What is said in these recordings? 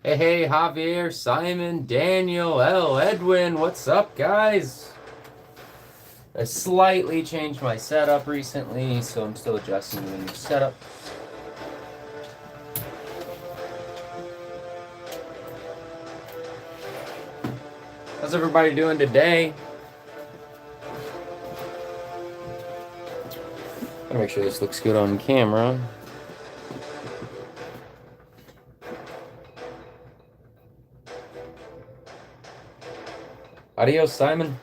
Hey, Javier, Simon, Daniel, L, Edwin, what's up, guys? I slightly changed my setup recently, so I'm still adjusting to the new setup. How's everybody doing today? Gotta make sure this looks good on camera. Adios, Simon.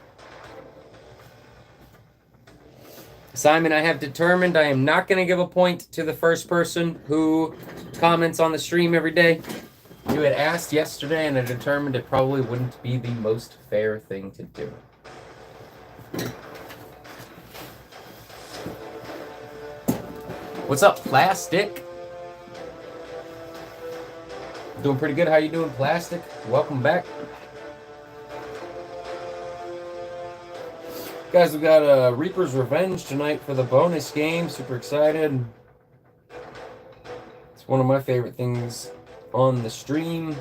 Simon, I have determined I am not going to give a point to the first person who comments on the stream every day. You had asked yesterday, and I determined it probably wouldn't be the most fair thing to do. What's up, Plastic? Doing pretty good. How you doing, Plastic? Welcome back. Guys, we got Reaper's Revenge tonight for the bonus game. Super excited. It's one of my favorite things on the stream.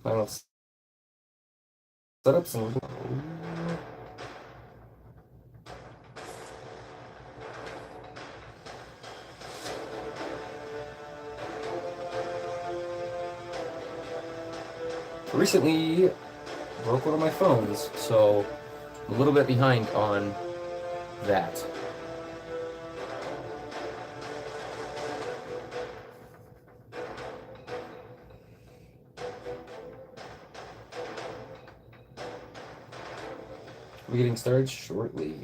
Final setups and recently broke one of my phones, so I'm a little bit behind on that. We're getting started shortly.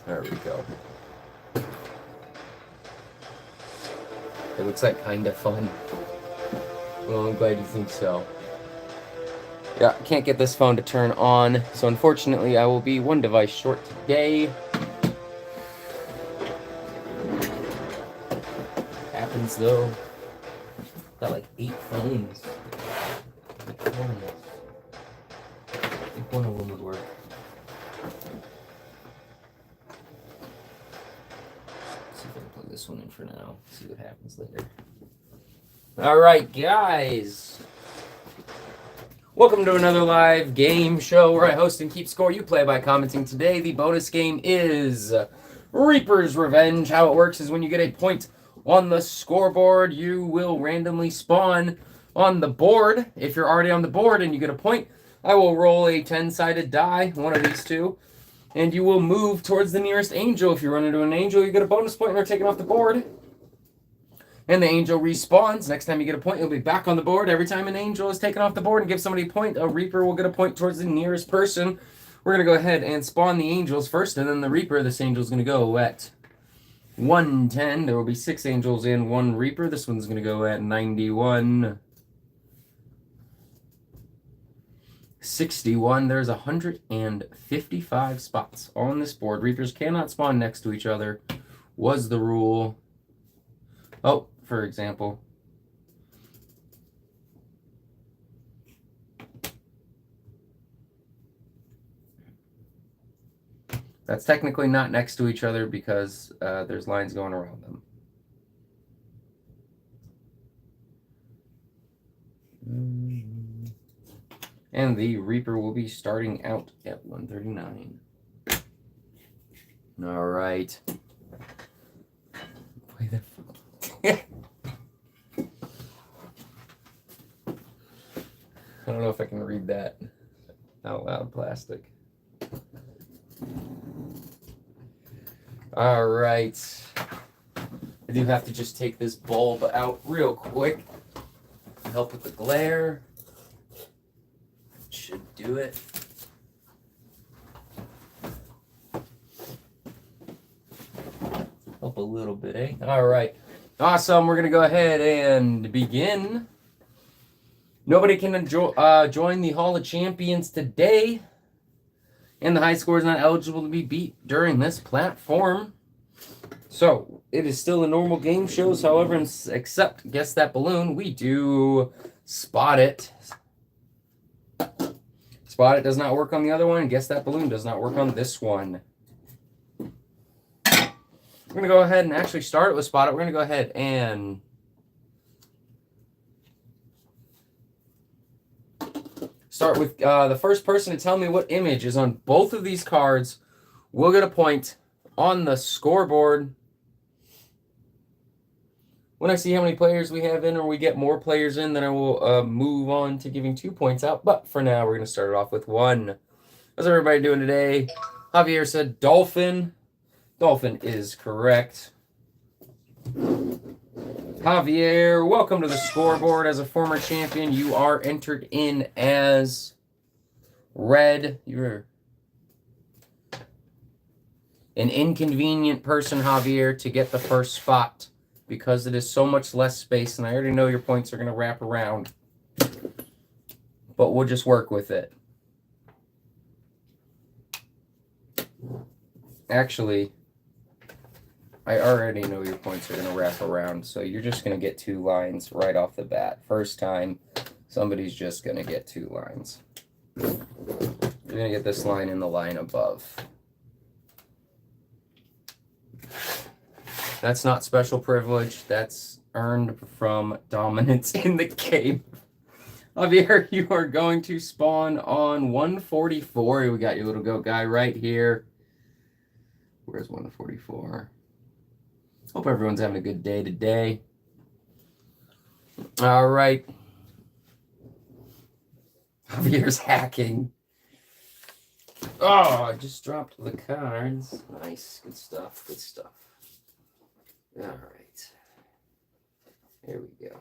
There we go. It looks like kind of fun. Well, I'm glad you think so. Yeah, can't get this phone to turn on, so unfortunately I will be one device short today. Happens though. Got like 8 phones. I think one of them would work. See if I can plug this one in for now. See what happens later. Alright, guys. Welcome to another live game show where I host and keep score. You play by commenting. Today, the bonus game is Reaper's Revenge. How it works is when you get a point on the scoreboard, you will randomly spawn on the board. If you're already on the board and you get a point, I will roll a 10-sided die, one of these two, and you will move towards the nearest angel. If you run into an angel, you get a bonus point and are taken off the board. And the angel respawns. Next time you get a point, you'll be back on the board. Every time an angel is taken off the board and gives somebody a point, a Reaper will get a point towards the nearest person. We're going to go ahead and spawn the angels first, and then the Reaper. This angel is going to go at 110. There will be 6 angels and 1 Reaper. This one's going to go at 91. 61. There's 155 spots on this board. Reapers cannot spawn next to each other, was the rule. Oh, for example. That's technically not next to each other because there's lines going around them. And the Reaper will be starting out at 139. All right. Play that. I don't know if I can read that out loud, Plastic. All right. I do have to just take this bulb out real quick to help with the glare. Should do it. Help a little bit, eh? All right. Awesome. We're going to go ahead and begin. Nobody can join the Hall of Champions today. And the high score is not eligible to be beat during this platform. So, it is still a normal game shows, however, except Guess That Balloon, we do Spot It. Spot It does not work on the other one, Guess That Balloon does not work on this one. We're going to go ahead and actually start it with Spot It. We're going to go ahead and start with the first person to tell me what image is on both of these cards will get a point on the scoreboard. When I see how many players we have in or we get more players in, then I will move on to giving 2 points out. But for now, we're going to start it off with 1. How's everybody doing today? Javier said dolphin. Dolphin is correct. Javier, welcome to the scoreboard. As a former champion, you are entered in as red. You're an inconvenient person, Javier, to get the first spot because it is so much less space, and I already know your points are going to wrap around. But we'll just work with it. Actually, I already know your points are going to wrap around, so you're just going to get 2 lines right off the bat. First time, somebody's just going to get 2 lines. You're going to get this line and the line above. That's not special privilege. That's earned from dominance in the game. Javier, you are going to spawn on 144. We got your little goat guy right here. Where's 144? Hope everyone's having a good day today. All right. Javier's hacking. Oh, I just dropped the cards. Nice. Good stuff. Good stuff. All right. Here we go.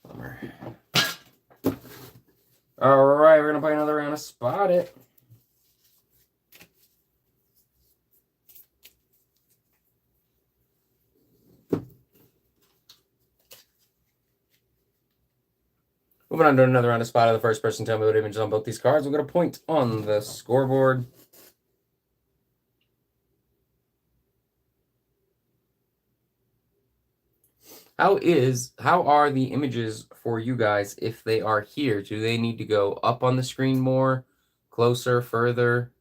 Bummer. All right, we're going to play another round of Spot It. Moving on to another round of Spot It. The first person to tell me what image is on both these cards will get a point on the scoreboard. How are the images for you guys if they are here? Do they need to go up on the screen more, closer, further?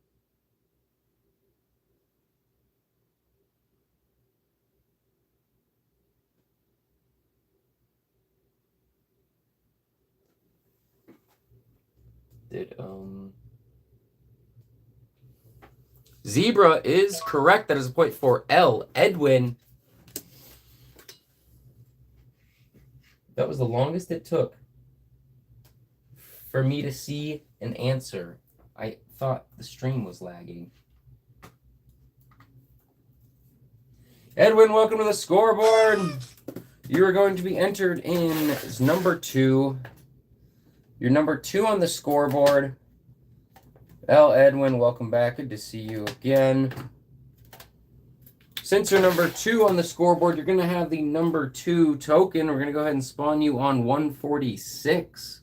Zebra is correct. That is a point for L. Edwin. That was the longest it took for me to see an answer. I thought the stream was lagging. Edwin, welcome to the scoreboard. You are going to be entered in as number 2. You're number 2 on the scoreboard. L. Edwin, welcome back. Good to see you again. Since you're number 2 on the scoreboard, you're going to have the number 2 token. We're going to go ahead and spawn you on 146.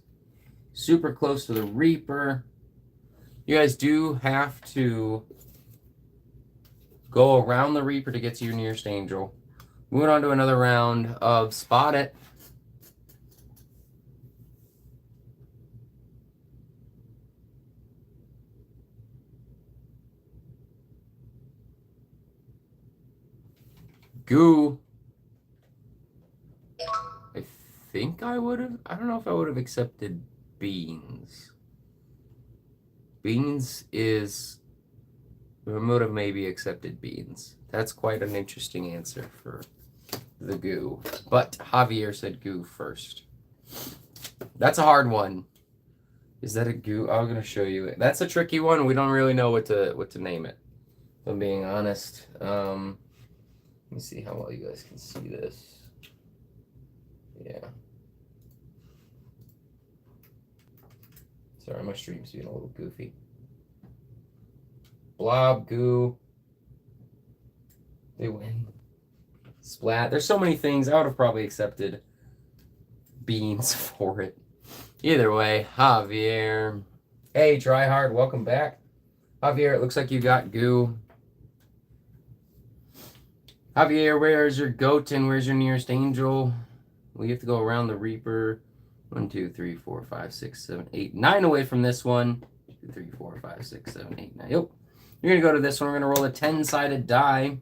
Super close to the Reaper. You guys do have to go around the Reaper to get to your nearest angel. Moving on to another round of Spot It. Goo. I think I would have. I don't know if I would have accepted beans. Beans is. I would have maybe accepted beans. That's quite an interesting answer for the goo. But Javier said goo first. That's a hard one. Is that a goo? I'm gonna show you it. That's a tricky one. We don't really know what to name it. If I'm being honest. Let me see how well you guys can see this. Yeah. Sorry, my stream's being a little goofy. Blob, goo. They win. Splat. There's so many things. I would have probably accepted beans for it. Either way, Javier. Hey, Tryhard, welcome back. Javier, it looks like you got goo. Javier, where's your goat and where's your nearest angel? We have to go around the Reaper. 1, 2, 3, 4, 5, 6, 7, 8, 9 away from this one. 2, 3, 4, 5, 6, 7, 8, 9. Yep. You're going to go to this one. We're going to roll a 10-sided die.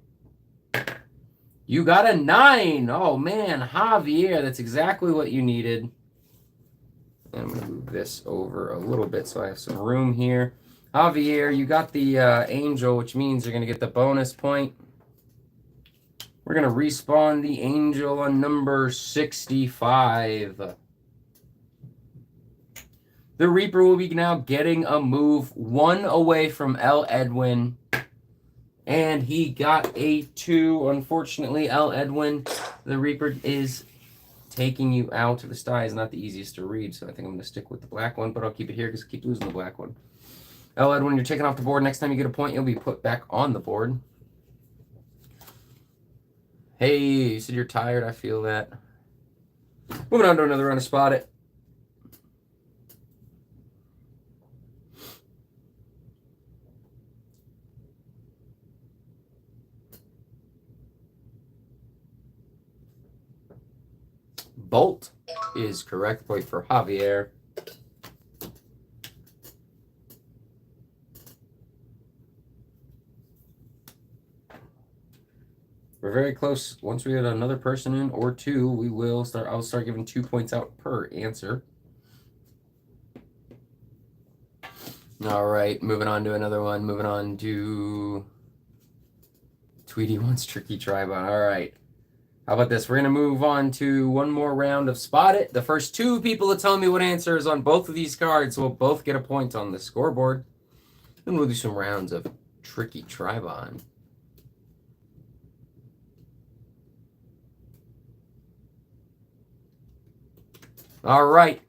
You got a 9. Oh, man. Javier, that's exactly what you needed. And I'm going to move this over a little bit so I have some room here. Javier, you got the angel, which means you're going to get the bonus point. We're going to respawn the angel on number 65. The Reaper will be now getting a move 1 away from L. Edwin. And he got a 2. Unfortunately, L. Edwin, the Reaper is taking you out. This die is not the easiest to read, so I think I'm going to stick with the black one, but I'll keep it here because I keep losing the black one. L. Edwin, you're taken off the board. Next time you get a point, you'll be put back on the board. Hey, you said you're tired. I feel that. Moving on to another round of Spot It. Bolt is correct. Point for Javier. We're very close. Once we get another person in or 2, we will start. I'll start giving 2 points out per answer. All right, moving on to another one. Moving on to Tweety wants Tricky Tribon. All right. How about this? We're going to move on to one more round of Spot It. The first 2 people to tell me what answer is on both of these cards will both get a point on the scoreboard. Then we'll do some rounds of Tricky Tribon. All right.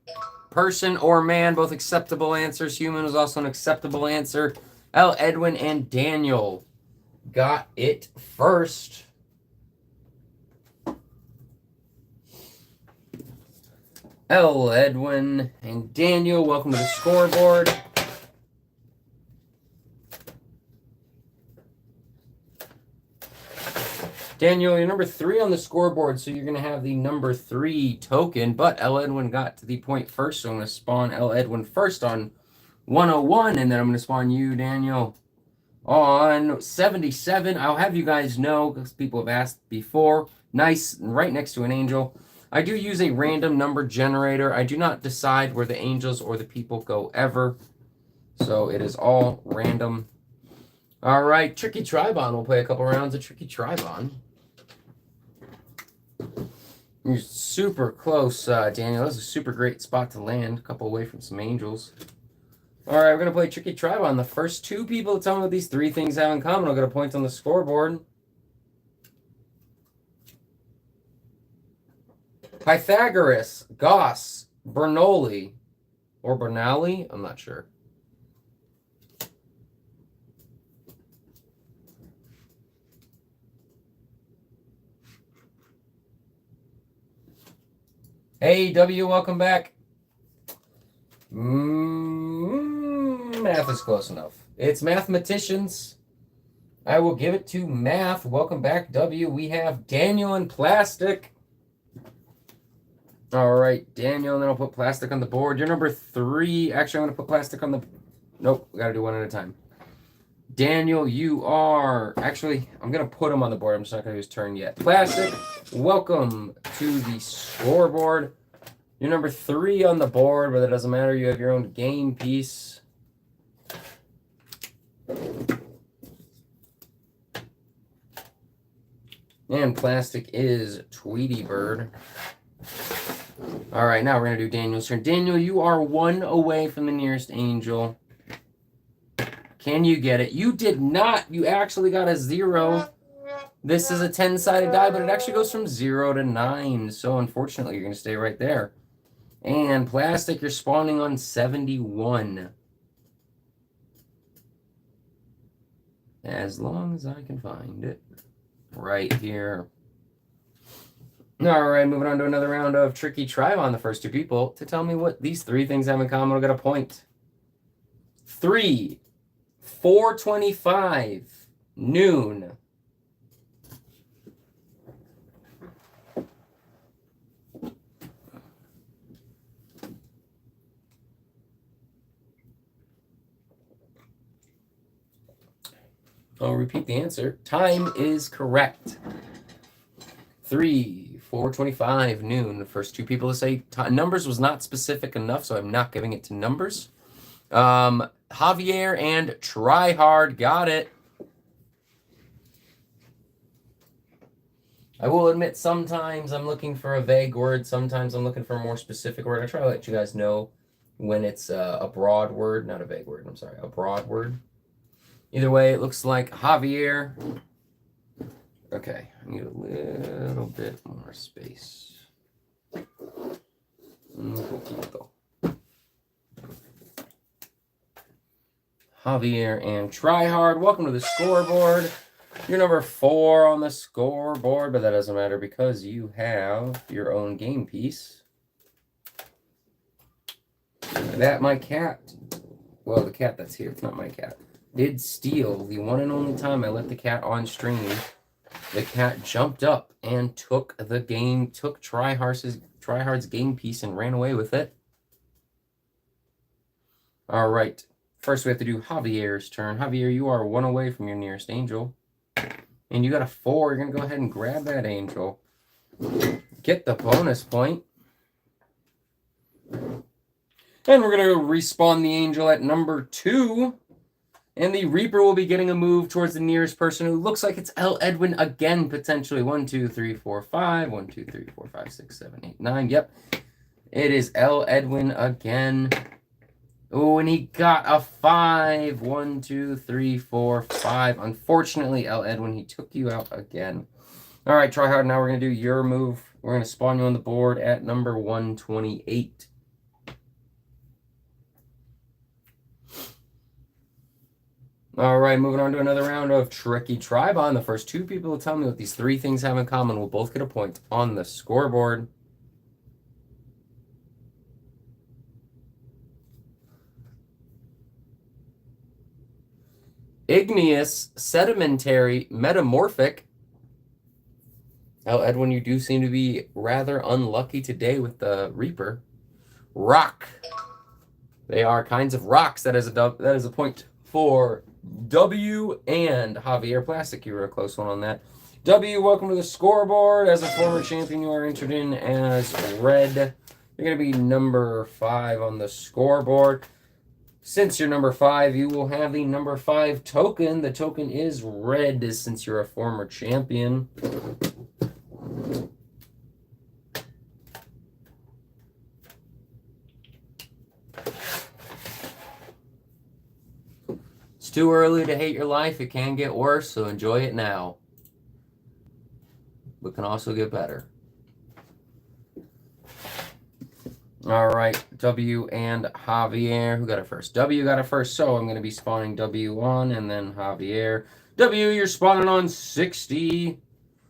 Person or man, both acceptable answers. Human was also an acceptable answer. L. Edwin and Daniel got it first. L. Edwin and Daniel, welcome to the scoreboard. Daniel, you're number 3 on the scoreboard, so you're going to have the number 3 token, but L. Edwin got to the point first, so I'm going to spawn L. Edwin first on 101, and then I'm going to spawn you, Daniel, on 77. I'll have you guys know, because people have asked before, nice, right next to an angel. I do use a random number generator. I do not decide where the angels or the people go ever, so it is all random. All right, Tricky Tribon. We'll play a couple rounds of Tricky Tribon. You're super close, Daniel. That's a super great spot to land. A couple away from some angels. All right, we're going to play Tricky Tribon. The first 2 people to tell me what these 3 things have in common will get a point on the scoreboard. Pythagoras, Gauss, Bernoulli, or Bernoulli? I'm not sure. Hey, W, welcome back. Math is close enough. It's mathematicians. I will give it to math. Welcome back, W. We have Daniel and Plastic. All right, Daniel, and then I'll put Plastic on the board. You're number 3. Actually, I'm going to put Plastic on the... Nope, we got to do one at a time. Daniel, you are... Actually, I'm going to put him on the board. I'm just not going to do his turn yet. Plastic, welcome to the scoreboard. You're number 3 on the board, but it doesn't matter. You have your own game piece. And Plastic is Tweety Bird. All right, now we're going to do Daniel's turn. Daniel, you are 1 away from the nearest angel. Can you get it? You did not. You actually got a 0. This is a 10-sided die, but it actually goes from 0 to 9. So unfortunately, you're going to stay right there. And Plastic, you're spawning on 71. As long as I can find it. Right here. All right, moving on to another round of Tricky Tribon. The first 2 people to tell me what these 3 things have in common will get a point. 3, 4:25, noon. I'll repeat the answer. Time is correct. 4:25 noon. The first two people to say numbers was not specific enough, so I'm not giving it to numbers. Javier and Tryhard got it. I will admit sometimes I'm looking for a vague word. Sometimes I'm looking for a more specific word. I try to let you guys know when it's a broad word, not a vague word. I'm sorry, a broad word. Either way, it looks like Javier. Okay, I need a little bit more space. Un poquito. Javier and Tryhard, welcome to the scoreboard. You're number 4 on the scoreboard, but that doesn't matter because you have your own game piece. That my cat, well, the cat that's here, it's not my cat, did steal the one and only time I let the cat on stream. The cat jumped up and took the game, took Tryhard's game piece and ran away with it. All right. First, we have to do Javier's turn. Javier, you are 1 away from your nearest angel. And you got a 4. You're going to go ahead and grab that angel. Get the bonus point. And we're going to respawn the angel at number 2. And the Reaper will be getting a move towards the nearest person who looks like it's L. Edwin again, potentially. 1, 2, 3, 4, 5. 1, 2, 3, 4, 5, 6, 7, 8, 9. Yep. It is L. Edwin again. Oh, and he got a 5. 1, 2, 3, 4, 5. Unfortunately, L. Edwin, he took you out again. All right, Tryhard, now we're going to do your move. We're going to spawn you on the board at number 128. All right, moving on to another round of Tricky Tribon. The first 2 people to tell me what these 3 things have in common will both get a point on the scoreboard. Igneous, sedimentary, metamorphic. L. Edwin, you do seem to be rather unlucky today with the Reaper. Rock. They are kinds of rocks. That is a point for W and Javier Plastic. You were a close one on that. W, welcome to the scoreboard. As a former champion, you are entered in as red. You're going to be number 5 on the scoreboard. Since you're number 5, you will have the number 5 token. The token is red since you're a former champion. It's too early to hate your life. It can get worse, so enjoy it now. But can also get better. All right, W and Javier. Who got it first? W got it first, so I'm going to be spawning W on, and then Javier. W, you're spawning on 60.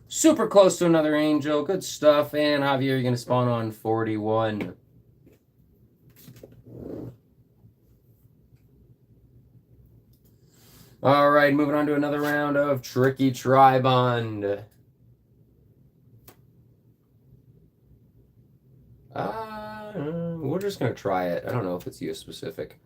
Super close to another angel. Good stuff. And Javier, you're going to spawn on 41. All right, moving on to another round of Tricky Tribond. We're just going to try it. I don't know if it's US specific.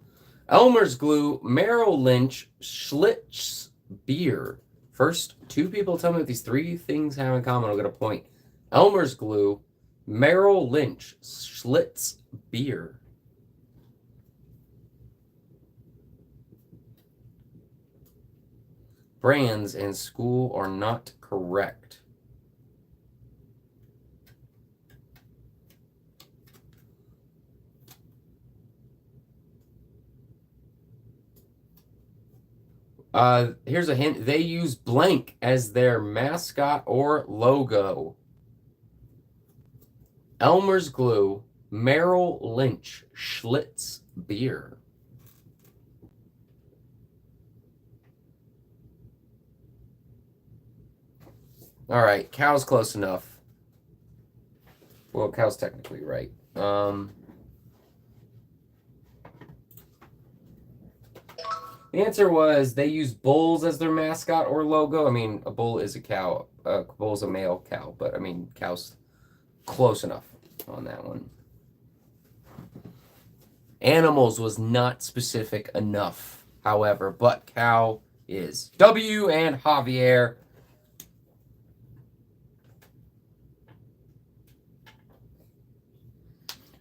Elmer's Glue, Merrill Lynch, Schlitz Beer. First 2 people tell me what these 3 things have in common. I'll get a point. Elmer's Glue, Merrill Lynch, Schlitz Beer. Brands and school are not correct. Here's a hint. They use blank as their mascot or logo. Elmer's Glue, Merrill Lynch, Schlitz Beer. All right, cow's close enough. Well, cow's technically right. The answer was they use bulls as their mascot or logo. I mean, a bull is a cow. A bull's a male cow, but I mean, cow's close enough on that one. Animals was not specific enough, however, but cow is W and Javier.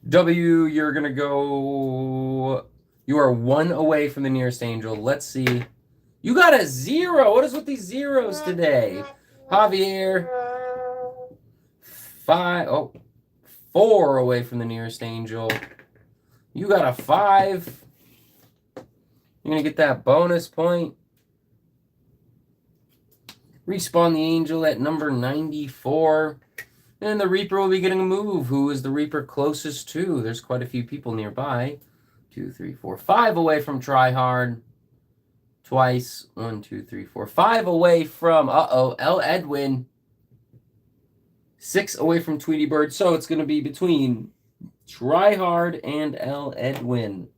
W, you're going to go... You are 1 away from the nearest angel. Let's see. You got a 0. What is with these zeros today? Javier. 4 away from the nearest angel. You got a 5. You're going to get that bonus point. Respawn the angel at number 94. And the Reaper will be getting a move. Who is the Reaper closest to? There's quite a few people nearby. 2, 3, 4, 5 away from Tryhard. Twice. 1, 2, 3, 4, 5 away from, L. Edwin. 6 away from Tweety Bird. So it's going to be between Tryhard and L. Edwin.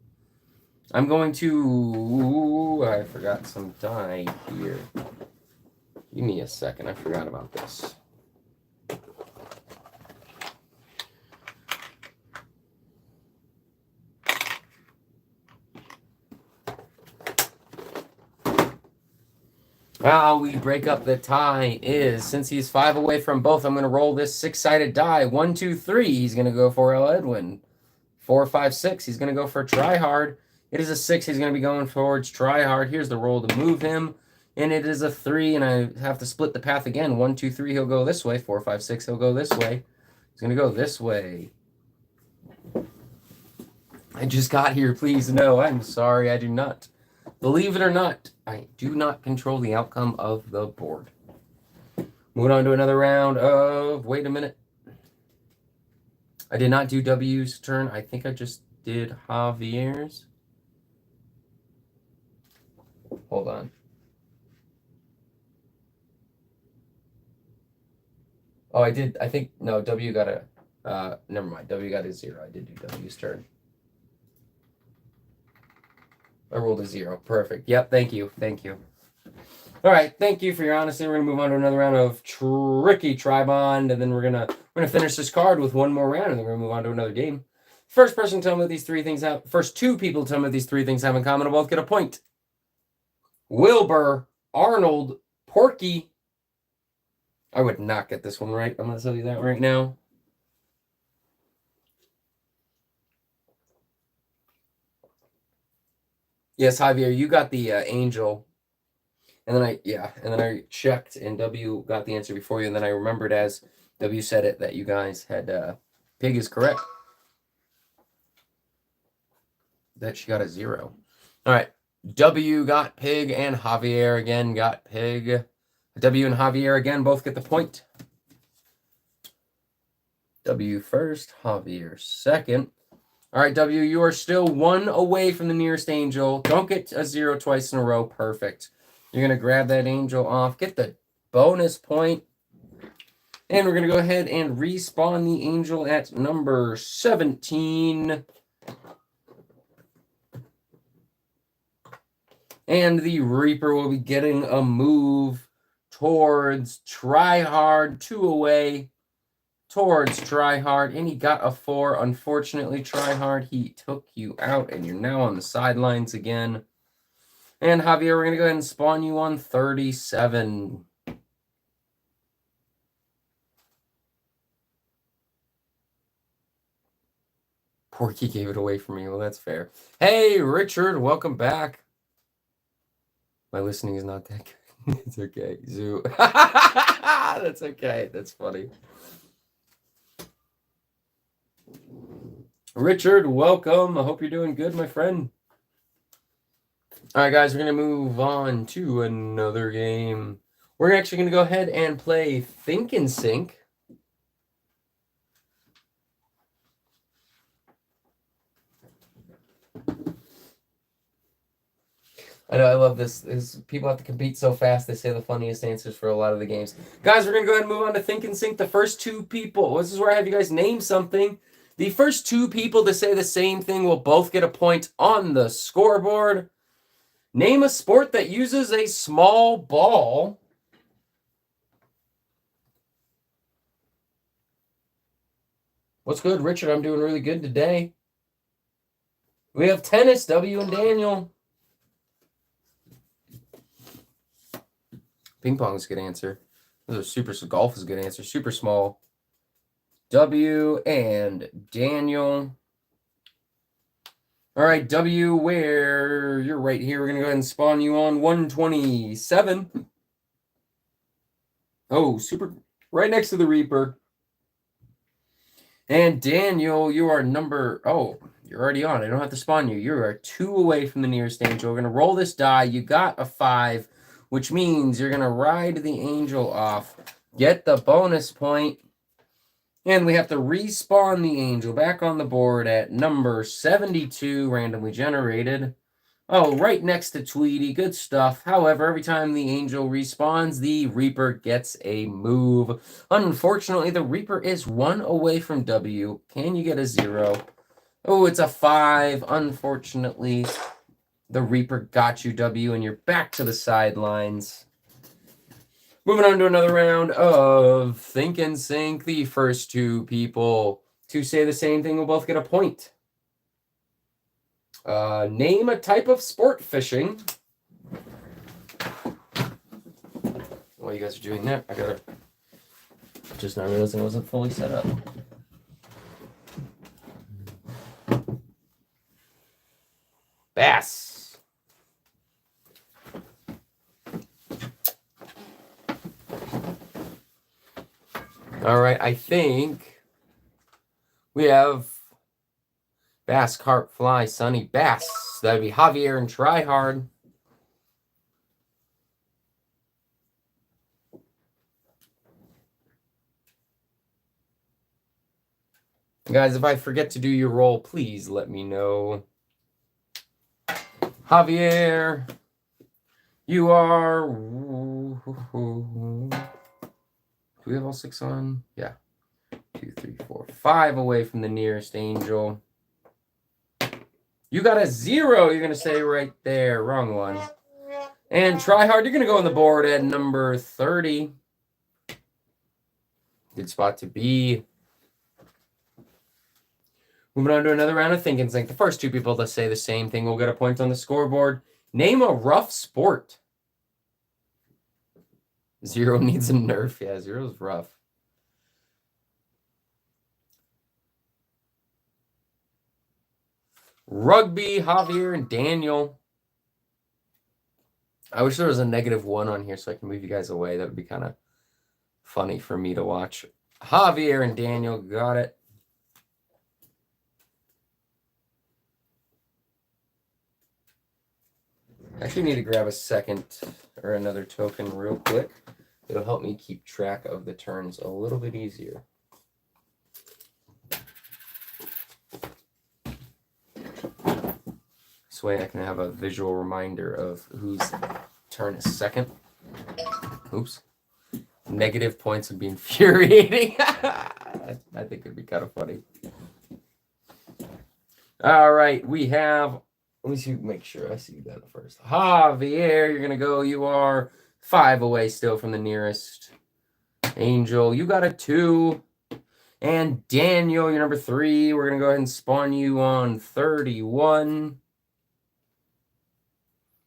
I'm going to... I forgot some die here. Give me a second. I forgot about this. How we break up the tie is, since he's 5 away from both, I'm going to roll this 6-sided die. 1, 2, 3, he's going to go for L. Edwin. 4, 5, 6, he's going to go for Tryhard. It is a 6, he's going to be going towards Tryhard. Here's the roll to move him. And it is a 3, and I have to split the path again. 1, 2, 3, he'll go this way. 4, 5, 6, he'll go this way. He's going to go this way. I just got here, please. No, I'm sorry, I do not. Believe it or not, I do not control the outcome of the board. Moving on to another round of... Wait a minute. I did not do W's turn. I think I just did Javier's. Hold on. Oh, I did. I think... No, W got a... never mind. W got a 0. I did do W's turn. I rolled a 0. Perfect. Yep, thank you. Thank you. All right, thank you for your honesty. We're going to move on to another round of Tricky Tribond, and then we're gonna finish this card with one more round, and then we're going to move on to another game. First person to tell me what these 3 things have... First 2 people to tell me what these 3 things have in common will both get a point. Wilbur, Arnold, Porky. I would not get this one right. I'm going to tell you that right now. Yes, Javier, you got the angel, and then I checked, and W got the answer before you, and then I remembered as W said it that you guys had pig is correct. That she got a 0. All right, W got pig, and Javier again got pig. W and Javier again both get the point. W first, Javier second. All right, W, you are still 1 away from the nearest angel. Don't get a 0 twice in a row. Perfect. You're going to grab that angel off, get the bonus point, and we're going to go ahead and respawn the angel at number 17. And the Reaper will be getting a move towards Tryhard, 2 away. Towards Tryhard, and he got a 4. Unfortunately, Tryhard, he took you out, and you're now on the sidelines again. And Javier, we're going to go ahead and spawn you on 37. Porky gave it away from me. Well, that's fair. Hey, Richard, welcome back. My listening is not that good. It's okay. Zoo. That's okay. That's funny. Richard, welcome. I hope you're doing good, my friend. All right, guys, we're going to move on to another game. We're actually going to go ahead and play Think and Sync. I know, I love this. People have to compete so fast, they say the funniest answers for a lot of the games. Guys, we're going to go ahead and move on to Think and Sync. The first 2 people, this is where I have you guys name something. The first 2 people to say the same thing will both get a point on the scoreboard. Name a sport that uses a small ball. What's good, Richard? I'm doing really good today. We have tennis, W and Daniel. Ping pong is a good answer. Golf is a good answer. Super small. W and Daniel. All right, W, where you're right here. We're going to go ahead and spawn you on 127. Oh, super, right next to the Reaper. And Daniel, you are you're already on. I don't have to spawn you. You are 2 away from the nearest angel. We're going to roll this die. You got a 5, which means you're going to ride the angel off, get the bonus point, and we have to respawn the angel back on the board at number 72, randomly generated. Oh, right next to Tweety. Good stuff. However, every time the angel respawns, the Reaper gets a move. Unfortunately, the Reaper is 1 away from W. Can you get a 0? Oh, it's a 5. Unfortunately, the Reaper got you, W, and you're back to the sidelines. Moving on to another round of Think and Sync. The first 2 people to say the same thing will both get a point. Name a type of sport fishing. While you guys are doing that, I gotta just not realizing I wasn't fully set up. Bass. All right, I think we have bass, carp, fly, sunny, bass. That'd be Javier and Try Hard. Guys, if I forget to do your roll, please let me know. Javier, you are... Do we have all 6 on? Yeah. 2, 3, 4, 5 away from the nearest angel. You got a 0, you're going to say right there. Wrong one. And Try Hard, you're going to go on the board at number 30. Good spot to be. Moving on to another round of Think and Sync. The first 2 people to say the same thing will get a point on the scoreboard. Name a rough sport. 0 needs a nerf. Yeah, 0's rough. Rugby, Javier, and Daniel. I wish there was a -1 on here so I can move you guys away. That would be kind of funny for me to watch. Javier and Daniel got it. I actually need to grab a second or another token real quick. It'll help me keep track of the turns a little bit easier. This way I can have a visual reminder of whose turn is second. Oops. Negative points would be infuriating. I think it'd be kind of funny. All right, we have... Let me see, make sure I see that first. Javier, you're going to go. You are 5 away still from the nearest angel. You got a 2. And Daniel, you're number 3. We're going to go ahead and spawn you on 31.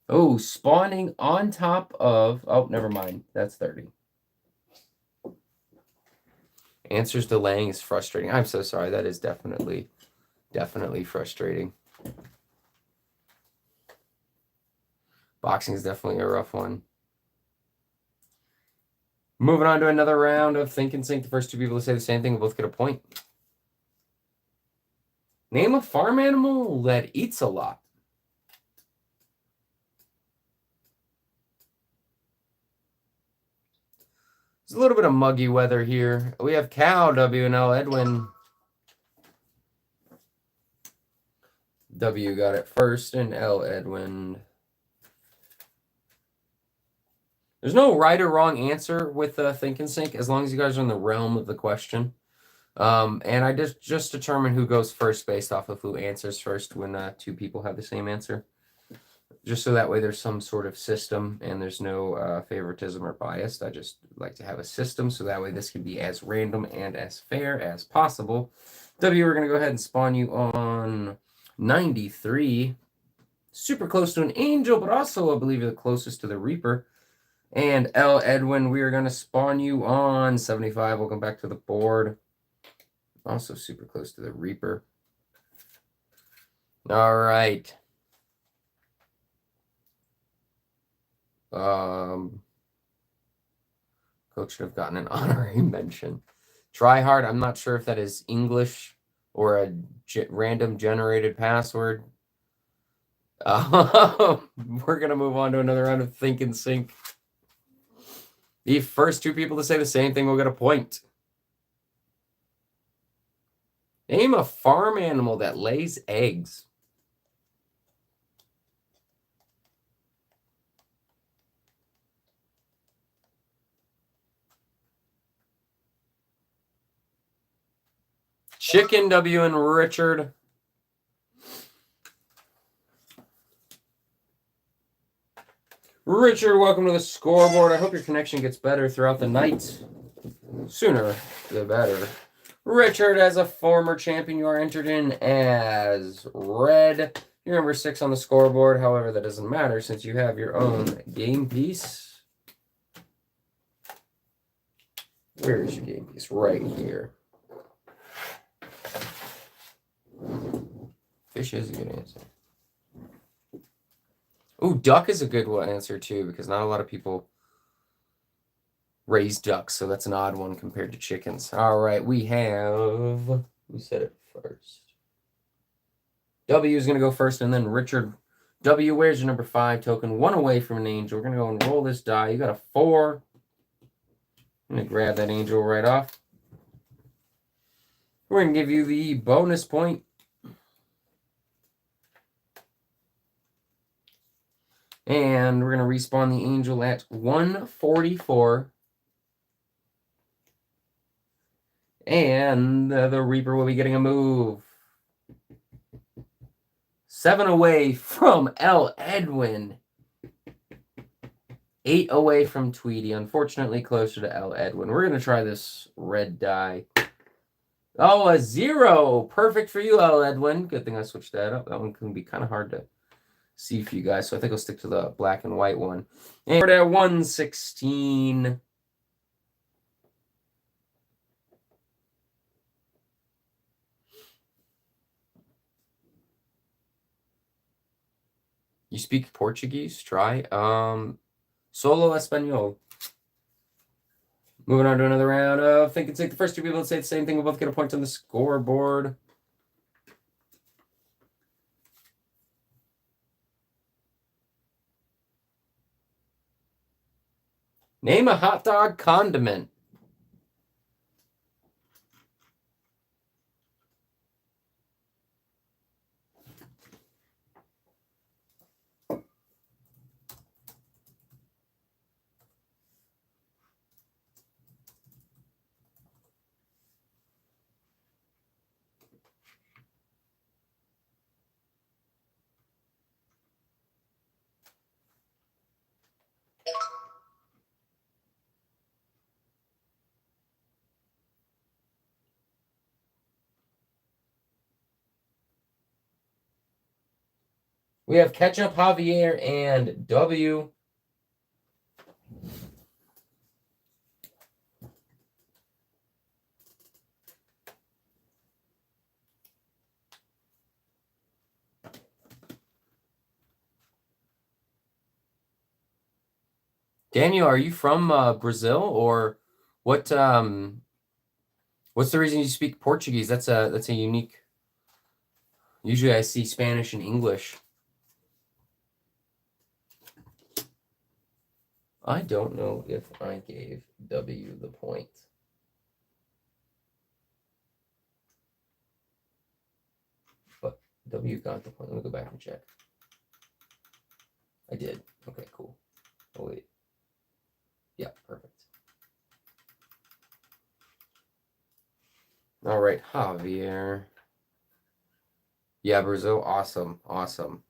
Oh, spawning on top of... Oh, never mind. That's 30. Answers delaying is frustrating. I'm so sorry. That is definitely frustrating. Boxing is definitely a rough one. Moving on to another round of Think and Sync. The first 2 people to say the same thing will both get a point. Name a farm animal that eats a lot. There's a little bit of muggy weather here. We have Cow, W and L, Edwin. W got it first, and L, Edwin. There's no right or wrong answer with Think and Sync as long as you guys are in the realm of the question. And I just determine who goes first based off of who answers first when 2 people have the same answer. Just so that way there's some sort of system and there's no favoritism or bias. I just like to have a system so that way this can be as random and as fair as possible. W, we're going to go ahead and spawn you on 93. Super close to an angel, but also I believe you're the closest to the Reaper. And L. Edwin, we are going to spawn you on 75. Welcome back to the board. Also super close to the Reaper. All right. Coach should have gotten an honorary mention. Try hard. I'm not sure if that is English or a random generated password. We're going to move on to another round of Think and Sync. The first two people to say the same thing will get a point. Name a farm animal that lays eggs. Chicken, W and Richard. Richard, welcome to the scoreboard. I hope your connection gets better throughout the night. Sooner, the better. Richard, as a former champion, you are entered in as red. You're number 6 on the scoreboard. However, that doesn't matter since you have your own game piece. Where is your game piece? Right here. Fish is a good answer. Ooh, duck is a good one answer too, because not a lot of people raise ducks, so that's an odd one compared to chickens. All right, we have... Who said it first? W is going to go first, and then Richard. W, where's your number 5 token? 1 away from an angel. We're going to go and roll this die. You got a 4. I'm going to grab that angel right off. We're going to give you the bonus point. And we're going to respawn the angel at 144. And the Reaper will be getting a move. 7 away from L. Edwin. 8 away from Tweety. Unfortunately, closer to L. Edwin. We're going to try this red die. Oh, a 0. Perfect for you, L. Edwin. Good thing I switched that up. That one can be kind of hard to see for you guys, so I think I'll stick to the black and white one. And we're at 116. You speak Portuguese? Try. Solo Espanol. Moving on to another round of Think and Sync. The first two people that say the same thing will both get a point on the scoreboard. Name a hot dog condiment. We have Ketchup, Javier, and W. Daniel, are you from Brazil, or what? What's the reason you speak Portuguese? That's a unique. Usually, I see Spanish and English. I don't know if I gave W the point. But W got the point. Let me go back and check. I did. Okay, cool. Oh, wait. Yeah, perfect. All right, Javier. Yeah, Brazil, awesome, awesome.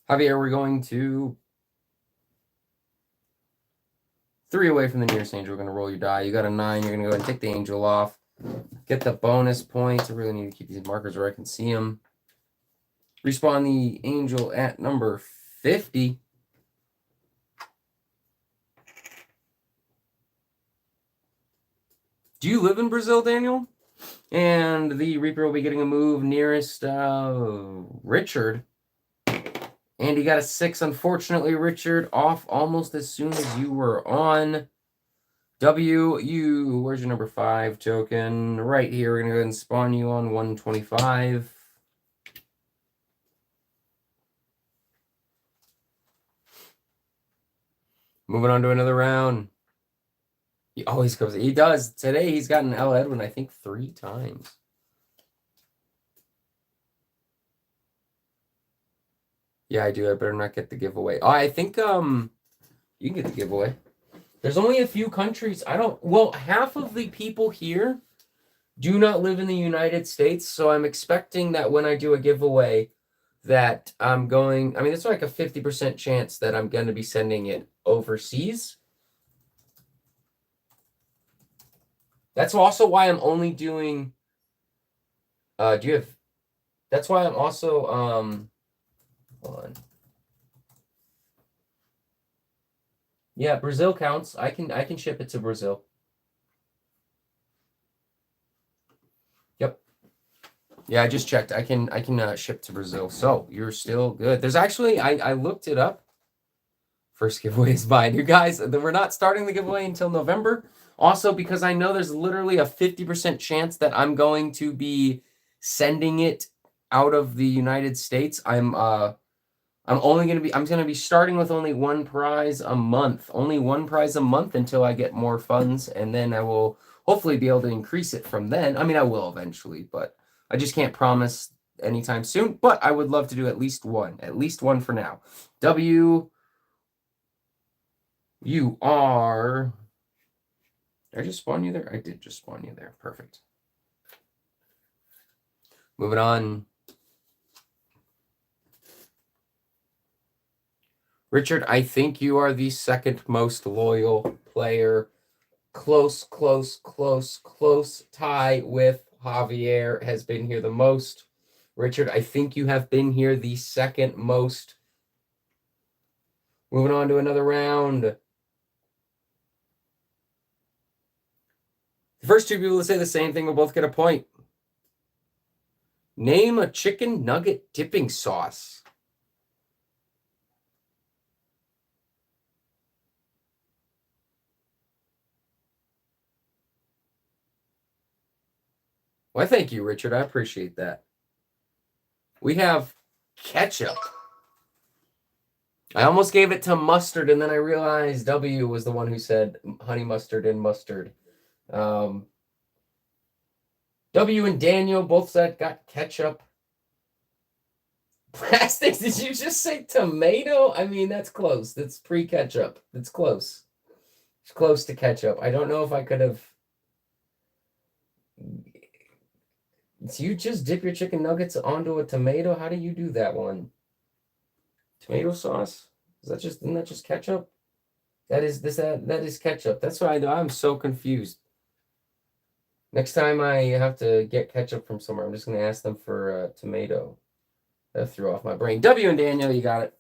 Javier, we're going to 3 away from the nearest angel. We're going to roll your die. You got a 9. You're going to go ahead and take the angel off. Get the bonus points. I really need to keep these markers where I can see them. Respawn the Angel at number 50. Do you live in Brazil, Daniel? And the Reaper will be getting a move nearest Richard. And he got a 6. Unfortunately, Richard, off almost as soon as you were on. Where's your number 5 token? Right here. We're going to go ahead and spawn you on 125. Moving on to another round. He always goes. He does. Today he's gotten L. Edwin, I think, 3 times. Yeah, I do. I better not get the giveaway. Oh, I think you can get the giveaway. There's only a few countries. Well, half of the people here do not live in the United States, so I'm expecting that when I do a giveaway that I'm going, I mean, it's like a 50% chance that I'm going to be sending it overseas. That's also why I'm only doing, that's why I'm also, hold on. Yeah, Brazil counts. I can ship it to Brazil. Yep. Yeah, I just checked. I can ship to Brazil. So you're still good. There's actually I looked it up. First giveaway is mine. You guys, we're not starting the giveaway until November. Also, because I know there's literally a 50% chance that I'm going to be sending it out of the United States. I'm going to be starting with only one prize a month. Only one prize a month until I get more funds, and then I will hopefully be able to increase it from then. I mean, I will eventually, but I just can't promise anytime soon. But I would love to do at least one for now. You are. Did I just spawn you there? I did just spawn you there. Perfect. Moving on. Richard, I think you are the second most loyal player. Close tie with Javier has been here the most. Richard, I think you have been here the second most. Moving on to another round. The first 2 people to say the same thing will both get a point. Name a chicken nugget dipping sauce. Well, thank you, Richard. I appreciate that. We have ketchup. I almost gave it to mustard, and then I realized W was the one who said honey mustard and mustard. W and Daniel both said got ketchup. Plastics, did you just say tomato? I mean, that's close. That's pre-ketchup. That's close. It's close to ketchup. I don't know if I could have... Do you just dip your chicken nuggets onto a tomato? How do you do that one? Tomato sauce? Isn't that just ketchup? That is ketchup. That's why I'm so confused. Next time I have to get ketchup from somewhere, I'm just going to ask them for tomato. That threw off my brain. W and Daniel, you got it.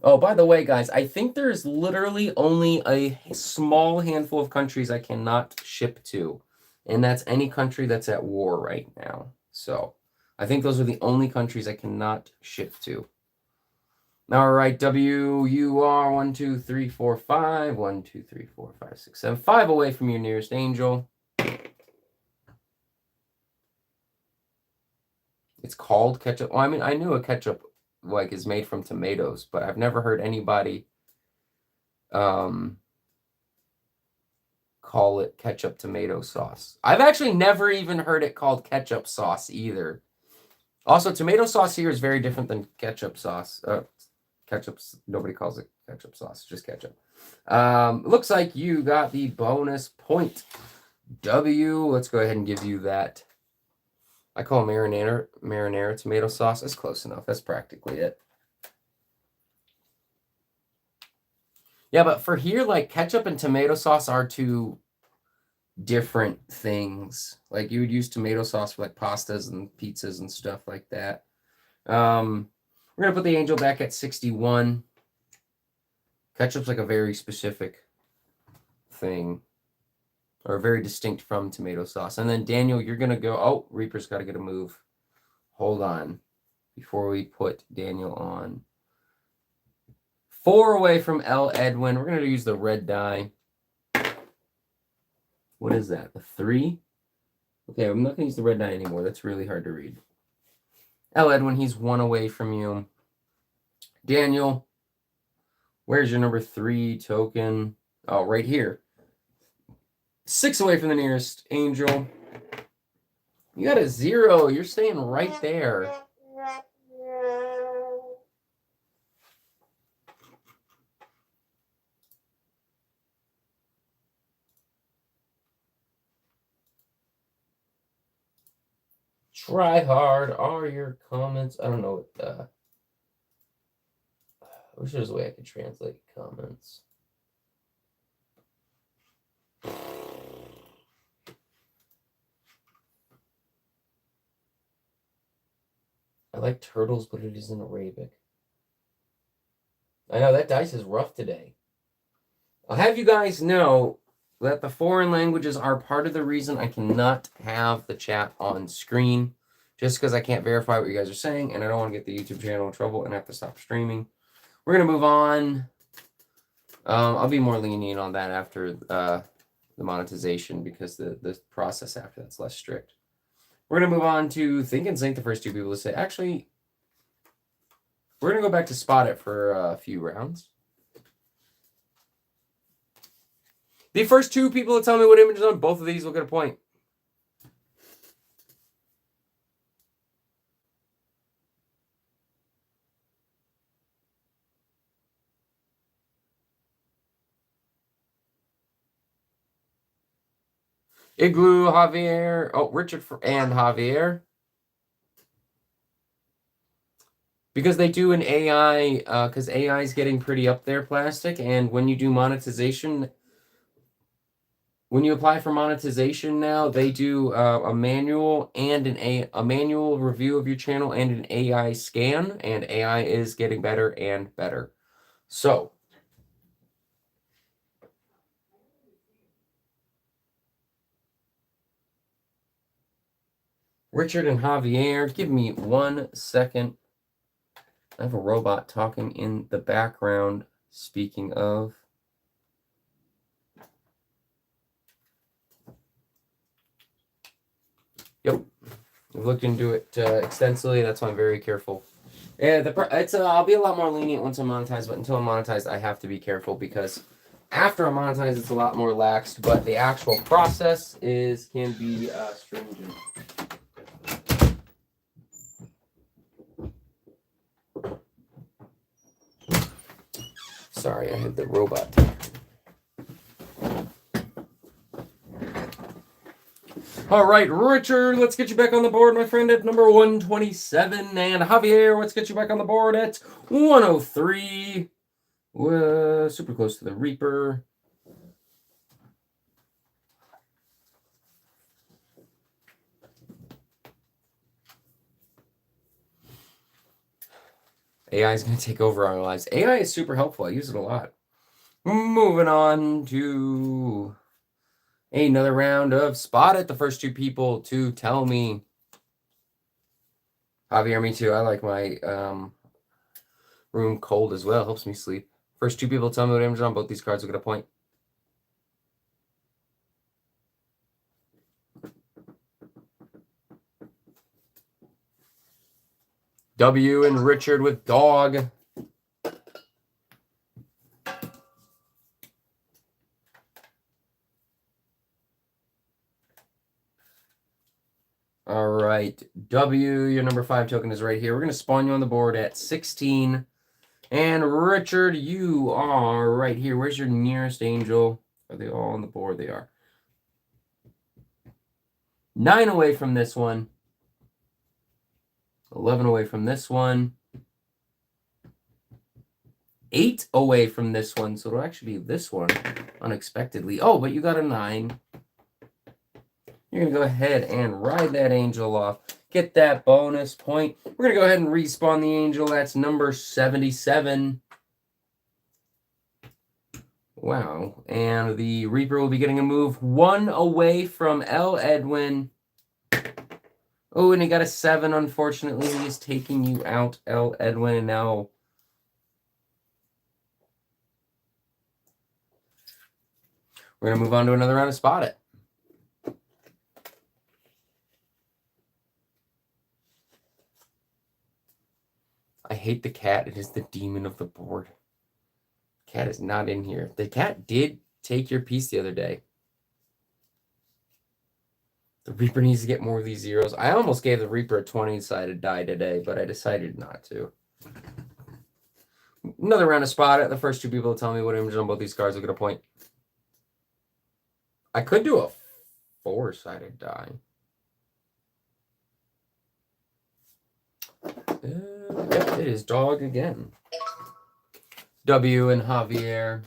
Oh, by the way, guys, I think there's literally only a small handful of countries I cannot ship to. And that's any country that's at war right now. So I think those are the only countries I cannot ship to. All right, W, you are 1, 2, 3, 4, 5. 1, 2, 3, 4, 5, 6, 7. 5 away from your nearest angel. It's called ketchup. Well, I mean, I knew a ketchup is made from tomatoes, but I've never heard anybody call it ketchup tomato sauce. I've actually never even heard it called ketchup sauce either. Also, tomato sauce here is very different than ketchup sauce. Nobody calls it ketchup sauce, just ketchup. Looks like you got the bonus point. W, let's go ahead and give you that. I call marinara tomato sauce. That's close enough. That's practically it. Yeah, but for here, like ketchup and tomato sauce are two different things. Like you would use tomato sauce for like pastas and pizzas and stuff like that. We're gonna put the angel back at 61. Ketchup's like a very specific thing, or very distinct from tomato sauce. And then Daniel, you're gonna go. Oh, Reaper's got to get a move. Hold on, before we put Daniel on. 4 away from L. Edwin. We're gonna use the red die. What is that? A 3? Okay, I'm not gonna use the red die anymore. That's really hard to read. L. Edwin, he's 1 away from you. Daniel, where's your number 3 token? Oh, right here. 6 away from the nearest angel. You got a 0. You're staying right there. Try hard are your comments. I don't know what I wish there was a way I could translate comments. I like turtles, but it isn't Arabic. I know that dice is rough today. I'll have you guys know that the foreign languages are part of the reason I cannot have the chat on screen, just because I can't verify what you guys are saying, and I don't want to get the YouTube channel in trouble and have to stop streaming. We're going to move on. I'll be more lenient on that after the monetization, because the process after that's less strict. We're going to move on to Think and Sync, the first 2 people to say. Actually, we're going to go back to Spot It for a few rounds. The first 2 people to tell me what image is on both of these will get a point. Igloo, Javier. Oh, Richard and Javier. Because they do an AI, because AI is getting pretty up there, Plastic, and when you do monetization, when you apply for monetization now, they do a manual and a manual review of your channel and an AI scan, and AI is getting better and better. So, Richard and Javier, give me 1 second. I have a robot talking in the background. Speaking of, yep, I've looked into it extensively. That's why I'm very careful. Yeah, I'll be a lot more lenient once I'm monetized, but until I'm monetized, I have to be careful, because after I'm monetized, it's a lot more laxed. But the actual process can be stringent. Sorry, I had the robot. All right, Richard, let's get you back on the board, my friend, at number 127. And Javier, let's get you back on the board at 103. Super close to the Reaper. AI is going to take over our lives. AI is super helpful. I use it a lot. Moving on to another round of Spot It. The first 2 people to tell me. Javier, me too. I like my room cold as well. Helps me sleep. First 2 people to tell me what image on both these cards will get a point. W and Richard with dog. All right, W, your number 5 token is right here. We're going to spawn you on the board at 16. And Richard, you are right here. Where's your nearest angel? Are they all on the board? They are. 9 away from this one. 11 away from this one. 8 away from this one. So it'll actually be this one, unexpectedly. Oh, but you got a 9. You're going to go ahead and ride that angel off. Get that bonus point. We're going to go ahead and respawn the angel. That's number 77. Wow. And the Reaper will be getting a move 1 away from L. Edwin. Oh, and he got a 7. Unfortunately, he is taking you out, L. Edwin. And now we're going to move on to another round of Spot It. I hate the cat. It is the demon of the board. Cat is not in here. The cat did take your piece the other day. The Reaper needs to get more of these zeros. I almost gave the Reaper a 20-sided die today, but I decided not to. Another round of Spot It. The first 2 people to tell me what image on both these cards will get a point. I could do a 4-sided die. Yep, it is dog again. W and Javier.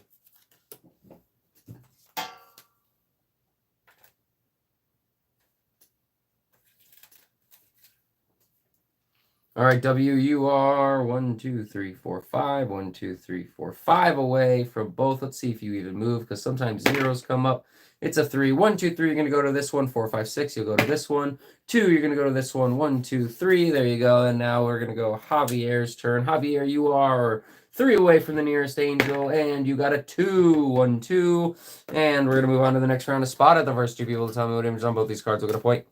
All right, W, you are 1, 2, 3, 4, 5. 1, 2, 3, 4, 5 away from both. Let's see if you even move, because sometimes zeros come up. It's a 3. 1, 2, 3. You're going to go to this one. 4, 5, 6. You'll go to this one. 2. You're going to go to this one. 1, 2, 3. There you go. And now we're going to go Javier's turn. Javier, you are 3 away from the nearest angel, and you got a 2. 1, 2. And we're going to move on to the next round of Spot It. The first 2 people to tell me what image on both these cards will get a point.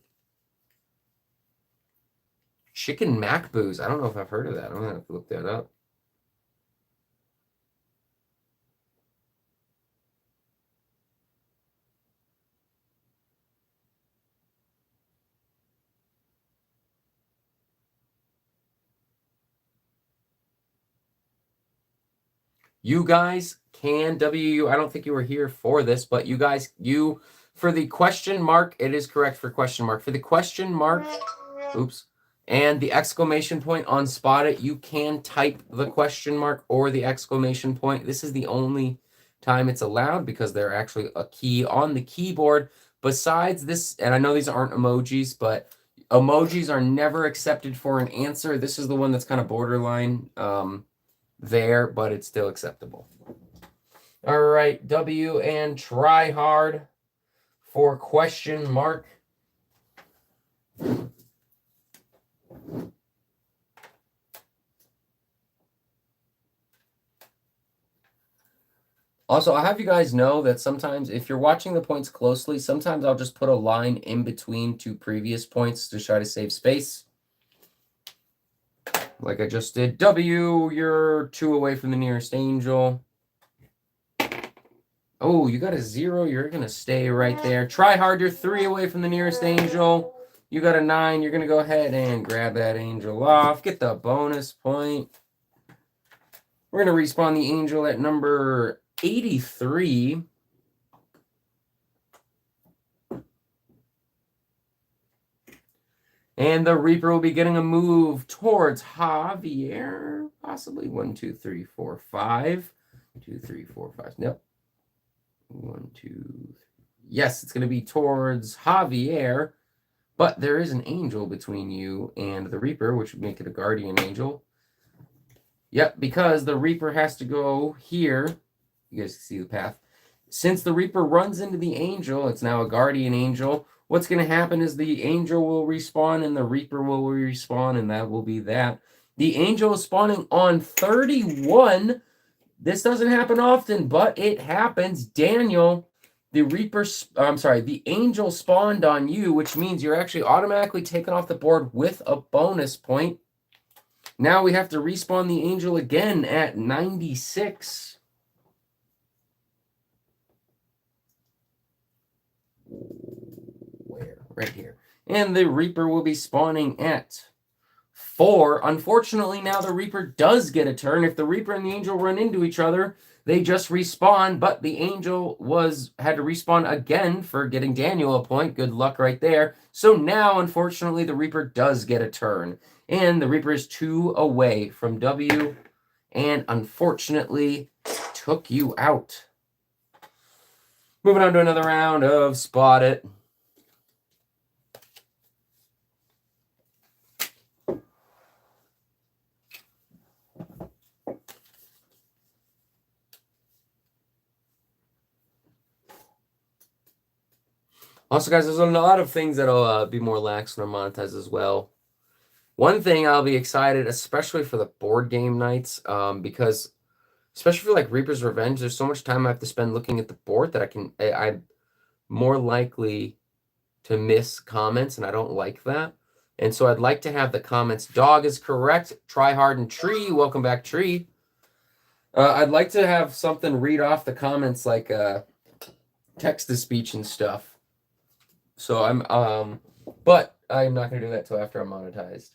Chicken Macboos. I don't know if I've heard of that. I'm going to have to look that up. You guys can, W, I don't think you were here for this, but you guys, for the question mark, it is correct for question mark. For the question mark, oops, and the exclamation point on Spot It, you can type the question mark or the exclamation point. This is the only time it's allowed because they're actually a key on the keyboard. Besides this, and I know these aren't emojis, but emojis are never accepted for an answer. This is the one that's kind of borderline there, but it's still acceptable. All right, W and try hard for question mark. Also, I have you guys know that sometimes if you're watching the points closely, sometimes I'll just put a line in between 2 previous points to try to save space. Like I just did. W, you're 2 away from the nearest angel. Oh, you got a 0. You're going to stay right there. Try hard. You're 3 away from the nearest angel. You got a 9. You're going to go ahead and grab that angel off. Get the bonus point. We're going to respawn the angel at number 83. And the Reaper will be getting a move towards Javier. Possibly 1, 2, 3, 4, 5. 2, 3, 4, 5. Nope. 1, 2, 3. Yes, it's going to be towards Javier. But there is an angel between you and the Reaper, which would make it a guardian angel. Yep, because the Reaper has to go here. You guys can see the path. Since the Reaper runs into the angel, it's now a guardian angel. What's going to happen is the angel will respawn and the Reaper will respawn, and that will be that. The angel is spawning on 31. This doesn't happen often, but it happens. Daniel, the angel spawned on you, which means you're actually automatically taken off the board with a bonus point. Now we have to respawn the angel again at 96. Where? Right here. And the Reaper will be spawning at 4. Unfortunately, now the Reaper does get a turn. If the Reaper and the angel run into each other, they just respawn, but the angel had to respawn again for getting Daniel a point. Good luck right there. So now, unfortunately, the Reaper does get a turn. And the Reaper is 2 away from W, and unfortunately took you out. Moving on to another round of Spot It. Also, guys, there's a lot of things that'll be more lax when I monetize as well. One thing I'll be excited, especially for the board game nights, because especially for like Reaper's Revenge, there's so much time I have to spend looking at the board that I'm more likely to miss comments, and I don't like that. And so I'd like to have the comments. Dog is correct. Try hard and Tree. Welcome back, Tree. I'd like to have something read off the comments like text to speech and stuff. So but I'm not gonna do that till after I'm monetized,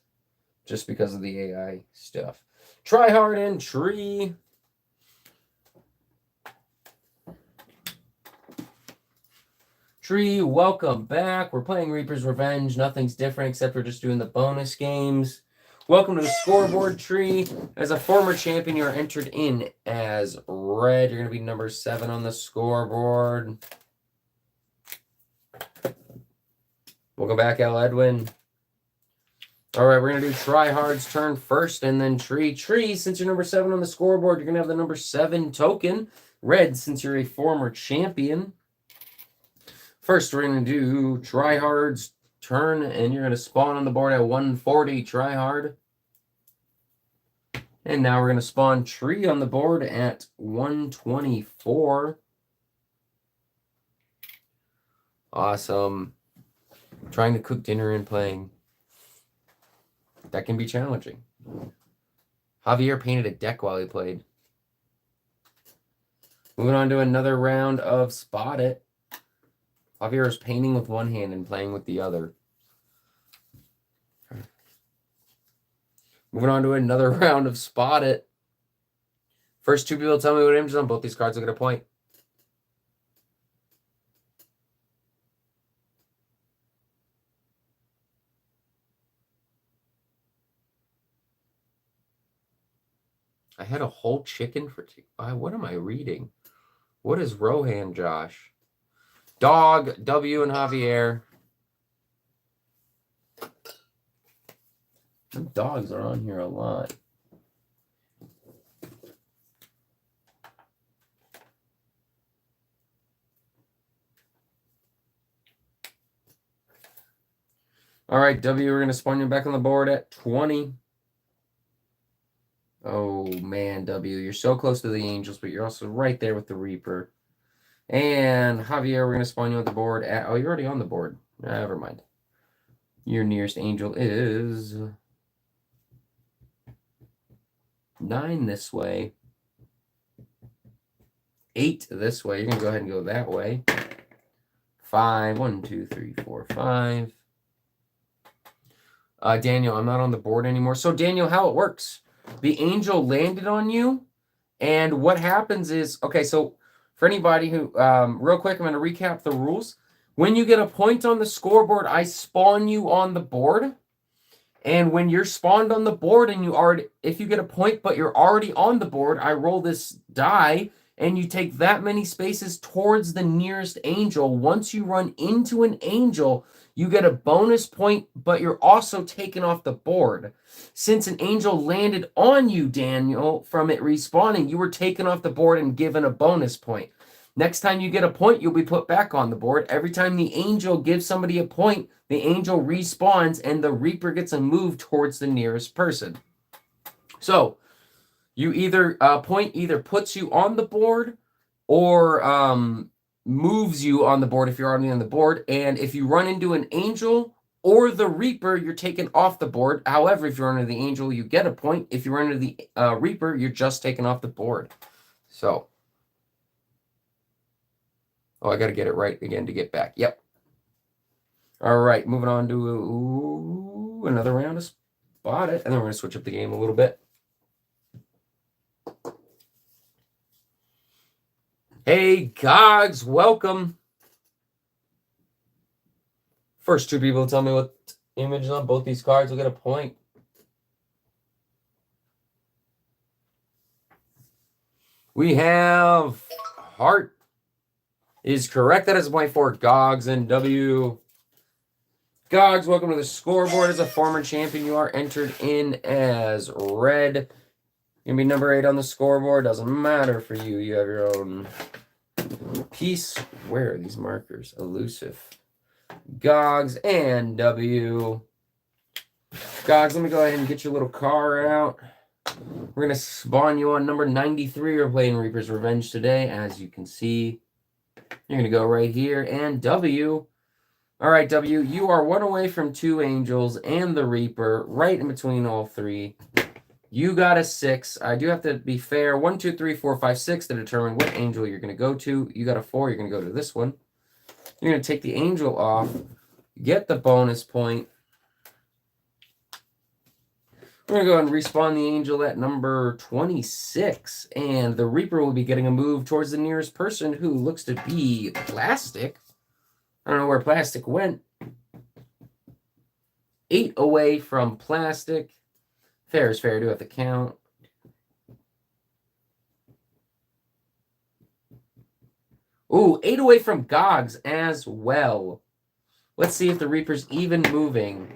just because of the AI stuff. Try hard and Tree. Tree, welcome back. We're playing Reaper's Revenge. Nothing's different except we're just doing the bonus games. Welcome to the scoreboard, Tree. As a former champion, you are entered in as red. You're going to be number 7 on the scoreboard. Welcome back, L. Edwin. All right, we're going to do Try Hard's turn first, and then Tree. Tree, since you're number 7 on the scoreboard, you're going to have the number 7 token. Red, since you're a former champion. First, we're going to do Try Hard's turn, and you're going to spawn on the board at 140, Try Hard. And now we're going to spawn Tree on the board at 124. Awesome. Trying to cook dinner and playing. That can be challenging. Javier painted a deck while he played. Moving on to another round of Spot It. Javier is painting with one hand and playing with the other. Moving on to another round of Spot It. First 2 people tell me what images on both these cards will get a point. I had a whole chicken for tea. What am I reading? What is Rohan, Josh? Dog, W, and Javier. Some dogs are on here a lot. All right, W, we're going to spawn you back on the board at 20. Oh, man, W, you're so close to the Angels, but you're also right there with the Reaper. And Javier, we're going to spawn you on the board at... Oh, you're already on the board. Never mind. Your nearest Angel is 9 this way. 8 this way. You're going to go ahead and go that way. 5. 1, 2, 3, 4, 5. Daniel, I'm not on the board anymore. So, Daniel, how it works. The Angel landed on you. And what happens is... Okay, so... For anybody who, real quick, I'm going to recap the rules. When you get a point on the scoreboard, I spawn you on the board. And when you're spawned on the board and if you get a point but you're already on the board, I roll this die and you take that many spaces towards the nearest angel. Once you run into an angel, you get a bonus point, but you're also taken off the board. Since an angel landed on you, Daniel, from it respawning, you were taken off the board and given a bonus point. Next time you get a point, you'll be put back on the board. Every time the angel gives somebody a point, the angel respawns and the Reaper gets a move towards the nearest person. So, you either point either puts you on the board or moves you on the board if you're already on the board. And if you run into an angel or the Reaper, you're taken off the board. However, if you run into the angel, you get a point. If you run into the Reaper, you're just taken off the board. So, oh, I got to get it right again to get back. Yep. All right, moving on to another round of Spot It. And then we're going to switch up the game a little bit. Hey, Gogs, welcome. First 2 people tell me what images on both these cards will get a point. We have Heart is correct. That is a point for Gogs and W. Gogs, welcome to the scoreboard. As a former champion, you are entered in as red. You're going to be number 8 on the scoreboard. Doesn't matter for you. You have your own piece. Where are these markers? Elusive. Gogs, and W. Gogs, let me go ahead and get your little car out. We're going to spawn you on number 93. We're playing Reaper's Revenge today. As you can see, you're going to go right here. And W. All right, W, you are one away from 2 angels and the Reaper, right in between all 3. You got a 6. I do have to be fair. 1, 2, 3, 4, 5, 6 to determine what angel you're going to go to. You got a 4. You're going to go to this one. You're going to take the angel off. Get the bonus point. We're going to go ahead and respawn the angel at number 26. And the Reaper will be getting a move towards the nearest person who looks to be Plastic. I don't know where Plastic went. 8 away from Plastic. Fair is fair. I do have to count. Ooh, 8 away from Gogs as well. Let's see if the Reaper's even moving.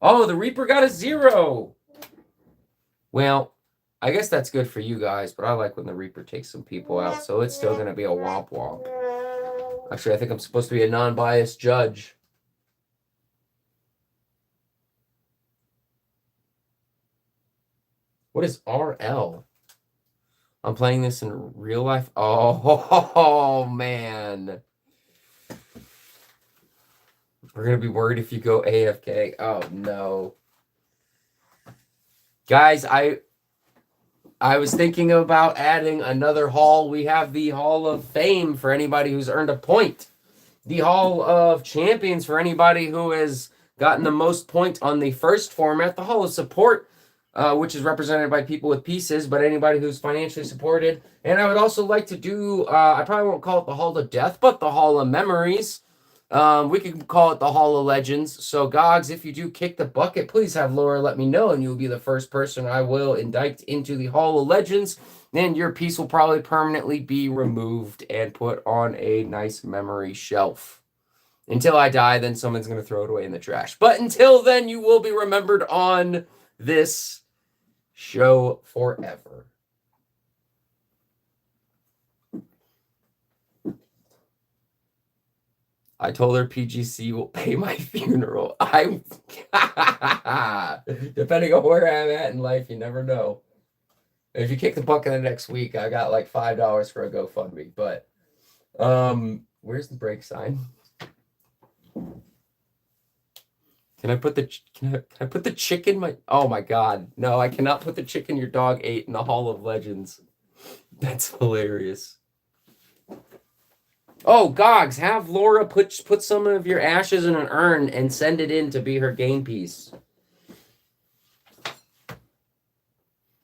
Oh, the Reaper got a 0. Well, I guess that's good for you guys, but I like when the Reaper takes some people out, so it's still going to be a womp womp. Actually, I think I'm supposed to be a non-biased judge. What is RL? I'm playing this in real life. Oh, man. We're going to be worried if you go AFK. Oh, no. Guys, I was thinking about adding another hall. We have the Hall of Fame for anybody who's earned a point. The Hall of Champions for anybody who has gotten the most points on the first format. The Hall of Support, which is represented by people with pieces, but anybody who's financially supported. And I would also like to do, I probably won't call it the Hall of Death, but the Hall of Memories. We could call it the Hall of Legends. So, Gogs, if you do kick the bucket, please have Laura let me know, and you'll be the first person I will indict into the Hall of Legends. Then your piece will probably permanently be removed and put on a nice memory shelf. Until I die, then someone's going to throw it away in the trash. But until then, you will be remembered on this show forever. I told her PGC will pay my funeral. Depending on where I'm at in life, you never know. If you kick the bucket the next week, I got like $5 for a GoFundMe. But where's the break sign? Can I put the chick in my? Oh my God, no! I cannot put the chicken your dog ate in the Hall of Legends. That's hilarious. Oh, Gogs, have Laura put some of your ashes in an urn and send it in to be her game piece.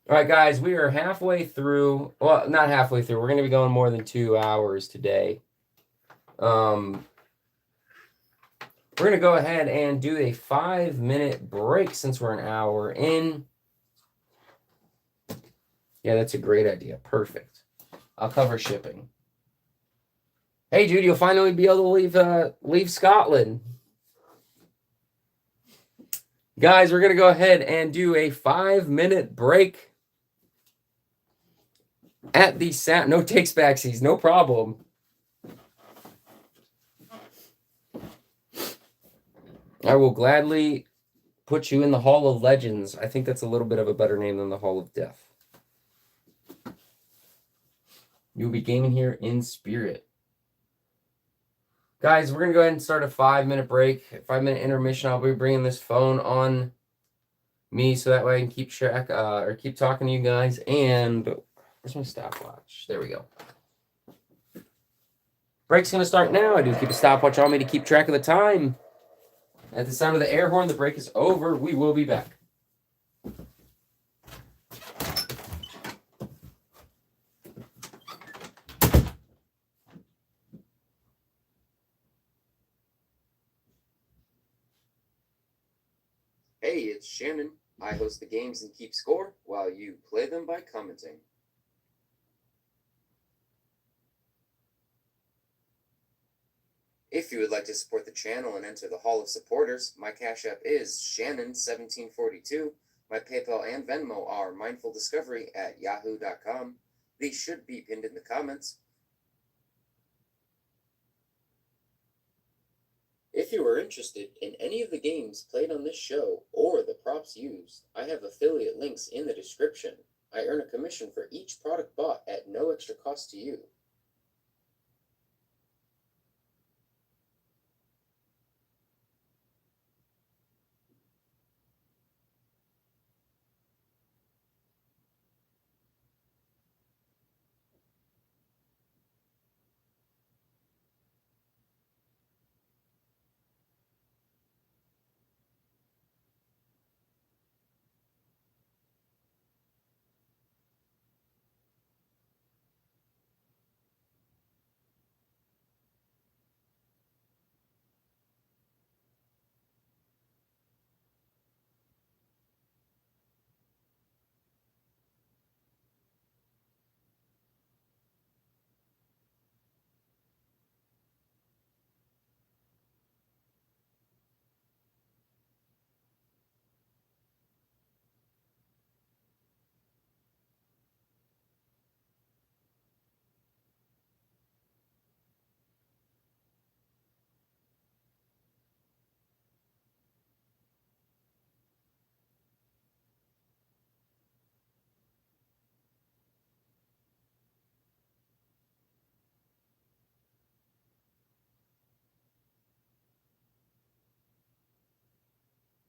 All right, guys, we are halfway through. Well, not halfway through. We're going to be going more than 2 hours today. We're going to go ahead and do a 5-minute break since we're an hour in. Yeah, that's a great idea. Perfect. I'll cover shipping. Hey, dude, you'll finally be able to leave Scotland. Guys, we're going to go ahead and do a 5-minute break at the sound. No takes backsies, no problem. I will gladly put you in the Hall of Legends. I think that's a little bit of a better name than the Hall of Death. You'll be gaming here in spirit. Guys, we're going to go ahead and start a 5-minute break, 5-minute intermission. I'll be bringing this phone on me so that way I can keep track or keep talking to you guys. And where's my stopwatch? There we go. Break's going to start now. I do keep a stopwatch on me to keep track of the time. At the sound of the air horn, the break is over. We will be back. Hey, it's Shannon. I host the games and keep score while you play them by commenting. If you would like to support the channel and enter the Hall of Supporters, my Cash App is Shannon1742. My PayPal and Venmo are mindfuldiscovery@yahoo.com. These should be pinned in the comments. If you are interested in any of the games played on this show or the props used, I have affiliate links in the description. I earn a commission for each product bought at no extra cost to you.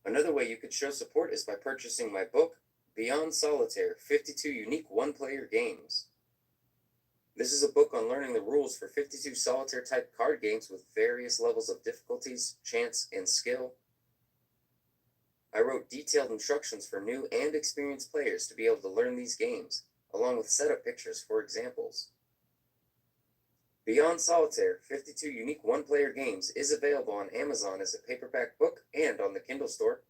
Another way you could show support is by purchasing my book, Beyond Solitaire, 52 Unique One-Player Games. This is a book on learning the rules for 52 solitaire-type card games with various levels of difficulties, chance, and skill. I wrote detailed instructions for new and experienced players to be able to learn these games, along with setup pictures for examples. Beyond Solitaire, 52 Unique One-Player Games is available on Amazon as a paperback book and on the Kindle store.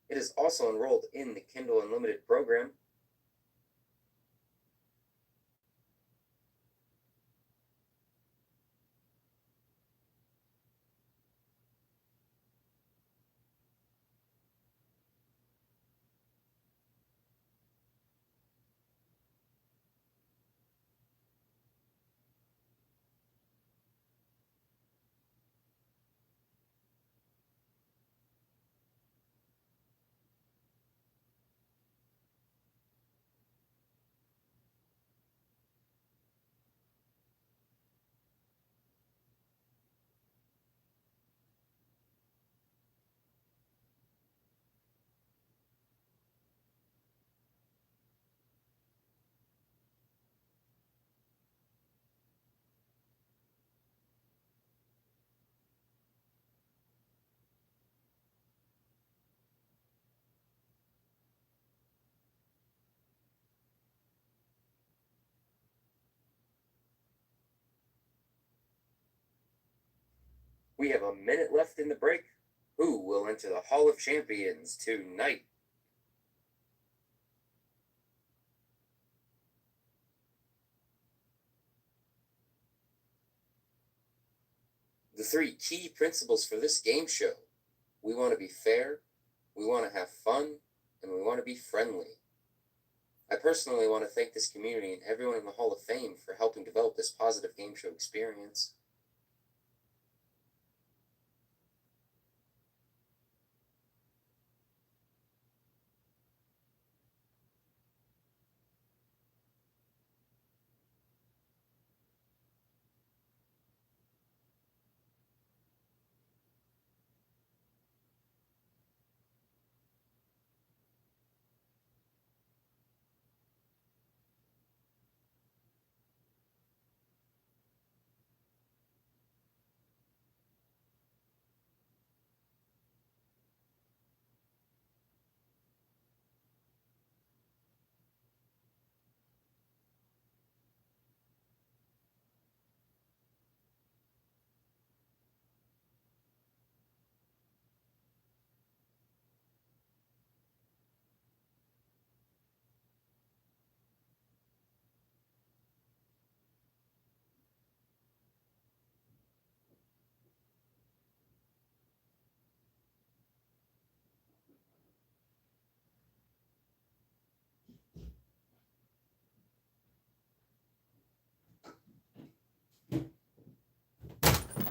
It is also enrolled in the Kindle Unlimited program. We have a minute left in the break. Who will enter the Hall of Champions tonight? The three key principles for this game show: we want to be fair, we want to have fun, and we want to be friendly. I personally want to thank this community and everyone in the Hall of Fame for helping develop this positive game show experience.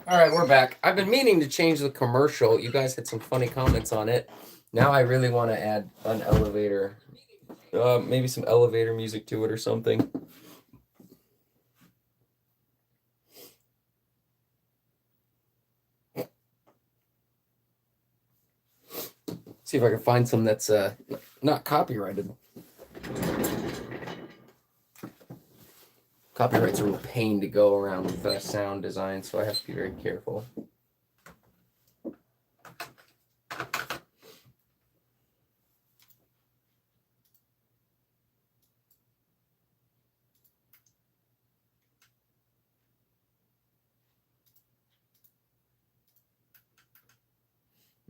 All right, we're back. I've been meaning to change the commercial. You guys had some funny comments on it. Now I really want to add an elevator. Maybe some elevator music to it or something. See if I can find some that's not copyrighted. Copyright's a real pain to go around with sound design, so I have to be very careful.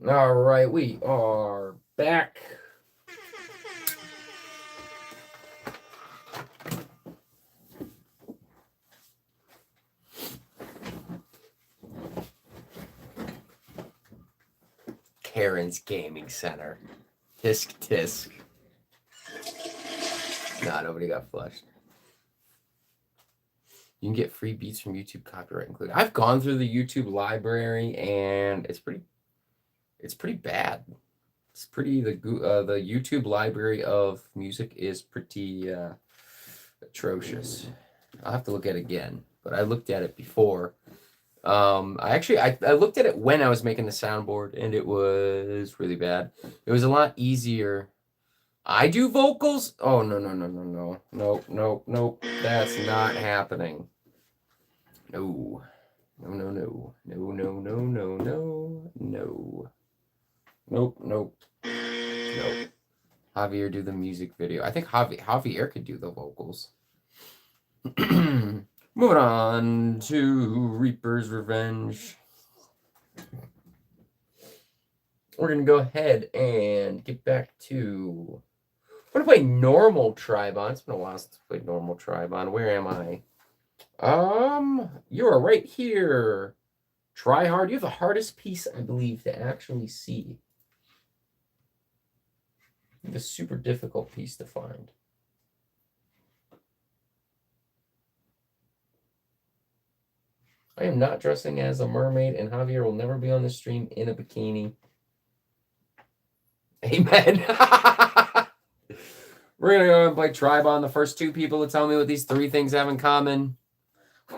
All right, we are back. Karen's Gaming Center. Tisk tisk. Nah, nobody got flushed. You can get free beats from YouTube, copyright included. I've gone through the YouTube library and it's pretty bad. It's pretty the YouTube library of music is pretty atrocious. I'll have to look at it again, but I looked at it before. I looked at it when I was making the soundboard and it was really bad. It was a lot easier. I do vocals? Oh, no. Nope. That's not happening. No. Nope. Javier do the music video. I think Javier could do the vocals. Moving on to Reaper's Revenge. We're going to go ahead and get back to... I'm going to play normal Tribon. It's been a while since I played normal Tribon. Where am I? You are right here. Try hard. You have the hardest piece, I believe, to actually see. You have a super difficult piece to find. I am not dressing as a mermaid, and Javier will never be on the stream in a bikini. Amen. We're going to go and play Tribon. The first two people to tell me what these three things have in common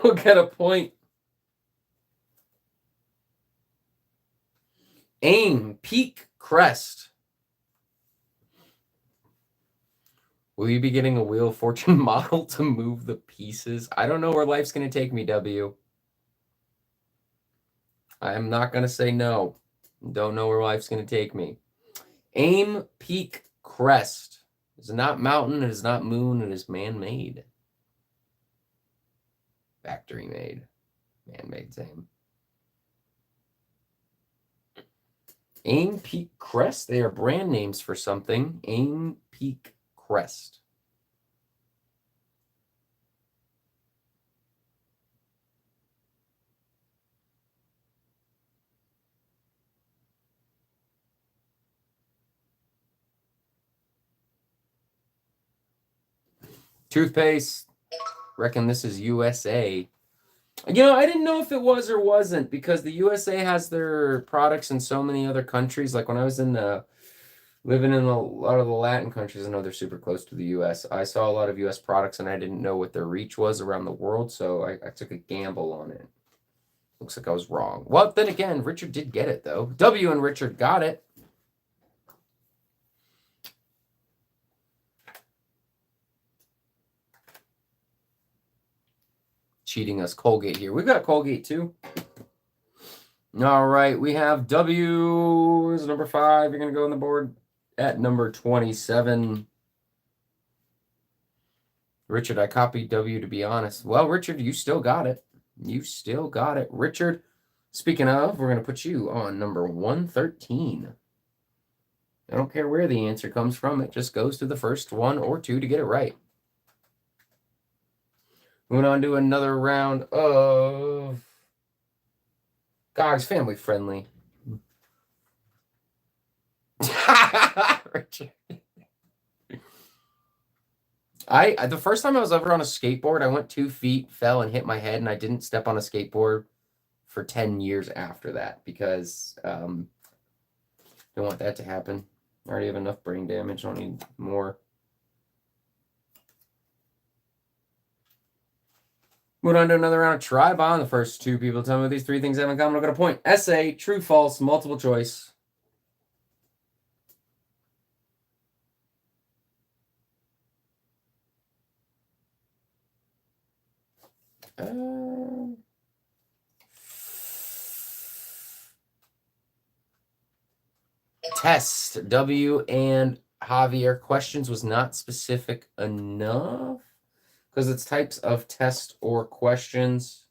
will get a point. Aim, peak, crest. Will you be getting a Wheel of Fortune model to move the pieces? I don't know where life's going to take me, W. I am not going to say no. Don't know where life's going to take me. Aim, peak, crest. It is not mountain. It is not moon. It is man-made. Factory-made. Man-made same. Aim, peak, crest. They are brand names for something. Aim, peak, crest. Toothpaste. Reckon this is USA. You know, I didn't know if it was or wasn't because the USA has their products in so many other countries. Like when I was living in a lot of the Latin countries, I know they're super close to the US. I saw a lot of US products and I didn't know what their reach was around the world, so I took a gamble on it. Looks like I was wrong. Well, then again, Richard did get it, though. W and Richard got it. Cheating us Colgate here. We've got Colgate, too. All right, we have W is number 5. You're going to go on the board at number 27. Richard, I copied W to be honest. Well, Richard, you still got it. You still got it. Richard, speaking of, we're going to put you on number 113. I don't care where the answer comes from. It just goes to the first one or two to get it right. Moving on to another round of GOG's family friendly. Richard. The first time I was ever on a skateboard, I went 2 feet, fell, and hit my head, and I didn't step on a skateboard for 10 years after that because don't want that to happen. I already have enough brain damage. Don't need more. Moving on to another round of Tri-Bond. The first two people tell me what these three things have in common. I'll get a point. Essay, true, false, multiple choice. Test. W and Javier questions was not specific enough because it's types of test or questions.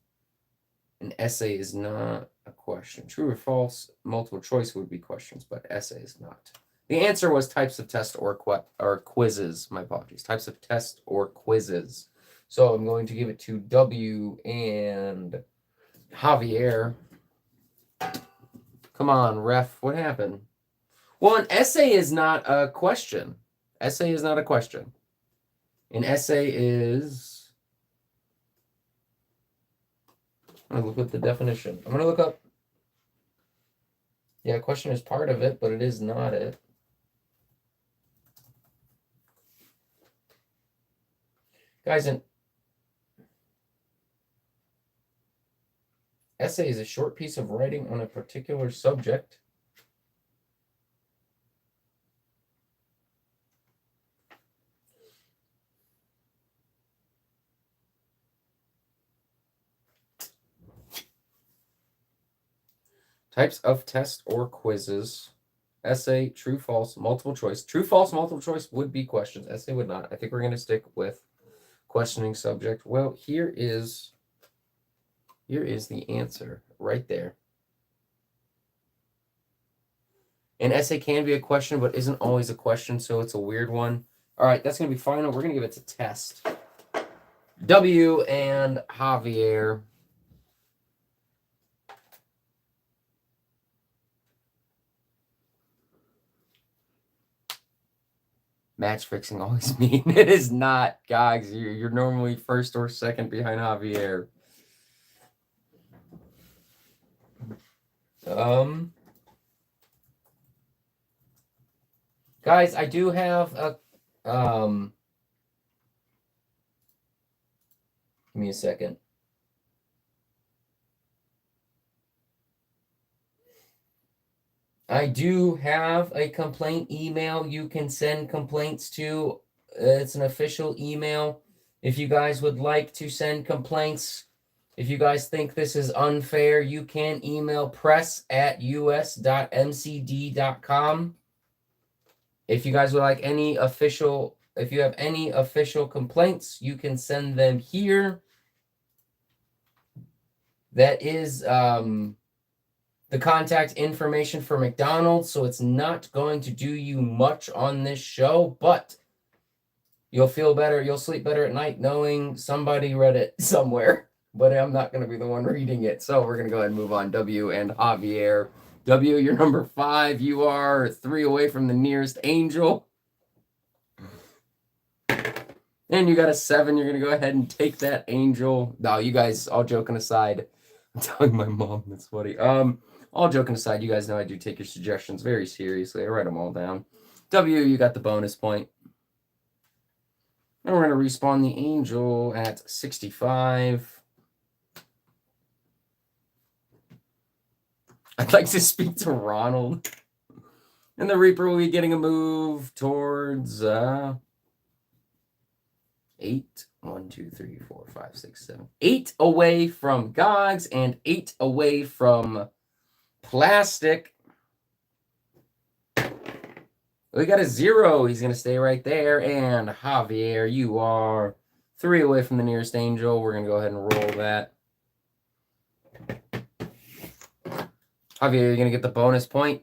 An essay is not a question. True or false, multiple choice would be questions, but essay is not. The answer was types of test or quizzes. My apologies. Types of test or quizzes. So I'm going to give it to W and Javier. Come on, ref. What happened? Well, an essay is not a question. Essay is not a question. An essay is... I'm going to look up the definition. I'm going to look up... Yeah, question is part of it, but it is not it. Guys, an essay is a short piece of writing on a particular subject. Types of test or quizzes. Essay, true, false, multiple choice. True, false, multiple choice would be questions. Essay would not. I think we're going to stick with questioning subject. Well, here is the answer right there. An essay can be a question, but isn't always a question, so it's a weird one. All right, that's going to be final. We're going to give it to test. W and Javier. Match fixing always mean it is not, guys. You're normally first or second behind Javier. Guys, I do have a give me a second. I do have a complaint email you can send complaints to. It's an official email. If you guys would like to send complaints, if you guys think this is unfair, you can email press@us.mcd.com. If you guys would like any official, if you have any official complaints, you can send them here. That is the contact information for McDonald's, so it's not going to do you much on this show, but you'll feel better, you'll sleep better at night knowing somebody read it somewhere, but I'm not going to be the one reading it, so we're going to go ahead and move on. W and Javier. W, you're number 5. You are 3 away from the nearest angel. And you got a 7. You're going to go ahead and take that angel. No, you guys, all joking aside, I'm telling my mom that's funny. All joking aside, you guys know I do take your suggestions very seriously. I write them all down. W, you got the bonus point. And we're going to respawn the angel at 65. I'd like to speak to Ronald. And the Reaper will be getting a move towards 8. 1, 2, 3, 4, 5, 6, 7. 8 away from Gogs and 8 away from Plastic. We got a 0. He's going to stay right there. And Javier, you are 3 away from the nearest angel. We're going to go ahead and roll that. Javier, you're going to get the bonus point.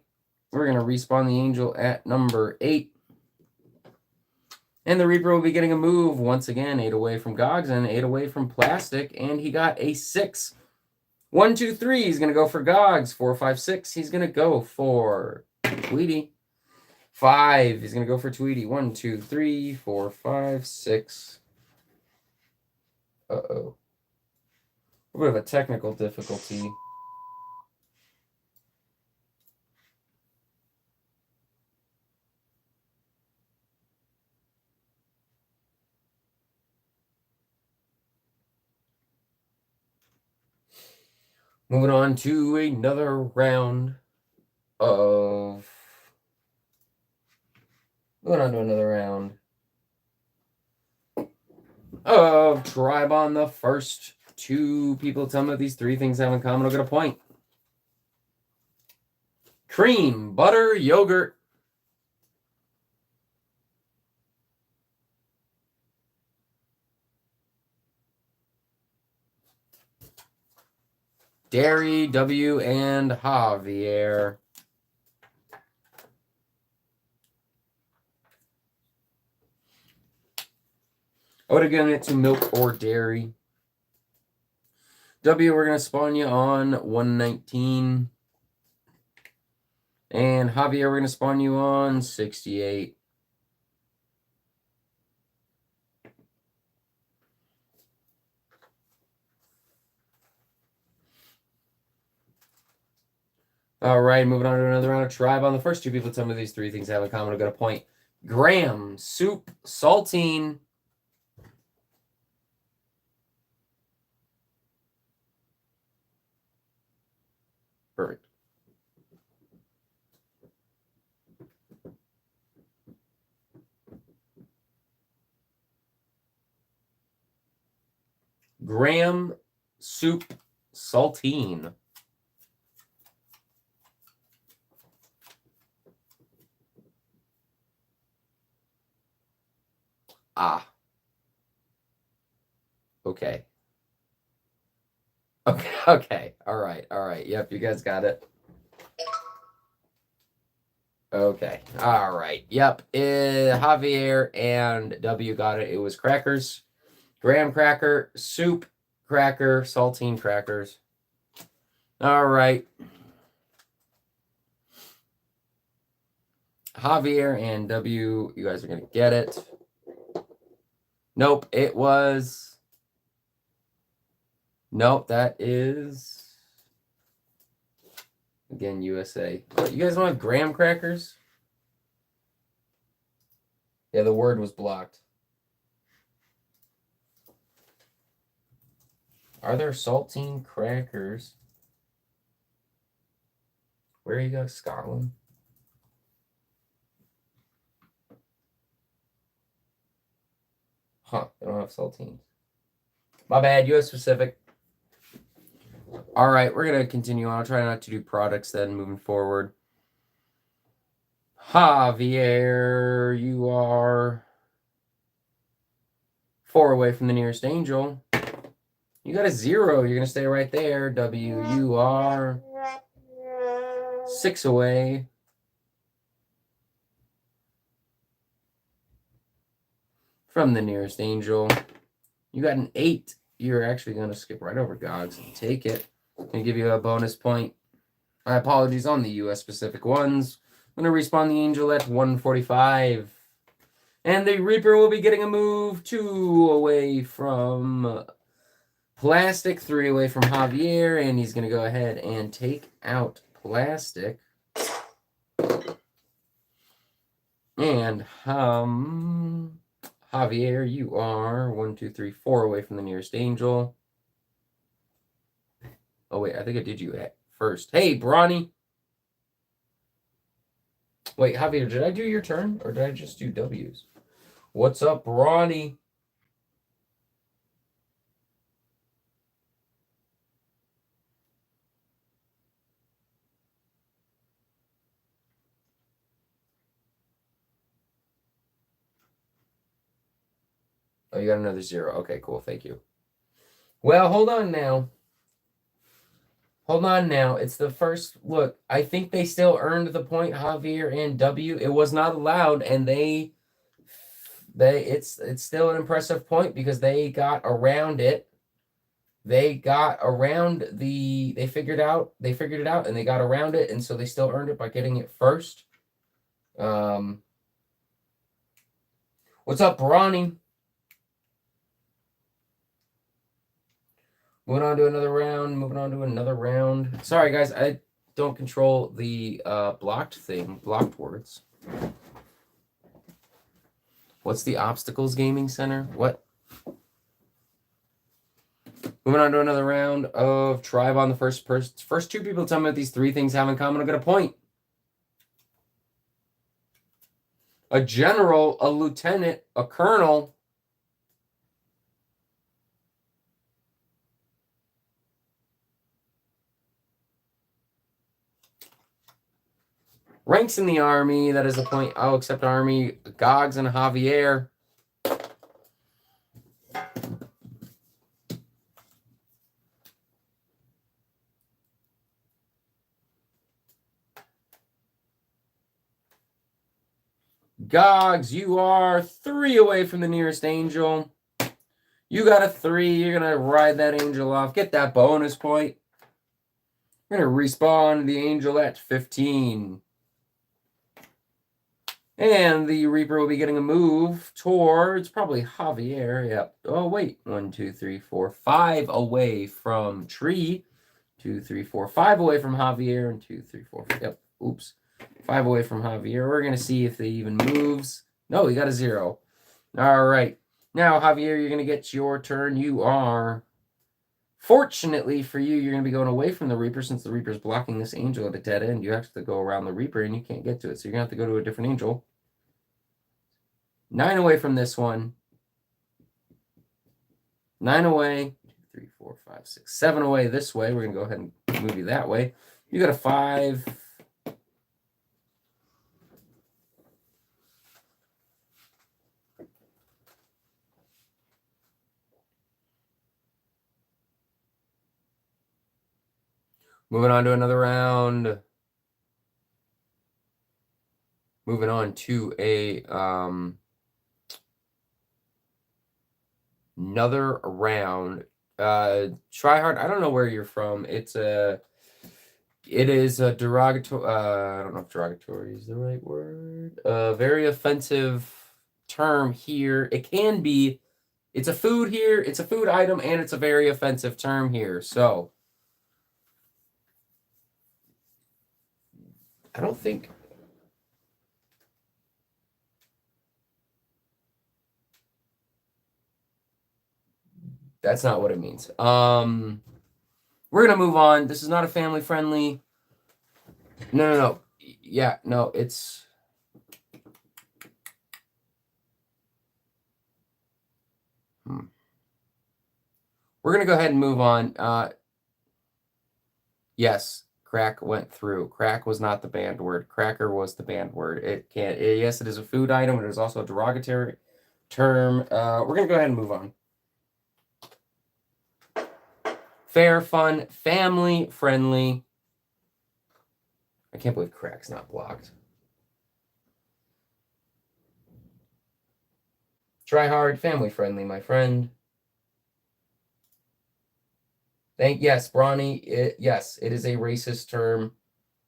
We're going to respawn the angel at number 8. And the Reaper will be getting a move once again. 8 away from Gogs and 8 away from Plastic. And he got a 6. 1, 2, 3. He's going to go for Gogs. 4, 5, 6. He's going to go for Tweety. 5. He's going to go for Tweety. 1, 2, 3, 4, 5, 6. Uh-oh. A bit of a technical difficulty. Moving on to another round of... Moving on to another round of Tribe on. The first two people tell me what these three things have in common will get a point. Cream, butter, yogurt. Dairy, W, and Javier. I would have given it to milk or dairy. W, we're going to spawn you on 119. And Javier, we're going to spawn you on 68. All right, moving on to another round of Tribe on. The first two people tell me these three things have in common. I'll get a point. Graham, soup, saltine. Perfect. Graham, soup, saltine. Ah. Okay. Okay. Okay. All right. All right. Yep. You guys got it. Okay. All right. Yep. Javier and W got it. It was crackers. Graham cracker, soup cracker, saltine crackers. All right. Javier and W, you guys are going to get it. Nope, it was... Nope, that is... Again, USA. What, you guys don't have graham crackers? Yeah, the word was blocked. Are there saltine crackers? Where you go, Scotland? Huh, they don't have saltines. My bad, US Pacific. All right, we're going to continue on. I'll try not to do products then moving forward. Javier, you are 4 away from the nearest angel. You got a 0. You're going to stay right there. W, you are 6 away. From the nearest angel. You got an 8. You're actually going to skip right over Gogs and take it. I'm going to give you a bonus point. My apologies on the US Pacific ones. I'm going to respawn the angel at 145. And the Reaper will be getting a move 2 away from Plastic, 3 away from Javier, and he's going to go ahead and take out Plastic. And Javier, you are 1, 2, 3, 4 away from the nearest angel. Oh, wait, I think I did you at first. Hey, Brawny. Wait, Javier, did I do your turn, or did I just do W's? What's up, Brawny? Oh, you got another 0. Okay, cool. Thank you. Well, hold on now. Hold on now. It's the first look. I think they still earned the point, Javier and W. It was not allowed, and it's still an impressive point because they got around it. They got around they figured it out, and they got around it, and so they still earned it by getting it first. What's up, Ronnie? Moving on to another round. Sorry, guys, I don't control the blocked words. What's the Obstacles Gaming Center? What? Moving on to another round of Tribe on the first two people tell me what these three things have in common. I'll get a point. A general, a lieutenant, a colonel. Ranks in the army, that is a point. I'll accept army. Gogs and Javier. Gogs, you are 3 away from the nearest angel. You got a 3. You're going to ride that angel off. Get that bonus point. We're going to respawn the angel at 15. And the Reaper will be getting a move towards probably Javier. Yep. Oh, wait. 1, 2, 3, 4, 5 away from Tree. 2, 3, 4, 5 away from Javier. And 2, 3, 4. Yep. Oops. 5 away from Javier. We're going to see if they even moves. No, he got a 0. All right. Now, Javier, you're going to get your turn. You are... Fortunately for you, you're going to be going away from the Reaper since the Reaper's blocking this angel at a dead end. You have to go around the Reaper and you can't get to it. So you're going to have to go to a different angel. 9 away from this one. 9 away. 2, 3, 4, 5, 6, 7 away this way. We're going to go ahead and move you that way. You got a 5. Moving on to another round. Moving on to another round. Try hard. I don't know where you're from. It is a derogatory. I don't know if derogatory is the right word. Very offensive term here. It can be. It's a food here. It's a food item, and it's a very offensive term here. So I don't think. That's not what it means. We're gonna move on. This is not a family friendly. No. Yeah, no, it's. We're gonna go ahead and move on. Yes, crack went through. Crack was not the banned word. Cracker was the banned word. Yes, it is a food item. It is also a derogatory term. We're gonna go ahead and move on. Fair, fun, family friendly. I can't believe crack's not blocked. Try hard, family friendly, my friend. Yes, Brawny. Yes, it is a racist term.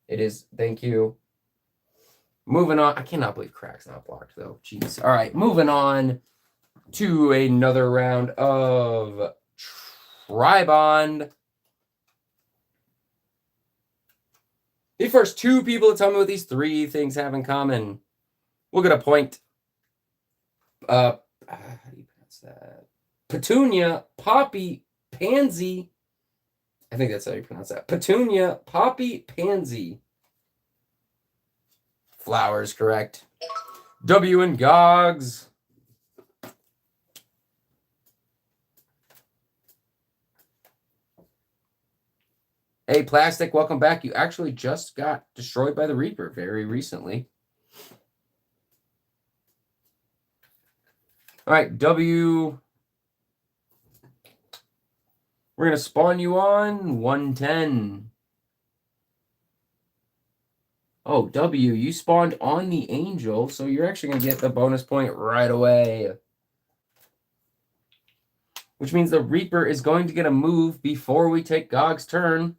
It is. Thank you. Moving on. I cannot believe crack's not blocked, though. Jeez. All right, moving on to another round of Tribond. The first 2 people to tell me what these 3 things have in common. We'll get a point. How do you pronounce that? Petunia, Poppy, Pansy. I think that's how you pronounce that. Petunia, Poppy, Pansy. Flowers, correct. W and Gogs. Hey, Plastic, welcome back. You actually just got destroyed by the Reaper very recently. All right, W. We're going to spawn you on 110. Oh, W, you spawned on the angel, so you're actually going to get the bonus point right away. Which means the Reaper is going to get a move before we take Gog's turn.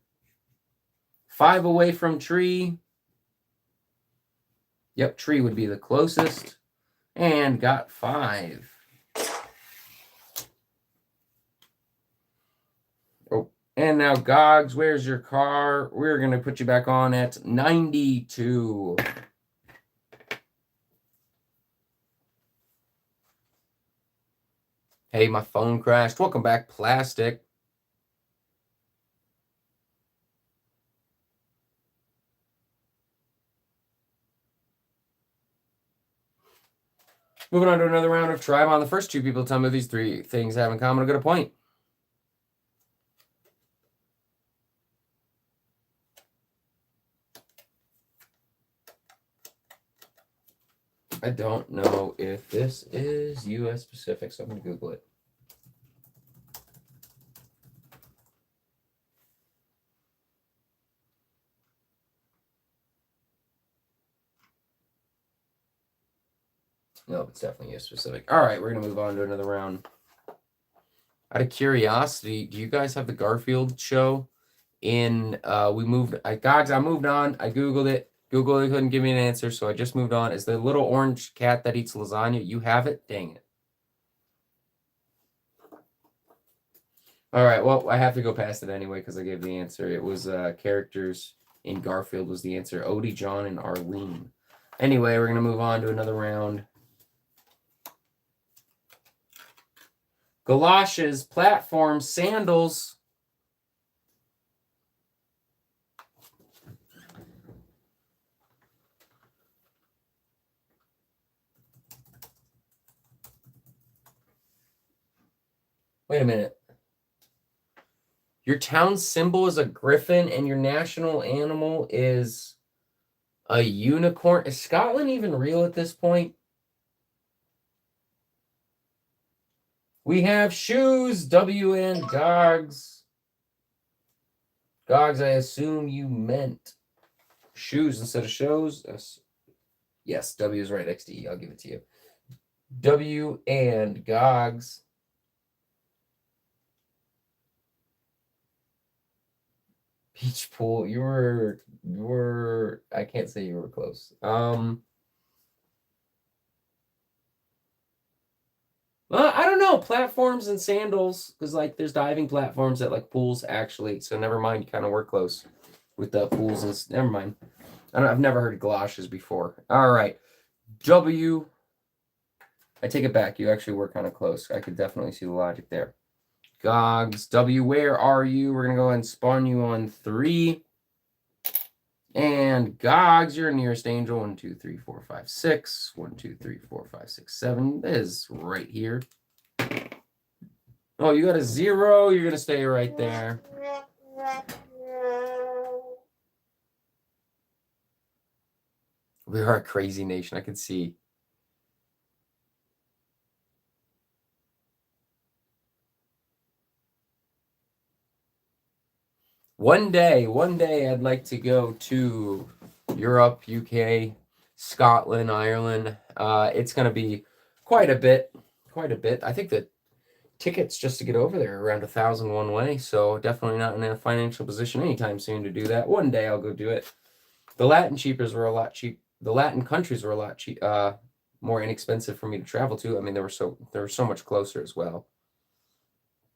5 away from Tree. Yep, Tree would be the closest. And got 5. Oh, and now Gogs, where's your car? We're going to put you back on at 92. Hey, my phone crashed. Welcome back, Plastic. Moving on to another round of Tribe on. The first two people tell me these three things have in common. I'll get a point. I don't know if this is U.S. specific, so I'm going to Google it. No, it's definitely U.S. specific. All right, we're going to move on to another round. Out of curiosity, do you guys have the Garfield show? I moved on. I Googled it. Google couldn't give me an answer, so I just moved on. Is the little orange cat that eats lasagna? You have it? Dang it. All right, well, I have to go past it anyway because I gave the answer. It was characters in Garfield was the answer. Odie, John, and Arlene. Anyway, we're going to move on to another round. Galoshes, platforms, sandals. Wait a minute. Your town's symbol is a griffin and your national animal is a unicorn. Is Scotland even real at this point? We have shoes, W and Gogs. Gogs, I assume you meant shoes instead of shows. Yes, W is right next to E. I'll give it to you. W and Gogs. Beach pool. You were. I can't say you were close. Well, I don't know. Platforms and sandals, because like there's diving platforms at like pools actually. So never mind. You kind of were close with the pools and never mind. I've never heard of galoshes before. All right, W. I take it back. You actually were kind of close. I could definitely see the logic there. Gogs, W, where are you? We're going to go ahead and spawn you on 3. And Gogs, your nearest angel. 1, 2, 3, 4, 5, 6. 1, 2, 3, 4, 5, 6, 7. That is right here. Oh, you got a 0. You're going to stay right there. We are a crazy nation. I can see. One day, I'd like to go to Europe, UK, Scotland, Ireland. It's going to be quite a bit. I think the tickets just to get over there are around 1,000 one way, so definitely not in a financial position anytime soon to do that. One day I'll go do it. The Latin cheapers were a lot cheap. The Latin countries were a lot cheap, more inexpensive for me to travel to. I mean, they were so much closer as well.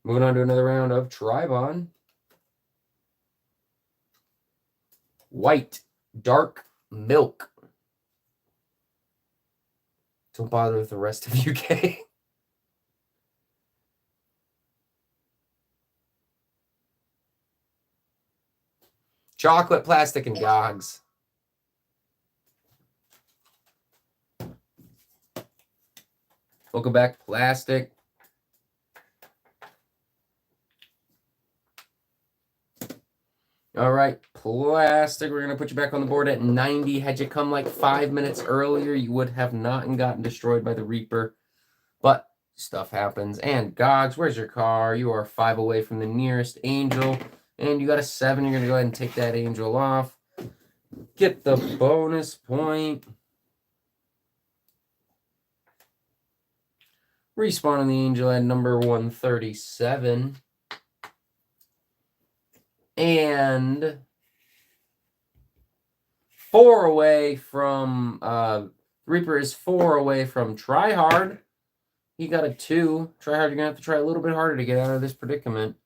Moving on to another round of Tribon. White, dark milk. Don't bother with the rest of UK. Chocolate, plastic, and Gogs. Welcome back, plastic. All right, plastic. We're going to put you back on the board at 90. Had you come like 5 minutes earlier, you would have not gotten destroyed by the Reaper. But stuff happens. And Gogs, where's your car? You are 5 away from the nearest angel. And you got a 7. You're going to go ahead and take that angel off. Get the bonus point. Respawn on the angel at number 137. And 4 away from Reaper is 4 away from Tryhard. He got a 2. Tryhard, you're gonna have to try a little bit harder to get out of this predicament.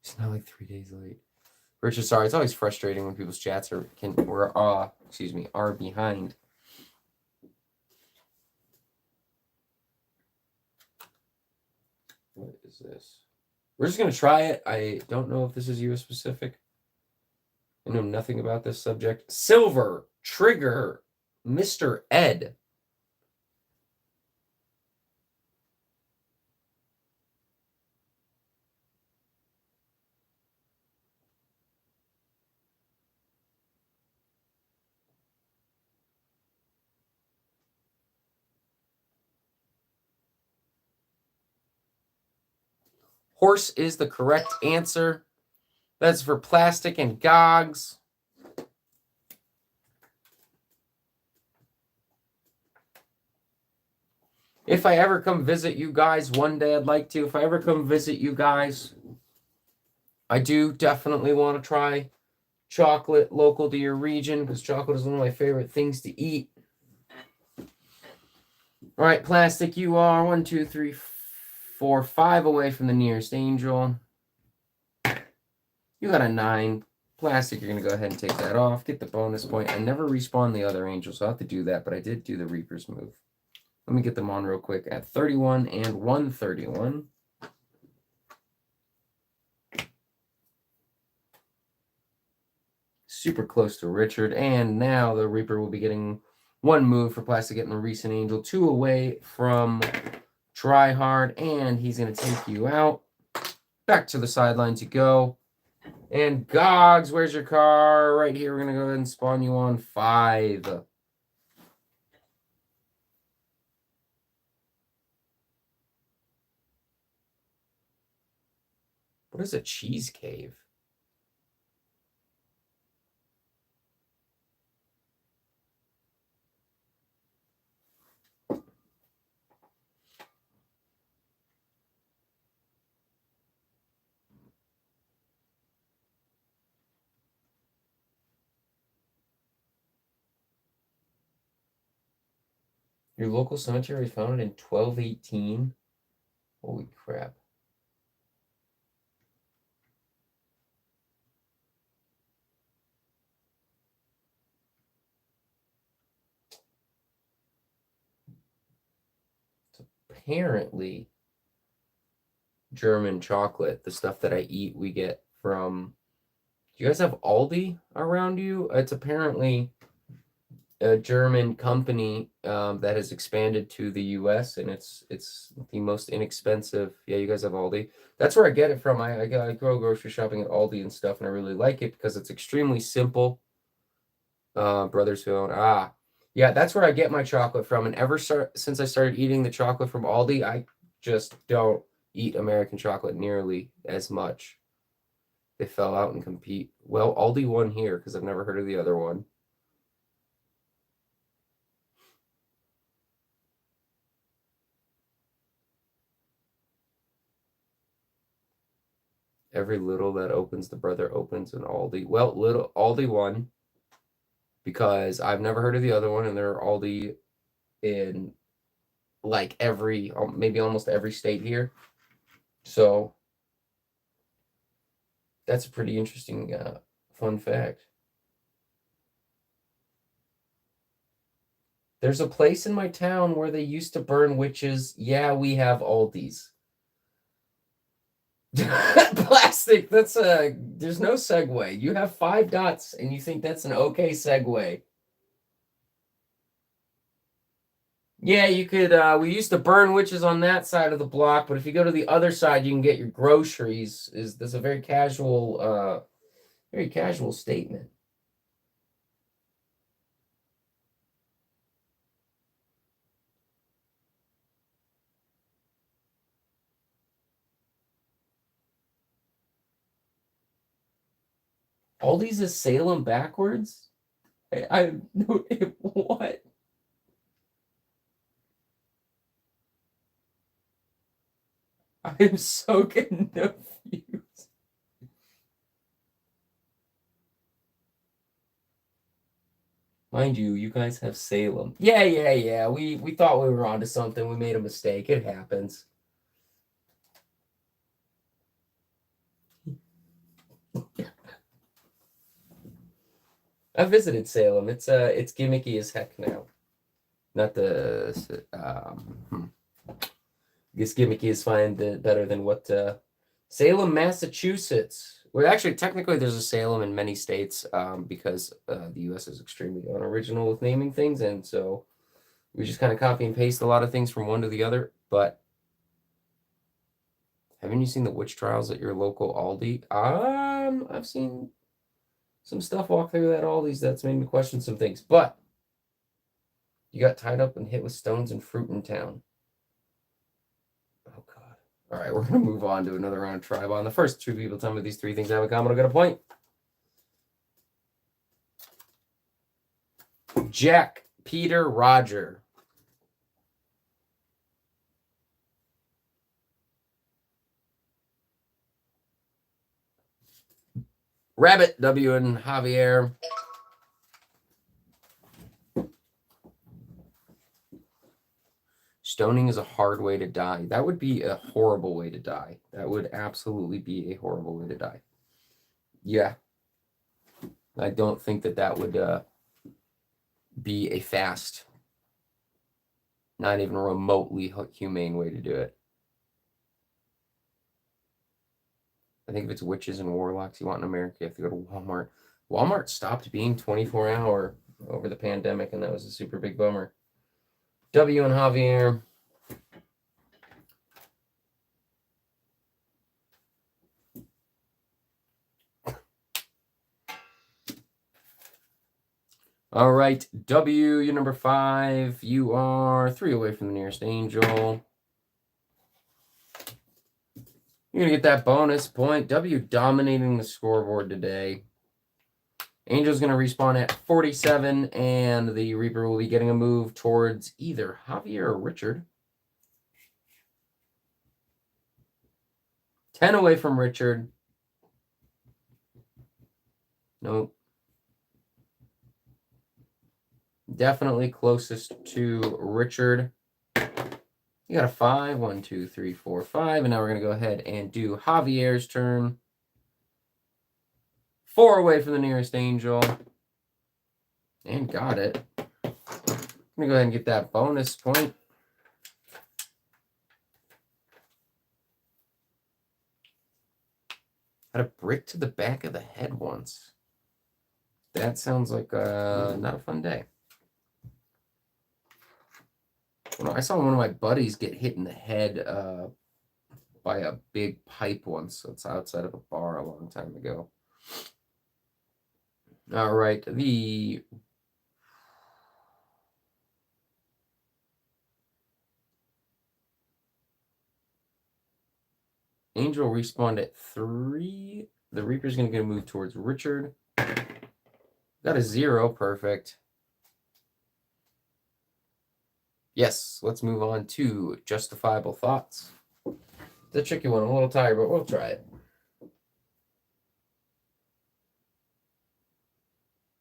It's not like 3 days late. Richard, sorry, it's always frustrating when people's chats are behind. What is this? We're just going to try it. I don't know if this is US specific. I know nothing about this subject. Silver, trigger. Mr. Ed. Horse is the correct answer. That's for Plastic and Gogs. If I ever come visit you guys one day, I'd like to. If I ever come visit you guys, I do definitely want to try chocolate local to your region because chocolate is one of my favorite things to eat. All right, Plastic, you are 1, 2, 3, 4, 5 away from the nearest angel. You got a 9. Plastic, you're going to go ahead and take that off. Get the bonus point. I never respawn the other angel, so I'll have to do that, but I did do the Reaper's move. Let me get them on real quick at 31 and 131. Super close to Richard, and now the Reaper will be getting 1 move for Plastic getting a recent angel, 2 away from Try Hard, and he's going to take you out. Back to the sidelines you go. And Gogs, where's your car? Right here, we're going to go ahead and spawn you on 5. What is a cheese cave? Your local cemetery was founded in 1218. Holy crap. It's apparently German chocolate. The stuff that I eat, we get from... Do you guys have Aldi around you? It's apparently a German company that has expanded to the U.S. and it's the most inexpensive. Yeah, you guys have Aldi. That's where I get it from. I go grocery shopping at Aldi and stuff, and I really like it because it's extremely simple. Brothers who own yeah, that's where I get my chocolate from. And since I started eating the chocolate from Aldi, I just don't eat American chocolate nearly as much. They fell out and compete. Well, Aldi won here because I've never heard of the other one. Every little that opens, the brother opens an Aldi. Well, little Aldi won because I've never heard of the other one, and they're Aldi in like maybe almost every state here. So that's a pretty interesting fun fact. There's a place in my town where they used to burn witches. Yeah, we have Aldi's. Plastic, there's no segue. You have 5 dots and you think that's an okay segue. Yeah, you could we used to burn witches on that side of the block, but if you go to the other side you can get your groceries. That's a very casual statement. Aldi's is Salem backwards? I what? I am so getting confused. Mind you, you guys have Salem. Yeah. We thought we were onto something. We made a mistake. It happens. I visited Salem. It's gimmicky as heck now. Not the I guess gimmicky is fine better than what Salem, Massachusetts. Well, actually, technically, there's a Salem in many states because the U.S. is extremely unoriginal with naming things, and so we just kind of copy and paste a lot of things from one to the other. But haven't you seen the witch trials at your local Aldi? I've seen some stuff walk through that Aldi's that's made me question some things. But you got tied up and hit with stones and fruit in town. Oh, God. All right, we're going to move on to another round of Tribon. The first two people tell me these three things have in common will get a point. Jack, Peter, Roger. Rabbit, W and Javier. Stoning is a hard way to die. That would be a horrible way to die. That would absolutely be a horrible way to die. Yeah. I don't think that would be a fast, not even remotely humane way to do it. I think if it's witches and warlocks you want in America, you have to go to Walmart. Walmart stopped being 24-hour over the pandemic, and that was a super big bummer. W and Javier. All right, W, you're number 5. You are 3 away from the nearest angel. You're going to get that bonus point. W dominating the scoreboard today. Angel's going to respawn at 47, and the Reaper will be getting a move towards either Javier or Richard. 10 away from Richard. Nope. Definitely closest to Richard. You got a 5. 1, 2, 3, 4, 5. And now we're going to go ahead and do Javier's turn. 4 away from the nearest angel. And got it. I'm going to go ahead and get that bonus point. Had a brick to the back of the head once. That sounds like not a fun day. Well, I saw one of my buddies get hit in the head by a big pipe once. It's outside of a bar a long time ago. All right, the Angel respawned at 3. The Reaper's going to get a move towards Richard. Got a 0. Perfect. Yes, let's move on to Justifiable Thoughts. It's a tricky one. I'm a little tired, but we'll try it.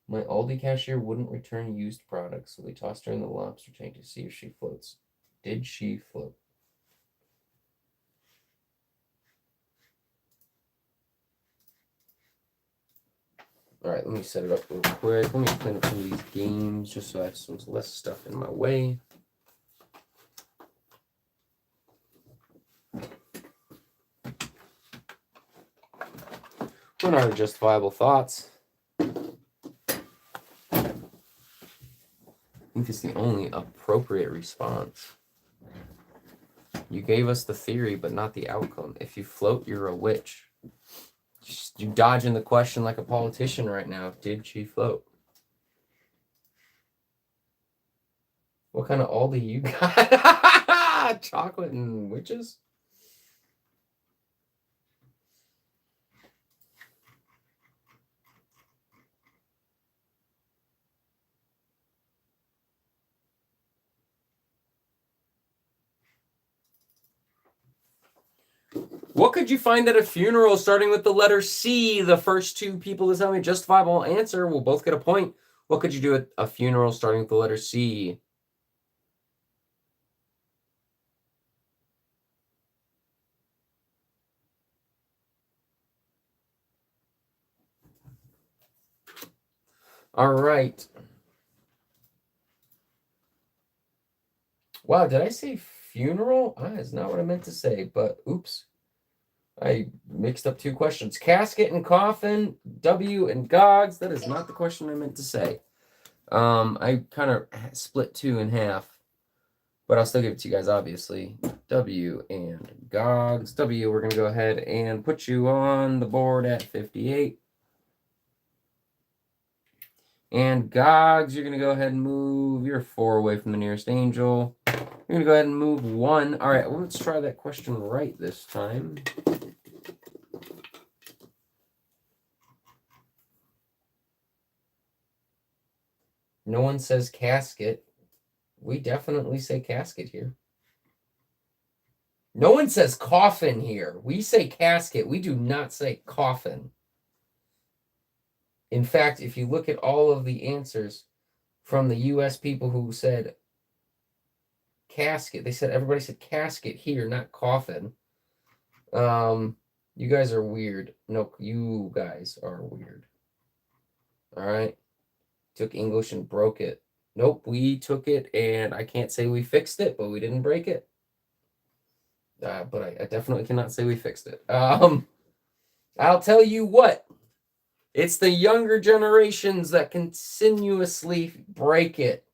My Aldi cashier wouldn't return used products, so they tossed her in the lobster tank to see if she floats. Did she float? All right, let me set it up real quick. Let me clean up some of these games just so I have some less stuff in my way. What are justifiable thoughts? I think it's the only appropriate response. You gave us the theory, but not the outcome. If you float, you're a witch. You dodging the question like a politician right now. Did she float? What kind of Aldi you got? Chocolate and witches? What could you find at a funeral starting with the letter C? The first 2 people to tell me a justifiable answer will both get a point. What could you do at a funeral starting with the letter C? All right. Wow, did I say funeral? That's not what I meant to say, but oops. I mixed up two questions. Casket and coffin, W and Gogs. That is not the question I meant to say. I kind of split two in half, but I'll still give it to you guys, obviously. W and Gogs. W, we're going to go ahead and put you on the board at 58. And Gogs, you're going to go ahead and move your 4 away from the nearest angel. You're going to go ahead and move 1. All right, well, let's try that question right this time. No one says casket. We definitely say casket here. No one says coffin here. We say casket. We do not say coffin. In fact, if you look at all of the answers from the U.S. people who said casket, everybody said casket here, not coffin. You guys are weird. No, you guys are weird. All right. Took English and broke it. Nope, we took it, and I can't say we fixed it, but we didn't break it. But I definitely cannot say we fixed it. I'll tell you what. It's the younger generations that continuously break it.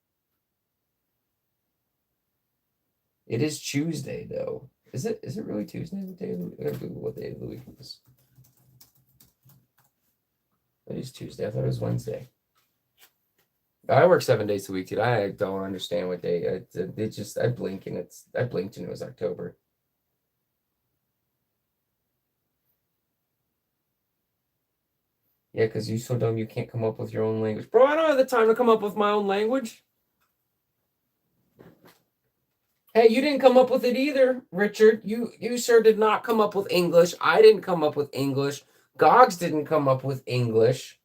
It is Tuesday, though. Is it really Tuesday? What day of the week? I gotta Google what day of the week it is. It is Tuesday. I thought it was Wednesday. I work 7 days a week, dude. I don't understand what day. I blinked and it was October. Yeah, because you're so dumb you can't come up with your own language. Bro, I don't have the time to come up with my own language. Hey, you didn't come up with it either, Richard. You sure did not come up with English. I didn't come up with English. Gogs didn't come up with English.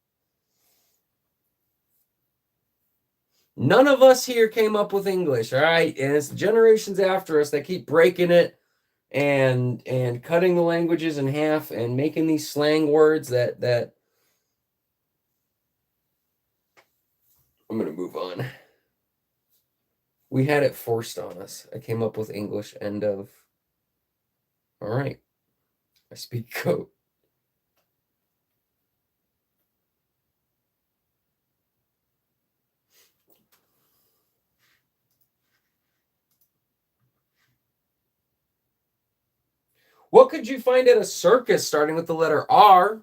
None of us here came up with English, all right? And it's the generations after us that keep breaking it and cutting the languages in half and making these slang words that I'm going to move on. We had it forced on us. I came up with English, end of. All right. I speak code. What could you find at a circus starting with the letter R?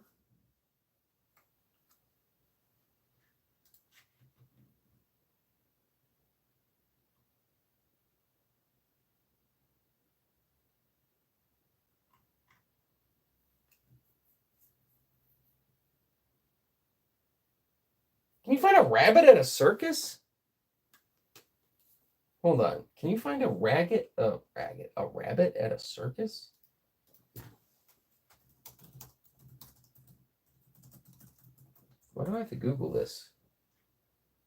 Can you find a rabbit at a circus? Hold on. Can you find a rabbit at a circus? Why do I have to Google this?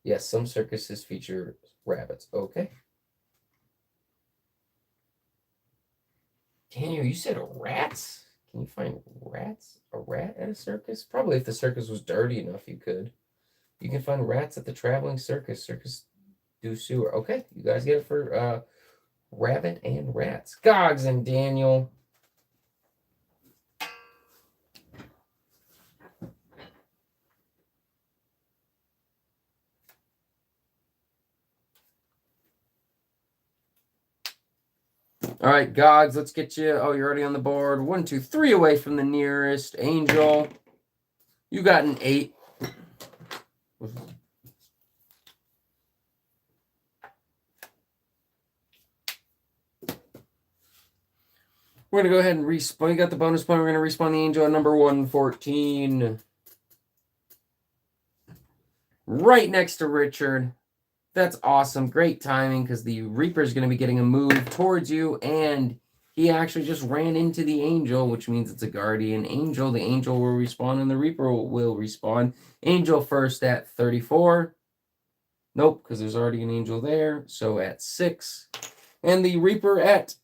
Yes, some circuses feature rabbits. Okay. Daniel, you said rats? Can you find rats? A rat at a circus? Probably if the circus was dirty enough, you could. You can find rats at the traveling circus. Circus du Sewer. Okay, you guys get it for rabbit and rats. Gogs and Daniel. All right, Gogs, let's get you. Oh, you're already on the board. 1, 2, 3 away from the nearest angel. You got an 8. We're going to go ahead and respawn. You got the bonus point. We're going to respawn the angel at number 114. Right next to Richard. That's awesome. Great timing because the Reaper is going to be getting a move towards you, and he actually just ran into the angel, which means it's a guardian angel. The angel will respawn, and the Reaper will respawn. Angel first at 34. Nope, because there's already an angel there. So at 6. And the Reaper at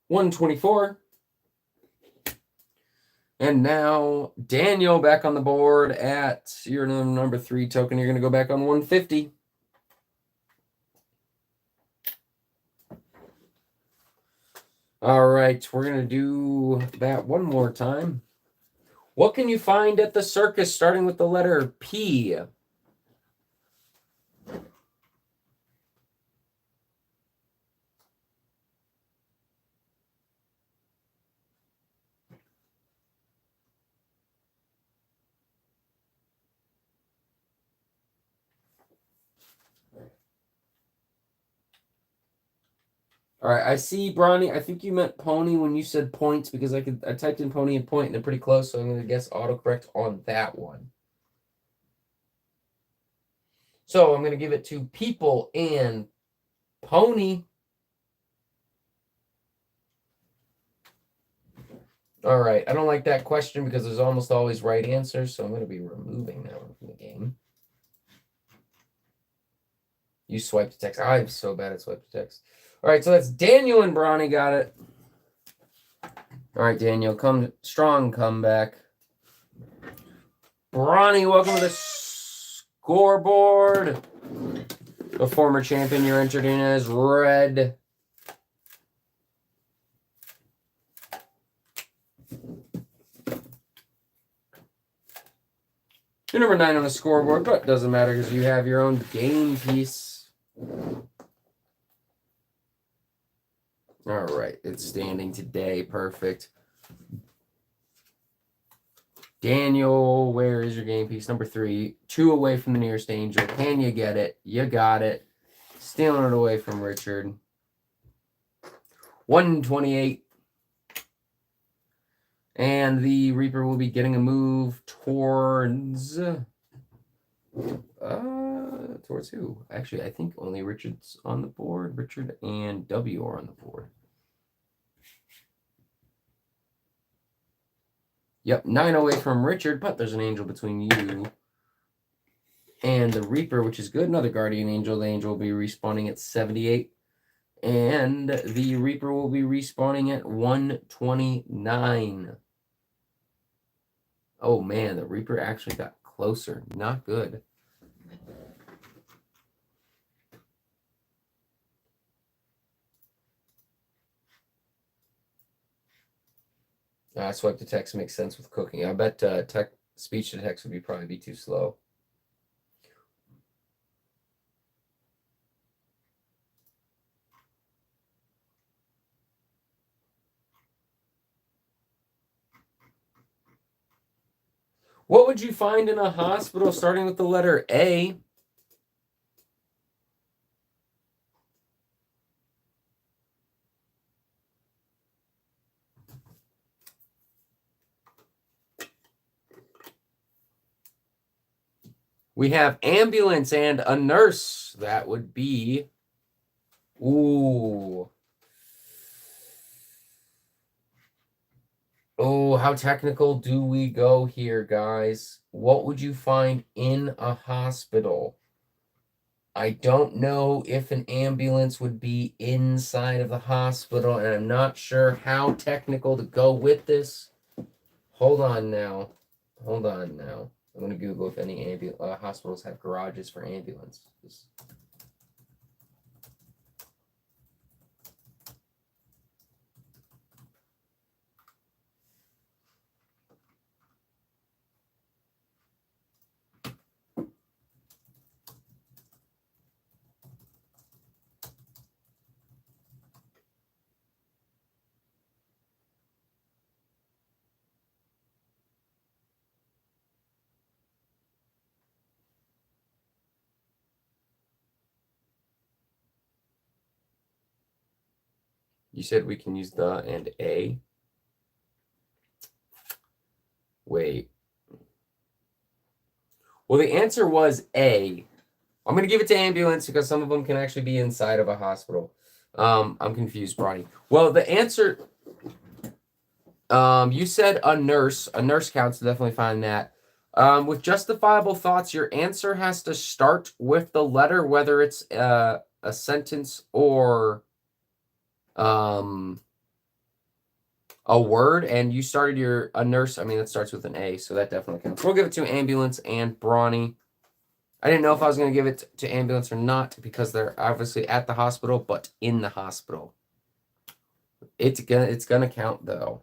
124. And now Daniel back on the board at your number 3 token. You're going to go back on 150. All right, we're going to do that one more time. What can you find at the circus starting with the letter P? All right, I see, Bronny. I think you meant pony when you said points because I typed in pony and point and they're pretty close, so I'm going to guess autocorrect on that one. So I'm going to give it to people and pony. All right, I don't like that question because there's almost always right answers, so I'm going to be removing that one from the game. You swiped to text. I'm so bad at swipe to text. All right, so that's Daniel and Bronny got it. All right, Daniel, strong comeback. Bronny, welcome to the scoreboard. The former champion you're entered in as red. You're number 9 on the scoreboard, but it doesn't matter because you have your own game piece. All right, it's standing today. Perfect. Daniel, where is your game piece? Number 3. 2 away from the nearest angel. Can you get it? You got it. Stealing it away from Richard. 128. And the Reaper will be getting a move towards... towards who? Actually, I think only Richard's on the board. Richard and W are on the board. Yep, 9 away from Richard, but there's an angel between you and the Reaper, which is good. Another Guardian Angel. The angel will be respawning at 78. And the Reaper will be respawning at 129. Oh, man, the Reaper actually got closer. Not good. Swipe to text makes sense with cooking. I bet speech to text would probably be too slow. What would you find in a hospital starting with the letter A? We have ambulance and a nurse. That would be... Ooh. Oh, how technical do we go here, guys? What would you find in a hospital? I don't know if an ambulance would be inside of the hospital, and I'm not sure how technical to go with this. Hold on now. I'm going to Google if any hospitals have garages for ambulances. You said we can use the and a. Wait. Well, the answer was A. I'm going to give it to ambulance because some of them can actually be inside of a hospital. I'm confused, Bronny. Well, the answer... you said a nurse. A nurse counts, so definitely find that. With justifiable thoughts, your answer has to start with the letter, whether it's a sentence or a word, and you started a nurse. I mean, that starts with an A, so that definitely counts. We'll give it to ambulance and Bronny. I didn't know if I was going to give it to ambulance or not because they're obviously at the hospital, but in the hospital. It's gonna count though.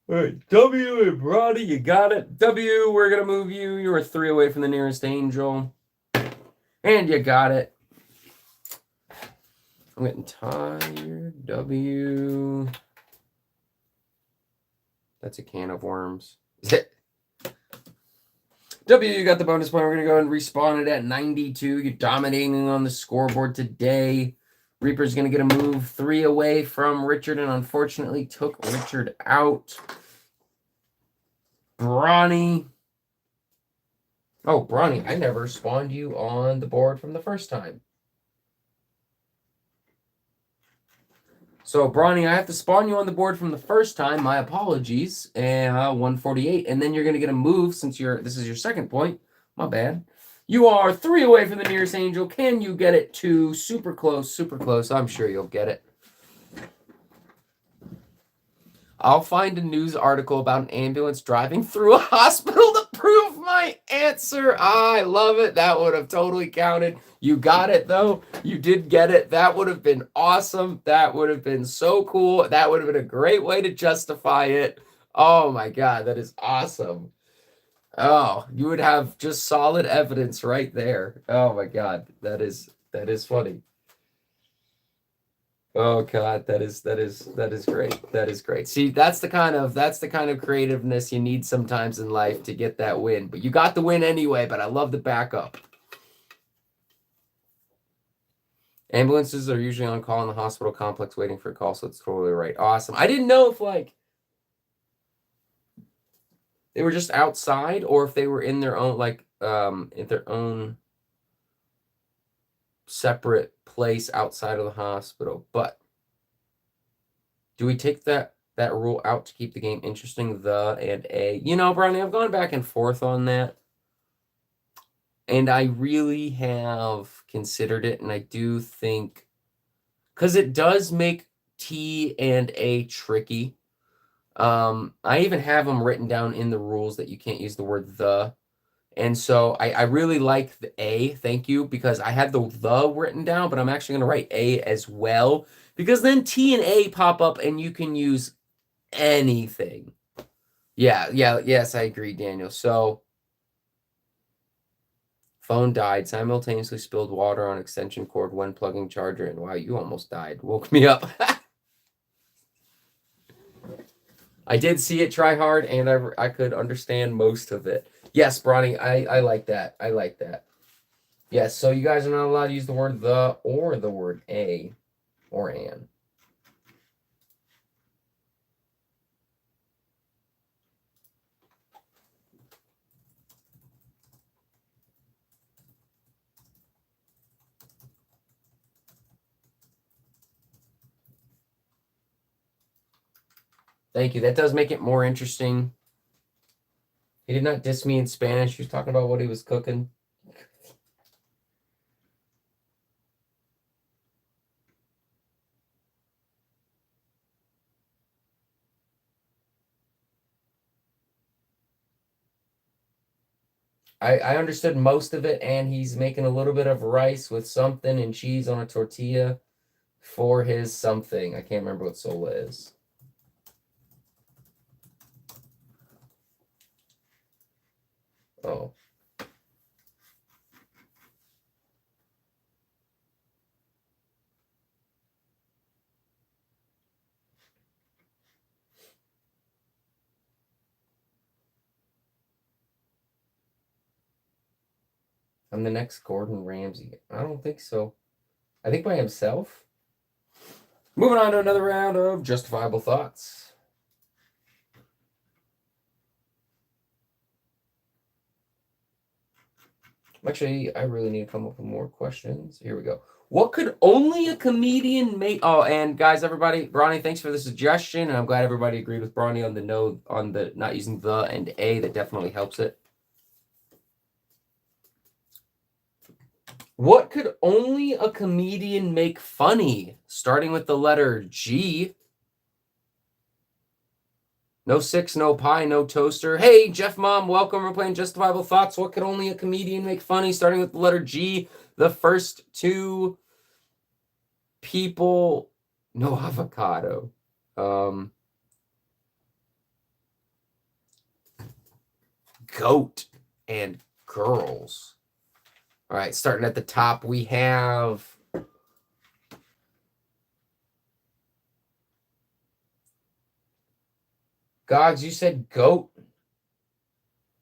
All right, W and Brody, you got it. W, we're gonna move you. You are 3 away from the nearest angel. And you got it. I'm getting tired. W. That's a can of worms. W, you got the bonus point. We're going to go and respawn it at 92. You're dominating on the scoreboard today. Reaper's going to get a move 3 away from Richard and unfortunately took Richard out. Brawny. Oh, Brawny, I never spawned you on the board from the first time. So, Brawny, I have to spawn you on the board from the first time. My apologies. 148. And then you're going to get a move since this is your second point. My bad. You are 3 away from the nearest angel. Can you get it to super close? Super close. I'm sure you'll get it. I'll find a news article about an ambulance driving through a hospital to prove my answer. I love it. That would have totally counted. You got it, though. You did get it. That would have been awesome. That would have been so cool. That would have been a great way to justify it. Oh, my God. That is awesome. Oh, you would have just solid evidence right there. Oh, my God. That is funny. Oh God, that is great. That is great. See, that's the kind of creativeness you need sometimes in life to get that win. But you got the win anyway, but I love the backup. Ambulances are usually on call in the hospital complex waiting for a call, so it's totally right. Awesome. I didn't know if they were just outside or if they were in their own in their own separate place outside of the hospital. But do we take that rule out to keep the game interesting? The and a. You know, Brownie, I've gone back and forth on that. And I really have considered it, and I do think because it does make T and A tricky. I even have them written down in the rules that you can't use the word the. And so I really like the A, thank you, because I had the written down, but I'm actually going to write A as well, because then T and A pop up and you can use anything. Yes, I agree, Daniel. So, phone died, simultaneously spilled water on extension cord when plugging charger in. Wow, you almost died. Woke me up. I did see it try hard, and I could understand most of it. Yes, Bronny, I like that. I like that. Yes, so you guys are not allowed to use the word the or the word a or an. Thank you. That does make it more interesting. He did not diss me in Spanish. He was talking about what he was cooking. I understood most of it, and he's making a little bit of rice with something and cheese on a tortilla for his something. I can't remember what Sola is. Oh. I'm the next Gordon Ramsay. I don't think so. I think by himself. Moving on to another round of justifiable thoughts. Actually, I really need to come up with more questions. Here we go. What could only a comedian make? Oh, and guys, everybody, Bronny, thanks for the suggestion. And I'm glad everybody agreed with Bronny on the not using the and a. That definitely helps it. What could only a comedian make funny? Starting with the letter G. No six, no pie, no toaster. Hey, Jeff Mom, welcome. We're playing Justifiable Thoughts. What could only a comedian make funny? Starting with the letter G. The first two people. No avocado. Goat and girls. All right, starting at the top, we have Gogs, you said goat.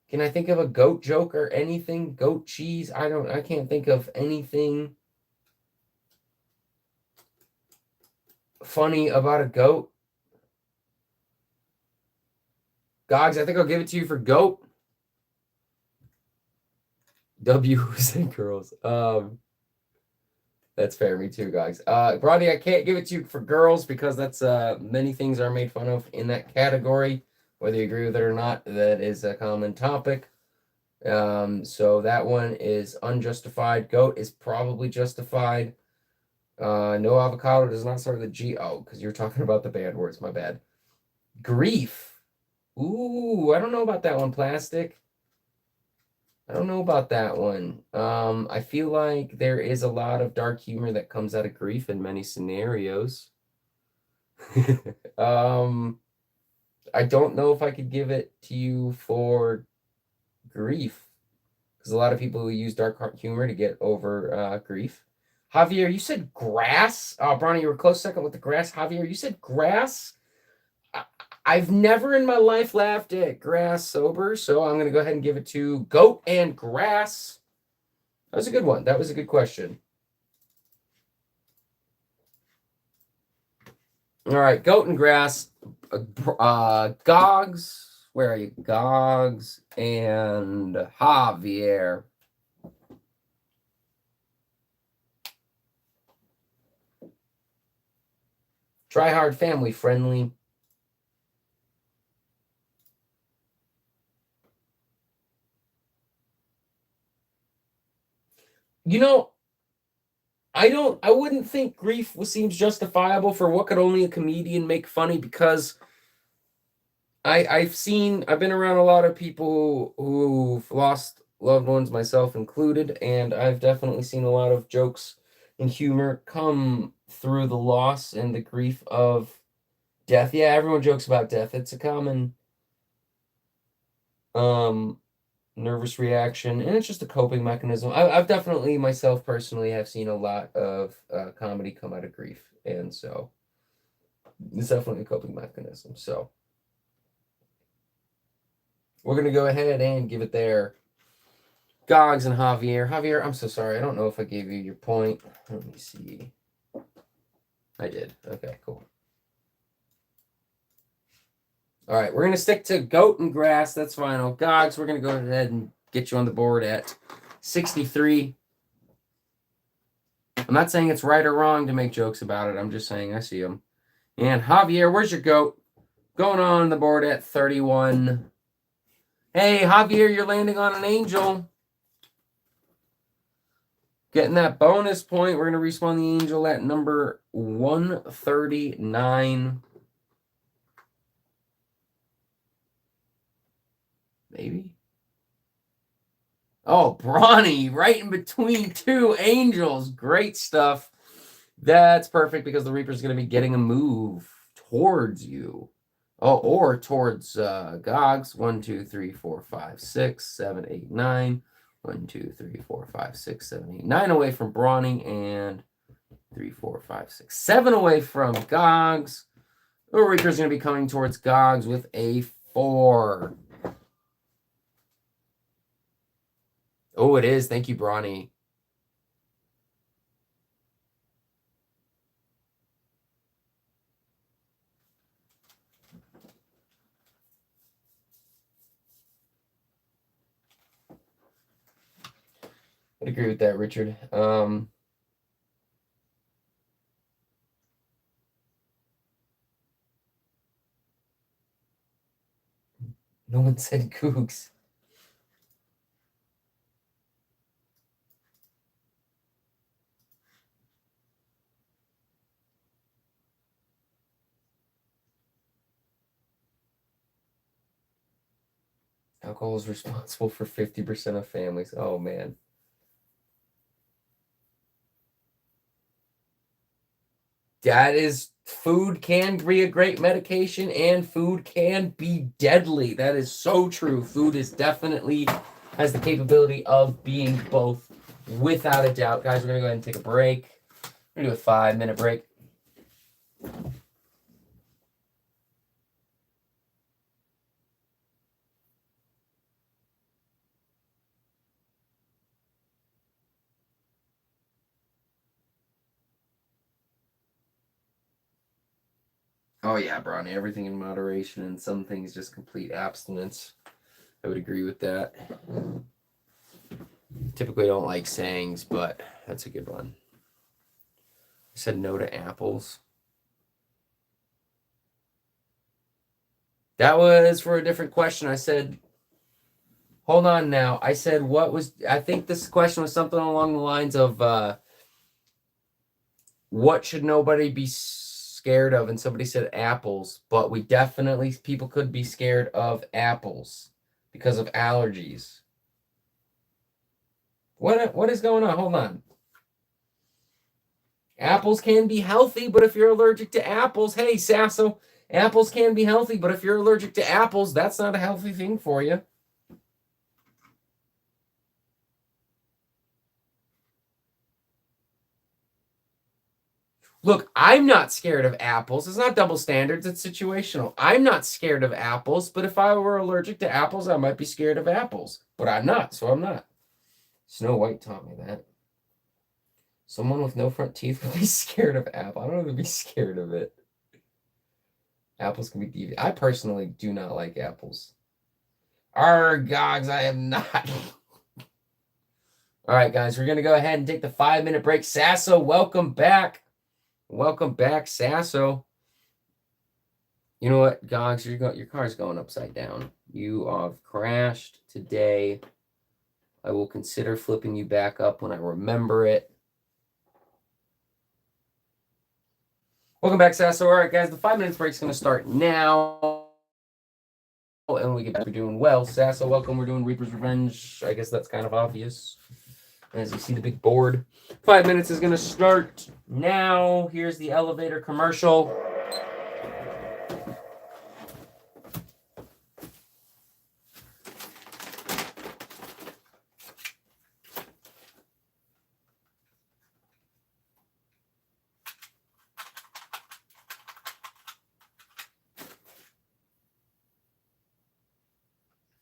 Can I think of a goat joke or anything? Goat cheese? I can't think of anything funny about a goat. Gogs, I think I'll give it to you for goat. W said girls. That's fair. Me too, guys. Brody, I can't give it to you for girls because that's many things are made fun of in that category. Whether you agree with it or not, that is a common topic. So that one is unjustified. Goat is probably justified. No avocado does not start with a G. Oh, because you're talking about the bad words. My bad. Grief. Ooh, I don't know about that one, Plastic. I don't know about that one. I feel like there is a lot of dark humor that comes out of grief in many scenarios. I don't know if I could give it to you for grief because a lot of people use dark humor to get over grief. Javier, you said grass. Oh, Bronny, you were close second with the grass. Javier, you said grass. I've never in my life laughed at grass sober, so I'm going to go ahead and give it to goat and grass. That was a good one. That was a good question. All right, goat and grass. Gogs. Where are you? Gogs and Javier. Try hard, family friendly. You know, I wouldn't think grief seems justifiable for what could only a comedian make funny because I've been around a lot of people who've lost loved ones, myself included, and I've definitely seen a lot of jokes and humor come through the loss and the grief of death. Yeah, everyone jokes about death. It's a common nervous reaction, and it's just a coping mechanism. I've definitely myself personally have seen a lot of comedy come out of grief, and so it's definitely a coping mechanism. So we're gonna go ahead and give it there. Gogs and Javier. Javier, I'm so sorry. I don't know if I gave you your point. Let me see. I did. Okay, cool. All right, we're going to stick to goat and grass. That's final. Gogs, we're going to go ahead and get you on the board at 63. I'm not saying it's right or wrong to make jokes about it. I'm just saying I see them. And Javier, where's your goat? Going on the board at 31. Hey, Javier, you're landing on an angel. Getting that bonus point. We're going to respawn the angel at number 139. Maybe. Oh, Brawny, right in between two angels. Great stuff. That's perfect because the Reaper's going to be getting a move towards you. Oh, or towards Gogs. 1, 2, 3, 4, 5, 6, 7, 8, 9. 1, 2, 3, 4, 5, 6, 7, 8, 9 away from Brawny, and 3, 4, 5, 6, 7 away from Gogs. The Reaper's going to be coming towards Gogs with a 4. Oh, it is. Thank you, Brawny. I'd agree with that, Richard. No one said Cougs. Alcohol is responsible for 50% of families. Oh, man. That is, food can be a great medication and food can be deadly. That is so true. Food is definitely has the capability of being both, without a doubt. Guys, we're going to go ahead and take a break. We're going to do a 5-minute break. Oh yeah, Bronny, everything in moderation and some things just complete abstinence. I would agree with that. Typically don't like sayings, but that's a good one. I said no to apples. That was for a different question. I said, hold on now. I said, I think this question was something along the lines of, what should nobody be scared of? And somebody said apples, but people could be scared of apples because of allergies. What is going on? Hold on. Apples can be healthy, but if you're allergic to apples, hey, Sasso, apples can be healthy, but if you're allergic to apples, that's not a healthy thing for you. Look, I'm not scared of apples. It's not double standards, it's situational. I'm not scared of apples, but if I were allergic to apples, I might be scared of apples. But I'm not, so I'm not. Snow White taught me that. Someone with no front teeth would be scared of apple. I don't know if they'd be scared of it. Apples can be deviant. I personally do not like apples. Gogs, I am not. All right, guys, we're going to go ahead and take the 5-minute break. Sasso, welcome back. Welcome back, Sasso. You know what, Gogs, your car's going upside down. You have crashed today. I will consider flipping you back up when I remember it. Welcome back, Sasso. All right, guys, the 5 minutes break is going to start now. And we get back to doing well. Sasso, welcome. We're doing Reaper's Revenge. I guess that's kind of obvious. As you see the big board. 5 minutes is going to start now. Here's the elevator commercial.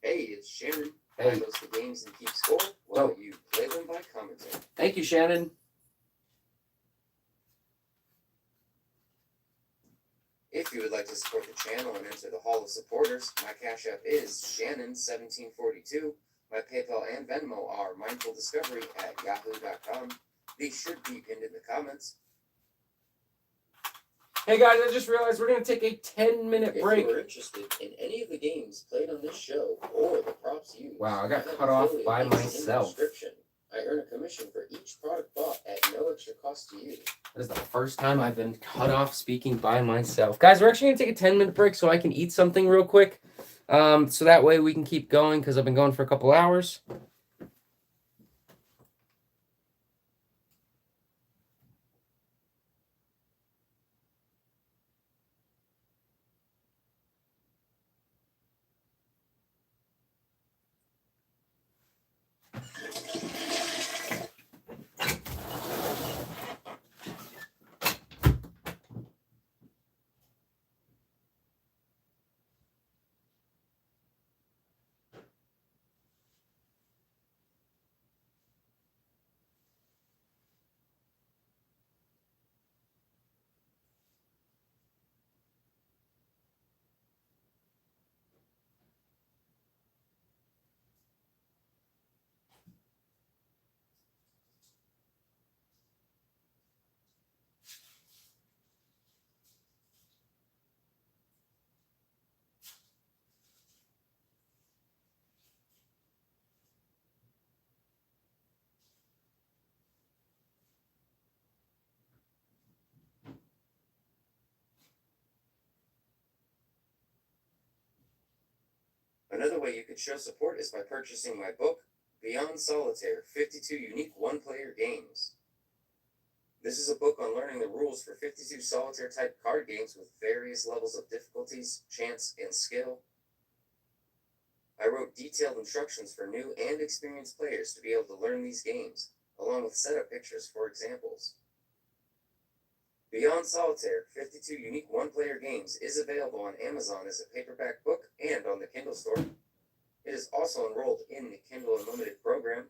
Hey, it's Shannon. I host the games and keep score while you play them by commenting. Thank you, Shannon. If you would like to support the channel and enter the Hall of Supporters, my Cash App is Shannon1742. My PayPal and Venmo are mindfuldiscovery@yahoo.com. These should be pinned in the comments. Hey guys, I just realized we're going to take a 10-minute break. If you are interested in any of the games played on this show or the props used, wow, I got cut off by myself. I earn a commission for each product bought at no extra cost to you. That is the first time I've been cut off speaking by myself. Guys, we're actually going to take a 10-minute break so I can eat something real quick. So that way we can keep going because I've been going for a couple hours. Another way you could show support is by purchasing my book, Beyond Solitaire, 52 Unique One-Player Games. This is a book on learning the rules for 52 solitaire-type card games with various levels of difficulties, chance, and skill. I wrote detailed instructions for new and experienced players to be able to learn these games, along with setup pictures for examples. Beyond Solitaire, 52 Unique One-Player Games is available on Amazon as a paperback book and on the Kindle store. It is also enrolled in the Kindle Unlimited program.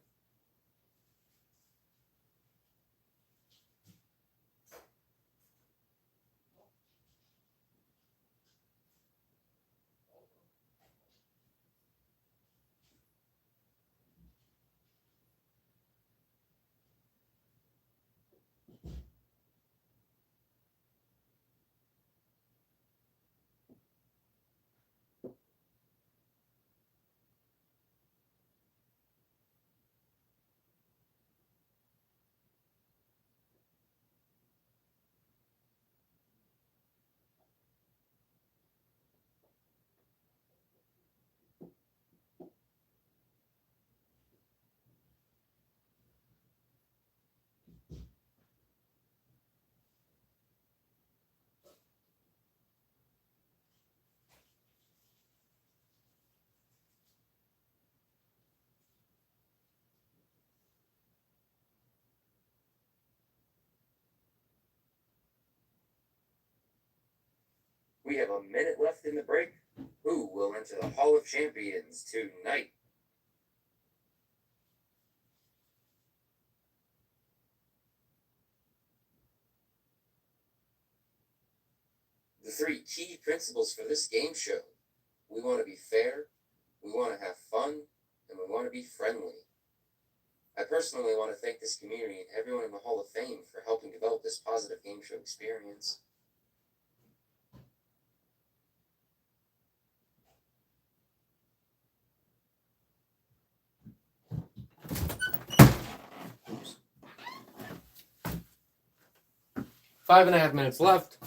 We have a minute left in the break. Who will enter the Hall of Champions tonight? The three key principles for this game show: we want to be fair, we want to have fun, and we want to be friendly. I personally want to thank this community and everyone in the Hall of Fame for helping develop this positive game show experience. Oops. 5.5 minutes left.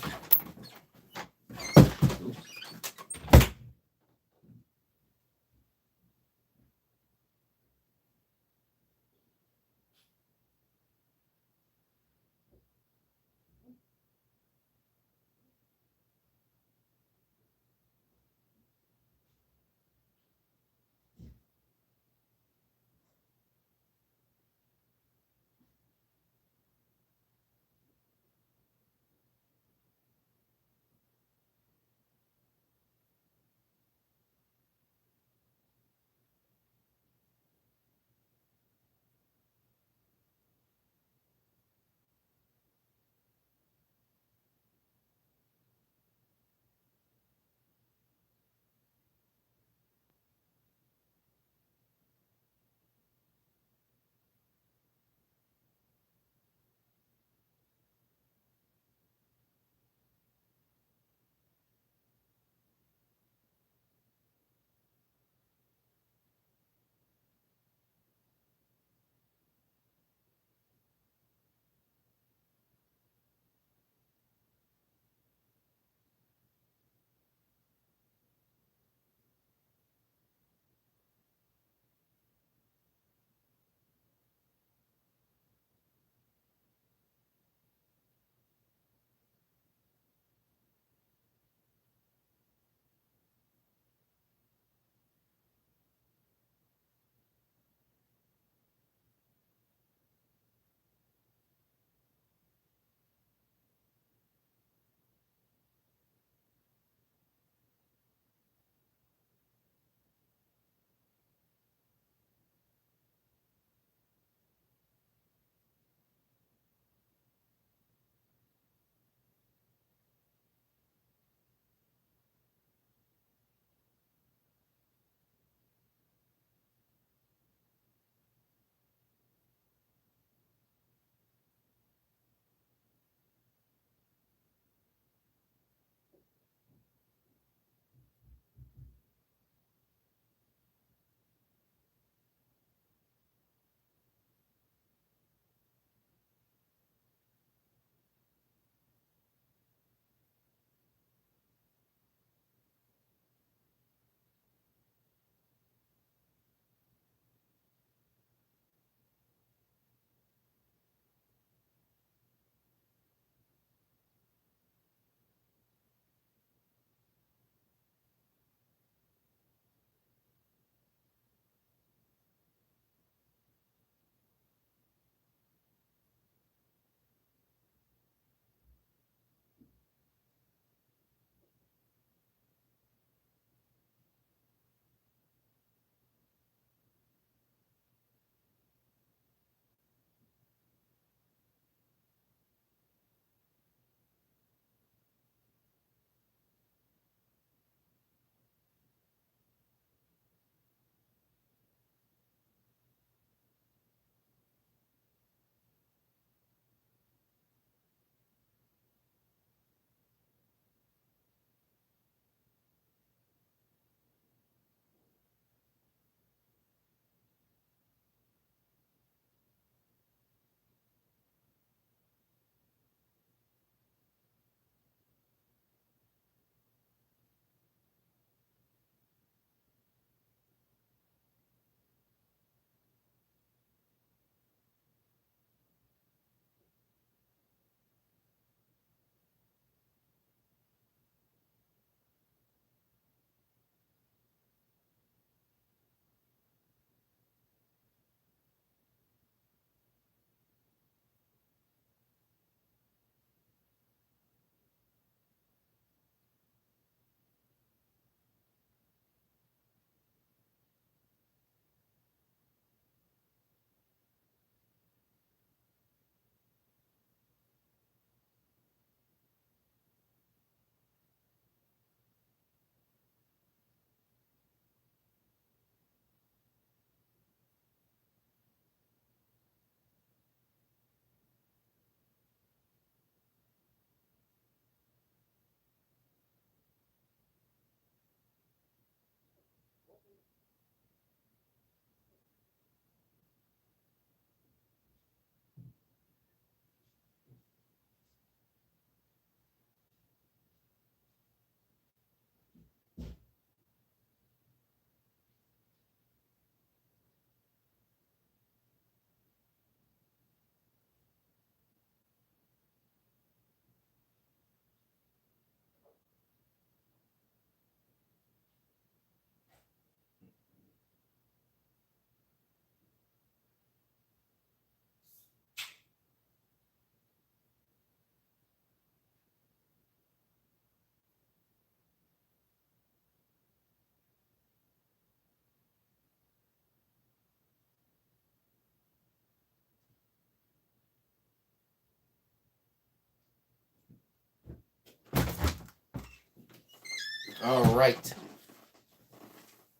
All right.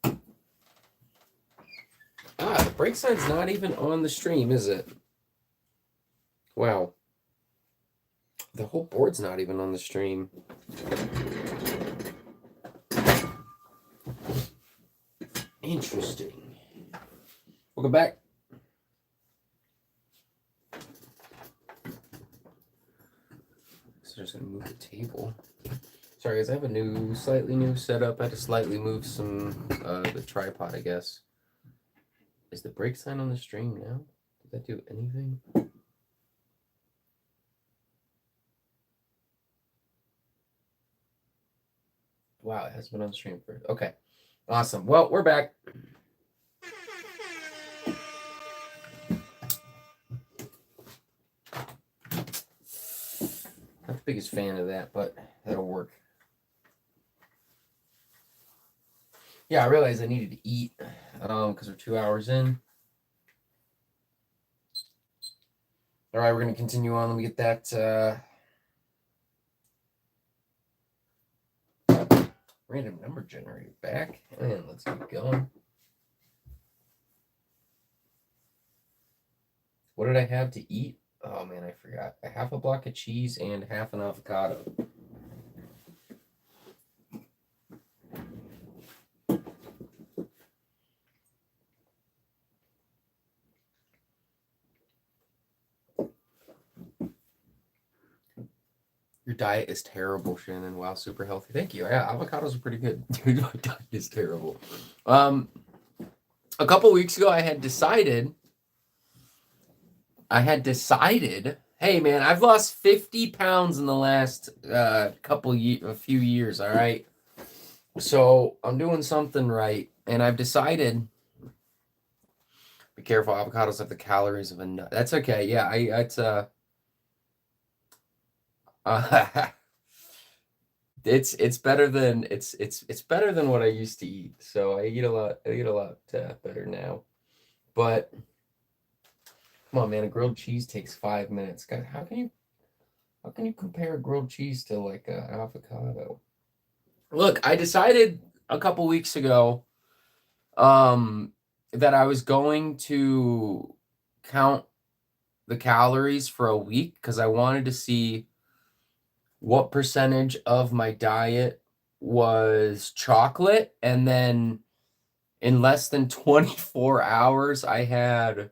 The break sign's not even on the stream, is it? Wow. The whole board's not even on the stream. Interesting. Welcome back. So I'm just gonna move the table. Sorry guys, I have a slightly new setup. I had to slightly move the tripod, I guess. Is the break sign on the stream now? Did that do anything? Wow, it has been on the stream for... Okay. Awesome. Well, we're back. Not the biggest fan of that, but that'll work. Yeah, I realized I needed to eat because we're 2 hours in. All right, we're going to continue on. Let me get that random number generator back, and let's keep going. What did I have to eat? Oh, man, I forgot. A half a block of cheese and half an avocado. Your diet is terrible, Shannon. Wow, super healthy. Thank you. Yeah, avocados are pretty good. Dude, my diet is terrible. A couple weeks ago, I had decided, hey, man, I've lost 50 pounds in the last a few years, all right? So I'm doing something right, and I've decided, be careful, avocados have the calories of a nut. That's okay. Yeah, it's better than it's better than what I used to eat. So I eat a lot better now. But come on, man, a grilled cheese takes 5 minutes. God, how can you compare a grilled cheese to like an avocado? Look, I decided a couple weeks ago that I was going to count the calories for a week because I wanted to see what percentage of my diet was chocolate, and then in less than 24 hours I had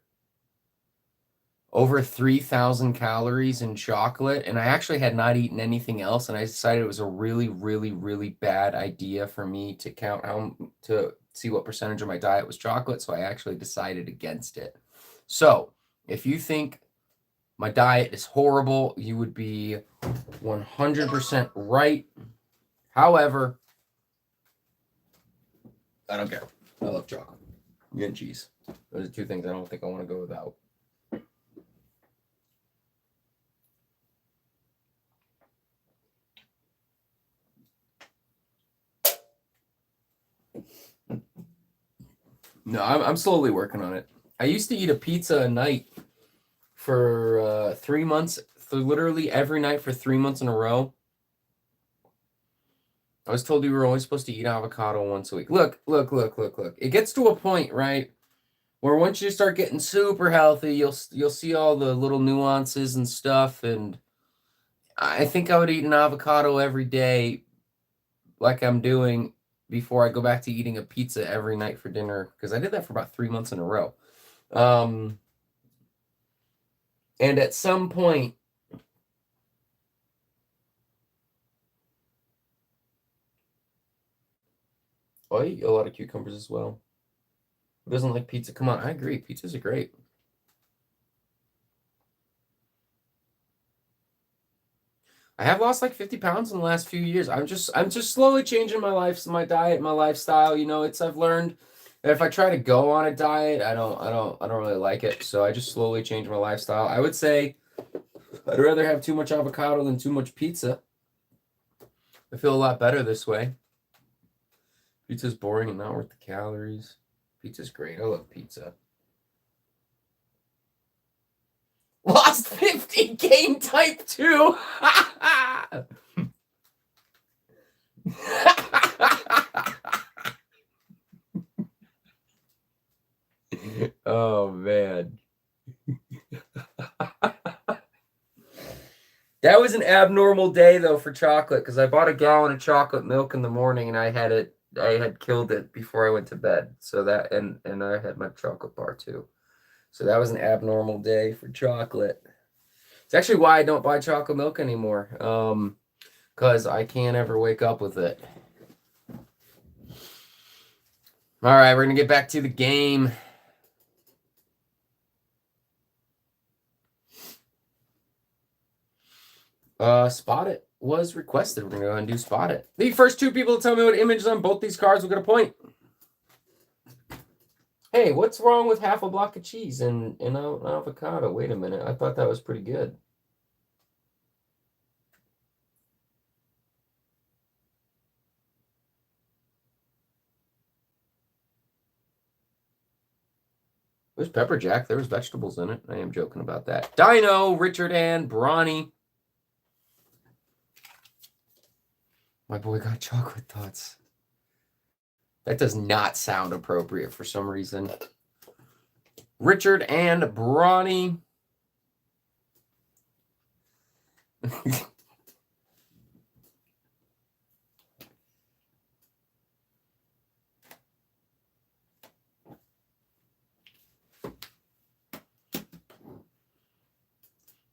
over 3,000 calories in chocolate, and I actually had not eaten anything else, and I decided it was a really, really, really bad idea for me to to see what percentage of my diet was chocolate, so I actually decided against it. So if you think my diet is horrible, you would be 100% right. However, I don't care. I love chocolate and cheese. Those are two things I don't think I want to go without. No, I'm slowly working on it. I used to eat a pizza a night for 3 months, literally every night for 3 months in a row. I was told you were only supposed to eat avocado once a week. Look. It gets to a point, right, where once you start getting super healthy, you'll see all the little nuances and stuff. And I think I would eat an avocado every day, like I'm doing, before I go back to eating a pizza every night for dinner, because I did that for about 3 months in a row. And at some point, I eat a lot of cucumbers as well. Who doesn't like pizza? Come on, I agree. Pizzas are great. I have lost like 50 pounds in the last few years. I'm just slowly changing my diet, my lifestyle. You know, I've learned that if I try to go on a diet, I don't really like it. So I just slowly change my lifestyle. I would say I'd rather have too much avocado than too much pizza. I feel a lot better this way. Pizza's boring and not worth the calories. Pizza's great. I love pizza. Lost 50, game type 2. Oh, man. That was an abnormal day, though, for chocolate, because I bought a gallon of chocolate milk in the morning, and I had killed it before I went to bed. So that, and I had my chocolate bar, too. So that was an abnormal day for chocolate. It's actually why I don't buy chocolate milk anymore, because I can't ever wake up with it. All right, we're going to get back to the game. Spot It was requested. We're going to go ahead and do Spot It. The first two people to tell me what image is on both these cards will get a point. Hey, what's wrong with half a block of cheese and an avocado? Wait a minute. I thought that was pretty good. There's pepper jack. There was vegetables in it. I am joking about that. Dino, Richard, and Bronny. My boy got chocolate thoughts. That does not sound appropriate for some reason. Richard and Bronny.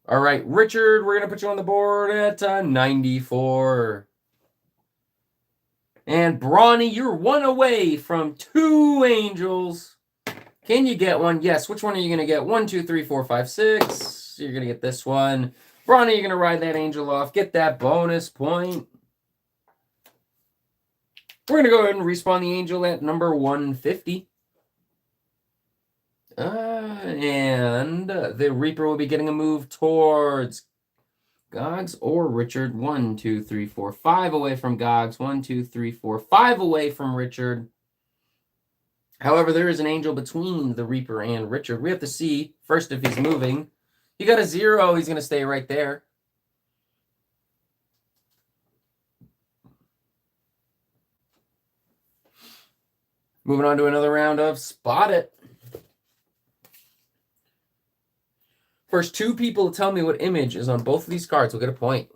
All right, Richard, we're going to put you on the board at 94. And Bronny, you're one away from 2 angels. Can you get one? Yes. Which one are you going to get? 1, 2, 3, 4, 5, 6. You're going to get this one. Bronny, you're going to ride that angel off. Get that bonus point. We're going to go ahead and respawn the angel at number 150. And the Reaper will be getting a move towards Gogs or Richard. 1, 2, 3, 4, 5 away from Gogs. 1, 2, 3, 4, 5 away from Richard. However, there is an angel between the Reaper and Richard. We have to see first if he's moving. He got a 0. He's going to stay right there. Moving on to another round of Spot It. First 2 people to tell me what image is on both of these cards will get a point.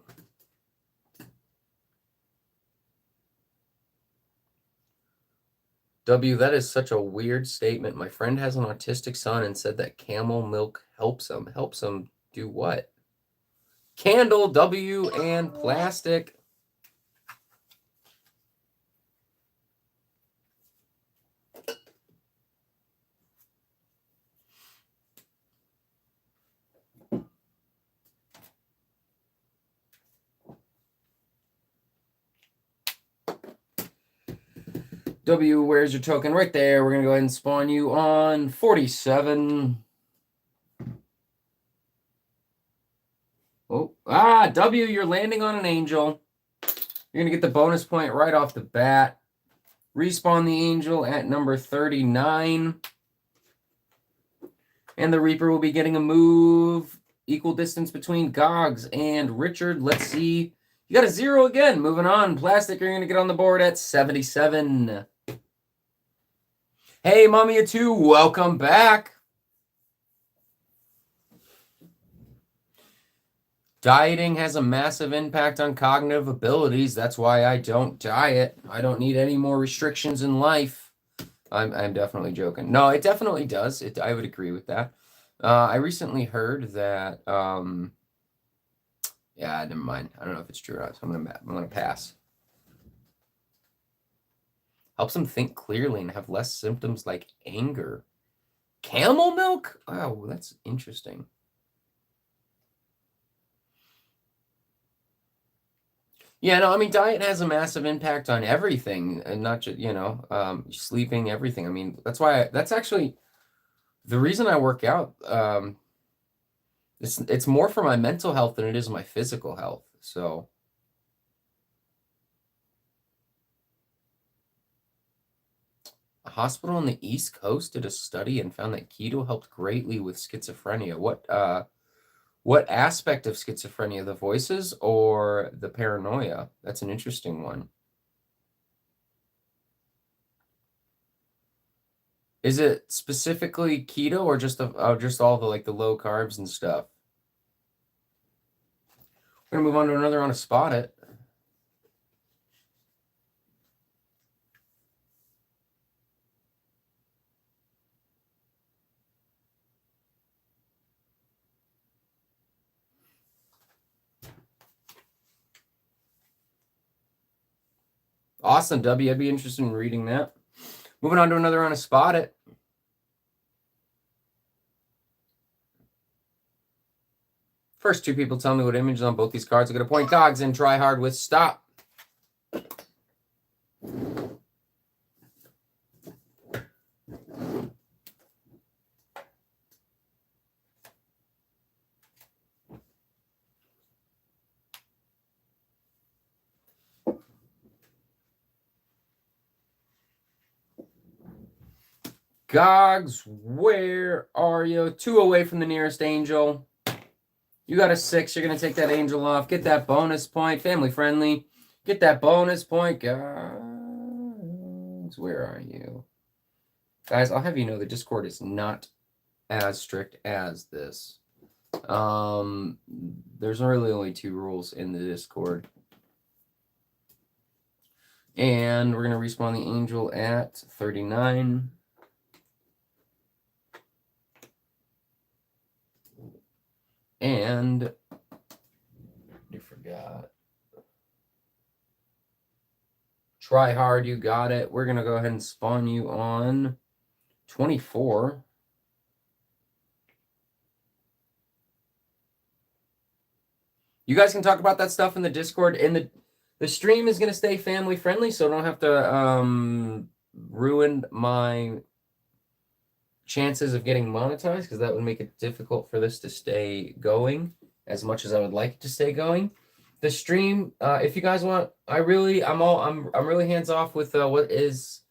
W, that is such a weird statement. My friend has an autistic son and said that camel milk helps him. Helps him do what? Candle, W, and plastic. W, where's your token? Right there. We're going to go ahead and spawn you on 47. Oh, W, you're landing on an angel. You're going to get the bonus point right off the bat. Respawn the angel at number 39. And the Reaper will be getting a move. Equal distance between Gogs and Richard. Let's see. You got a 0 again. Moving on. Plastic, you're going to get on the board at 77. Hey, Mommy 2, welcome back. Dieting has a massive impact on cognitive abilities. That's why I don't diet. I don't need any more restrictions in life. I'm definitely joking. No, it definitely does. I would agree with that. I recently heard that. Yeah, never mind. I don't know if it's true or not. So I'm gonna pass. Helps them think clearly and have less symptoms like anger. Camel milk? Oh, that's interesting. Yeah, no, I mean, diet has a massive impact on everything, and not just, sleeping, everything. I mean, that's actually the reason I work out. It's more for my mental health than it is my physical health. So. A hospital on the East Coast did a study and found that keto helped greatly with schizophrenia. What aspect of schizophrenia? The voices or the paranoia? That's an interesting one. Is it specifically keto or just all the like the low carbs and stuff? We're gonna move on to another on a spot it. Awesome, W. I'd be interested in reading that. Moving on to another on a spot it. First two people tell me what images on both these cards are going to point dogs and try hard with stop. Gogs, where are you? 2 away from the nearest angel. You got a 6. You're going to take that angel off. Get that bonus point. Family friendly. Get that bonus point. Gogs, where are you? Guys, I'll have you know the Discord is not as strict as this. There's really only 2 rules in the Discord. And we're going to respawn the angel at 39. And you forgot. Try hard, you got it. We're going to go ahead and spawn you on 24. You guys can talk about that stuff in the Discord. And the stream is going to stay family friendly, so I don't have to ruin my chances of getting monetized, because that would make it difficult for this to stay going as much as I would like it to stay going. The stream, if you guys want, I'm really hands off with what is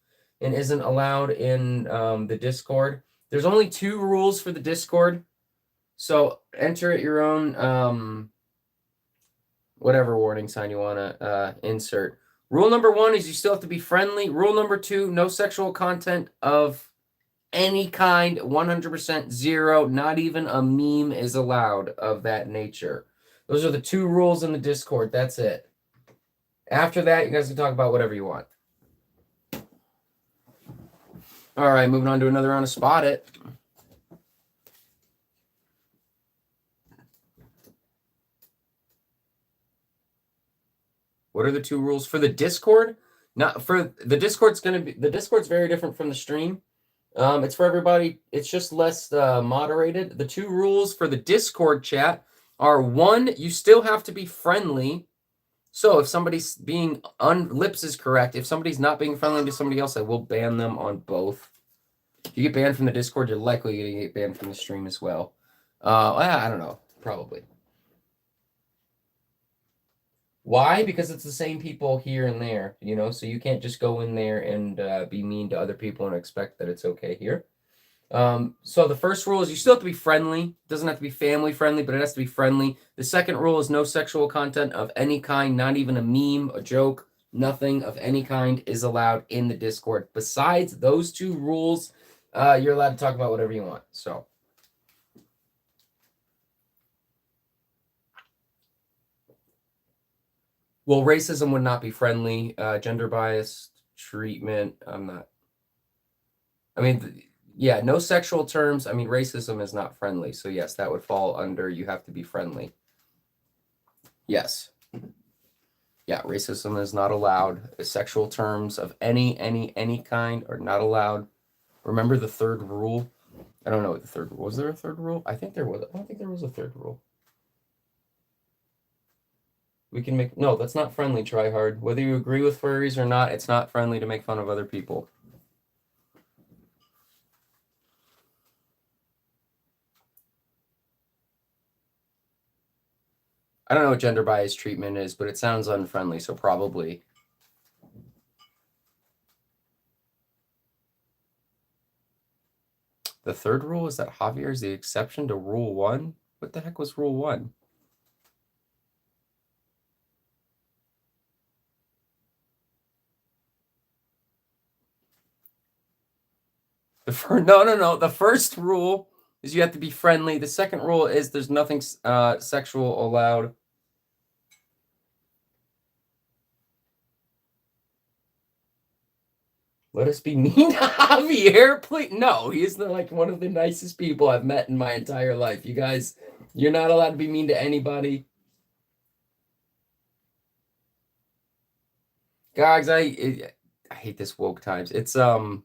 and isn't allowed in the Discord. There's only 2 rules for the Discord, so enter at your own whatever warning sign you want to insert. Rule number 1 is you still have to be friendly. Rule number 2, no sexual content of any kind, 100% 0, not even a meme is allowed of that nature. Those are the 2 rules in the Discord. That's it. After that, you guys can talk about whatever you want. All right, moving on to another round of Spot It. What are the 2 rules for the Discord? Not for the Discord's the Discord's very different from the stream. It's for everybody. It's just less moderated. The 2 rules for the Discord chat are: 1, you still have to be friendly. So if somebody's being Lips is correct. If somebody's not being friendly to somebody else, I will ban them on both. If you get banned from the Discord, you're likely going to get banned from the stream as well. I don't know. Probably. Why? Because it's the same people here and there, so you can't just go in there and be mean to other people and expect that it's okay here. So the first rule is you still have to be friendly. It doesn't have to be family friendly, but it has to be friendly. The second rule is no sexual content of any kind, not even a meme, a joke, nothing of any kind is allowed in the Discord. Besides those 2 rules, you're allowed to talk about whatever you want. So. Well, racism would not be friendly. Gender biased treatment, I'm not. Yeah, no sexual terms. Racism is not friendly. So yes, that would fall under you have to be friendly. Yes. Yeah, racism is not allowed. Sexual terms of any kind are not allowed. Remember the 3rd rule? I don't know what the 3rd rule. Was there a 3rd rule? I think there was. I don't think there was a 3rd rule. We can make... No, that's not friendly, try hard. Whether you agree with furries or not, it's not friendly to make fun of other people. I don't know what gender bias treatment is, but it sounds unfriendly, so probably. The 3rd rule is that Javier is the exception to Rule 1? What the heck was Rule 1? No. The first rule is you have to be friendly. The second rule is there's nothing sexual allowed. Let us be mean to Javier, please. No, he's one of the nicest people I've met in my entire life. You guys, you're not allowed to be mean to anybody. Guys, I hate this woke times. It's you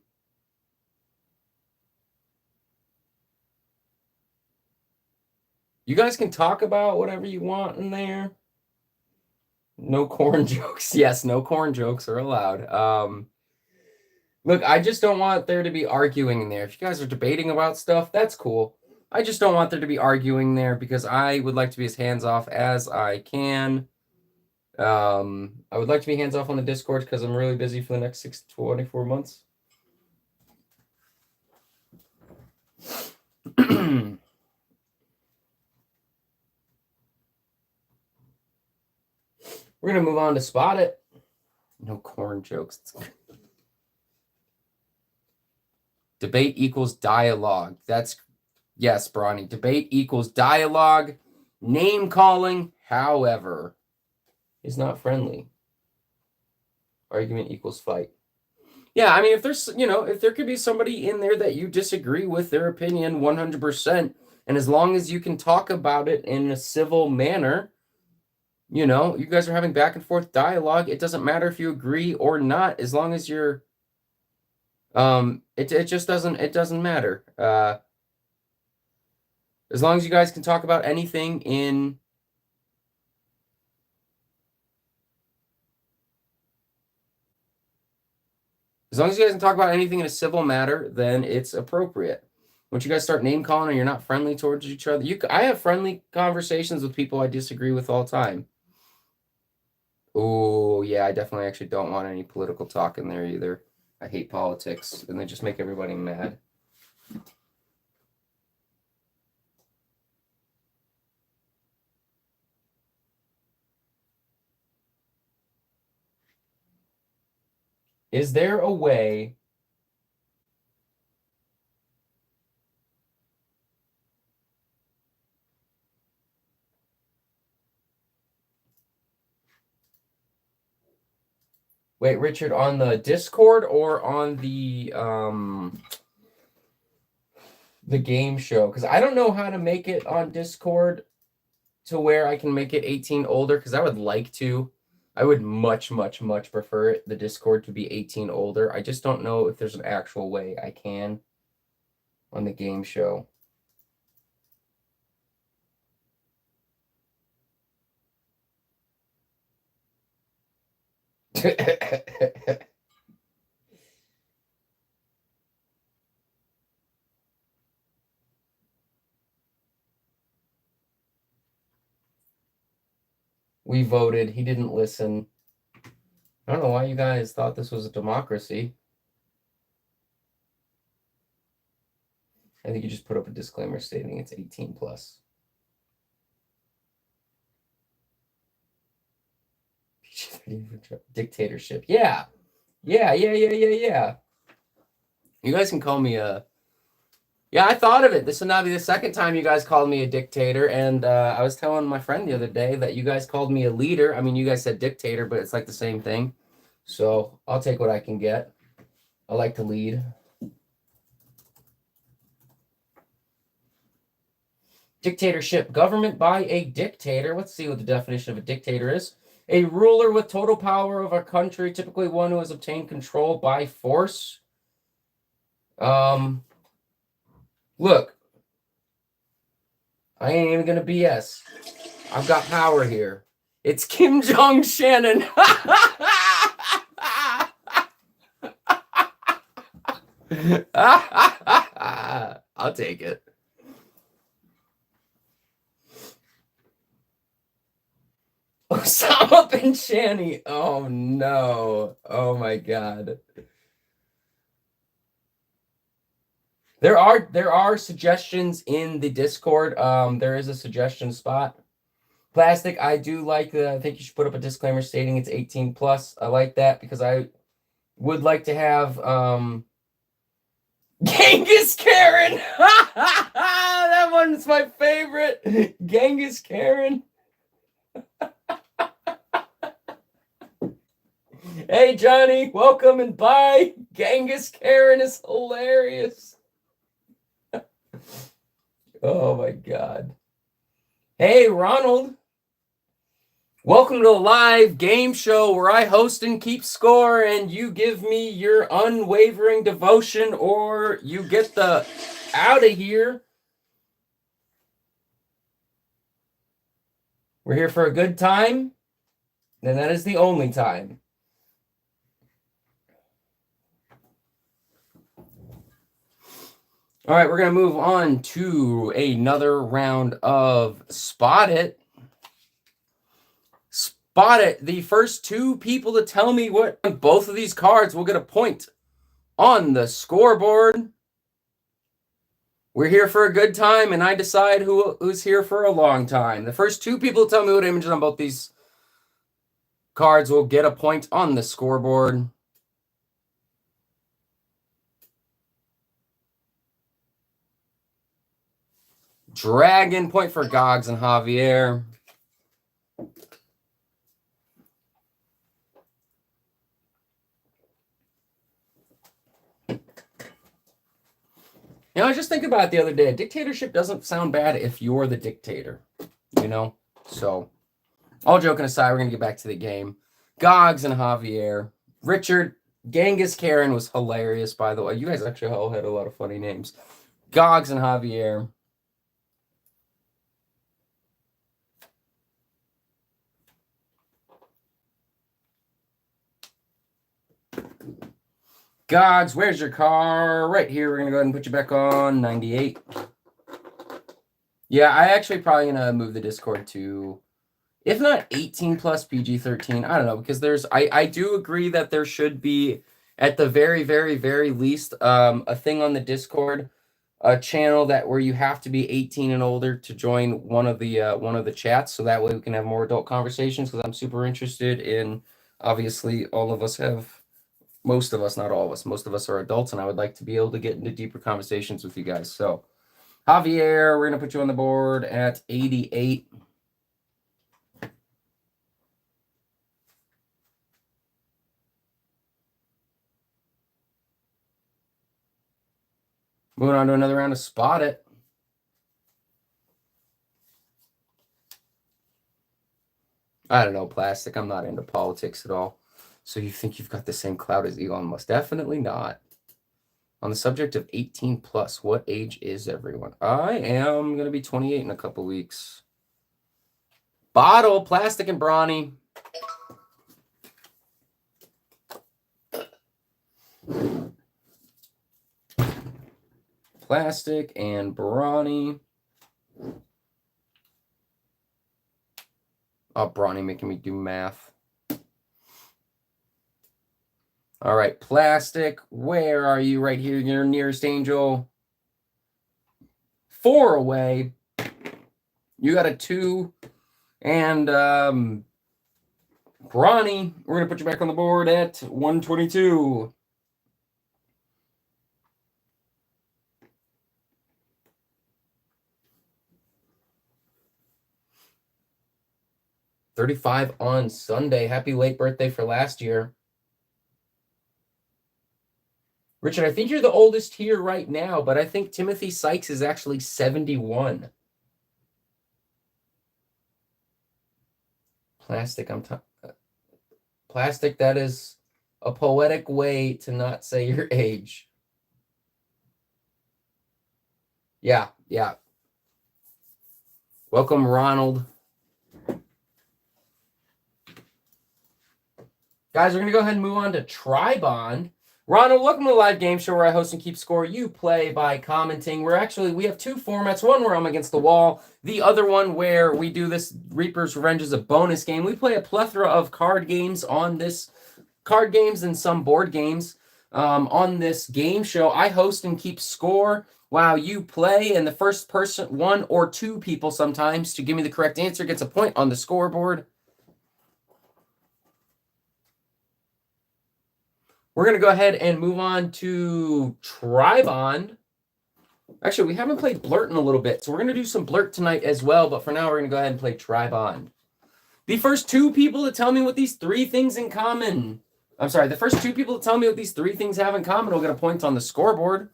guys can talk about whatever you want in there. No corn jokes. Yes, no corn jokes are allowed. Look, I just don't want there to be arguing in there. If you guys are debating about stuff, that's cool. I just don't want there to be arguing there because I would like to be as hands off as I can. I would like to be hands off on the Discord because I'm really busy for the next 6 to 24 months. We're gonna move on to Spot It. No corn jokes. Debate equals dialogue. Yes, Bronny. Debate equals dialogue. Name calling, however, is not friendly. Argument equals fight. Yeah, I mean, if there's, if there could be somebody in there that you disagree with their opinion 100%, and as long as you can talk about it in a civil manner, you guys are having back and forth dialogue. It doesn't matter if you agree or not, as long as you're, it just doesn't matter. As long as you guys can talk about anything in As long as you guys can talk about anything in a civil matter, then it's appropriate. Once you guys start name calling and you're not friendly towards each other, I have friendly conversations with people I disagree with all the time. Oh, yeah, I definitely actually don't want any political talk in there either. I hate politics, and they just make everybody mad. Is there a way Wait, Richard, on the Discord or on the game show? Because I don't know how to make it on Discord to where I can make it 18 older, because I would like to. I would much, much, much prefer the Discord to be 18 older. I just don't know if there's an actual way I can on the game show. We voted. He didn't listen. I don't know why you guys thought this was a democracy. I think you just put up a disclaimer stating it's 18 plus. Dictatorship. Yeah. You guys can call me a... Yeah, I thought of it. This will now be the second time you guys called me a dictator, and I was telling my friend the other day that you guys called me a leader. I mean, you guys said dictator, but it's like the same thing. So I'll take what I can get. I like to lead. Dictatorship. Government by a dictator. Let's see what the definition of a dictator is. A ruler with total power of a country, typically one who has obtained control by force. Look, I ain't even gonna BS. I've got power here. It's Kim Jong Shannon. I'll take it. Osama bin Shani. Oh no. Oh my god. There are suggestions in the Discord. There is a suggestion spot. Plastic, I do like I think you should put up a disclaimer stating it's 18 plus. I like that because I would like to have Genghis Karen. That one's my favorite. Genghis Karen. Hey, Johnny, welcome and bye. Genghis Karen is hilarious. Oh, my God. Hey, Ronald. Welcome to the live game show where I host and keep score, and you give me your unwavering devotion or you get the out of here. We're here for a good time, and that is the only time. All right, we're going to move on to another round of Spot It. Spot It. The first two people to tell me what both of these cards will get a point on the scoreboard. We're here for a good time, and I decide who's here for a long time. The first two people to tell me what images on both these cards will get a point on the scoreboard. Dragon, point for Gogs and Javier. You know, I was just thinking about it the other day. Dictatorship doesn't sound bad if you're the dictator, you know? So, all joking aside, we're going to get back to the game. Gogs and Javier. Richard, Genghis Karen was hilarious, by the way. You guys actually all had a lot of funny names. Gogs and Javier. Gogs, where's your car? Right here. We're going to go ahead and put you back on 98. Yeah, I actually probably going to move the Discord to, if not 18 plus PG-13, I don't know, because I do agree that there should be, at the very, very, very least, a thing on the Discord, a channel where you have to be 18 and older to join one of the chats, so that way we can have more adult conversations, because I'm super interested in, obviously, most of us, not all of us, most of us are adults, and I would like to be able to get into deeper conversations with you guys. So, Javier, we're going to put you on the board at 88. Moving on to another round of Spot It. I don't know, Plastic. I'm not into politics at all. So you think you've got the same clout as Elon Musk? Definitely not. On the subject of 18 plus, what age is everyone? I am going to be 28 in a couple weeks. Bottle, Plastic, and Brawny. Plastic and Brawny. Oh, Brawny making me do math. All right, Plastic, where are you? Right here, your nearest angel. 4 away. You got a 2. And Brawny, we're going to put you back on the board at 122. $35 on Sunday. Happy late birthday for last year. Richard, I think you're the oldest here right now, but I think Timothy Sykes is actually 71. Plastic, Plastic, that is a poetic way to not say your age. Yeah. Welcome, Ronald. Guys, we're going to go ahead and move on to Tribond. Ronald, welcome to the live game show where I host and keep score. You play by commenting. We have 2 formats. One where I'm against the wall. The other one where we do this Reaper's Revenge as a bonus game. We play a plethora of card games on this, card games and some board games on this game show. I host and keep score while you play, and the first person, 1 or 2 people sometimes, to give me the correct answer gets a point on the scoreboard. We're going to go ahead and move on to Tribond. Actually, we haven't played Blurt in a little bit, so we're going to do some Blurt tonight as well, but for now, we're going to go ahead and play Tribond. The first two people to tell me what these three things in common... I'm sorry, the first two people to tell me what these three things have in common will get a point on the scoreboard.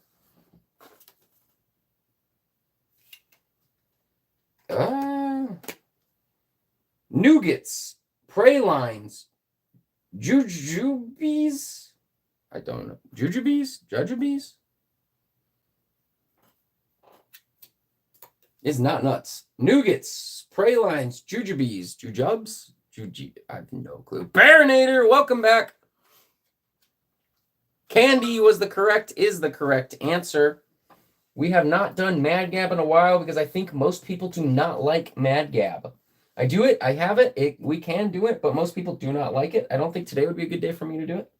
Nougats, pralines, jujubes. I don't know. Jujubes? It's not nuts. Nougats, pralines, jujubes, I have no clue. Barinator, welcome back. Candy is the correct answer. We have not done Mad Gab in a while because I think most people do not like Mad Gab. I do it. I have it. We can do it, but most people do not like it. I don't think today would be a good day for me to do it.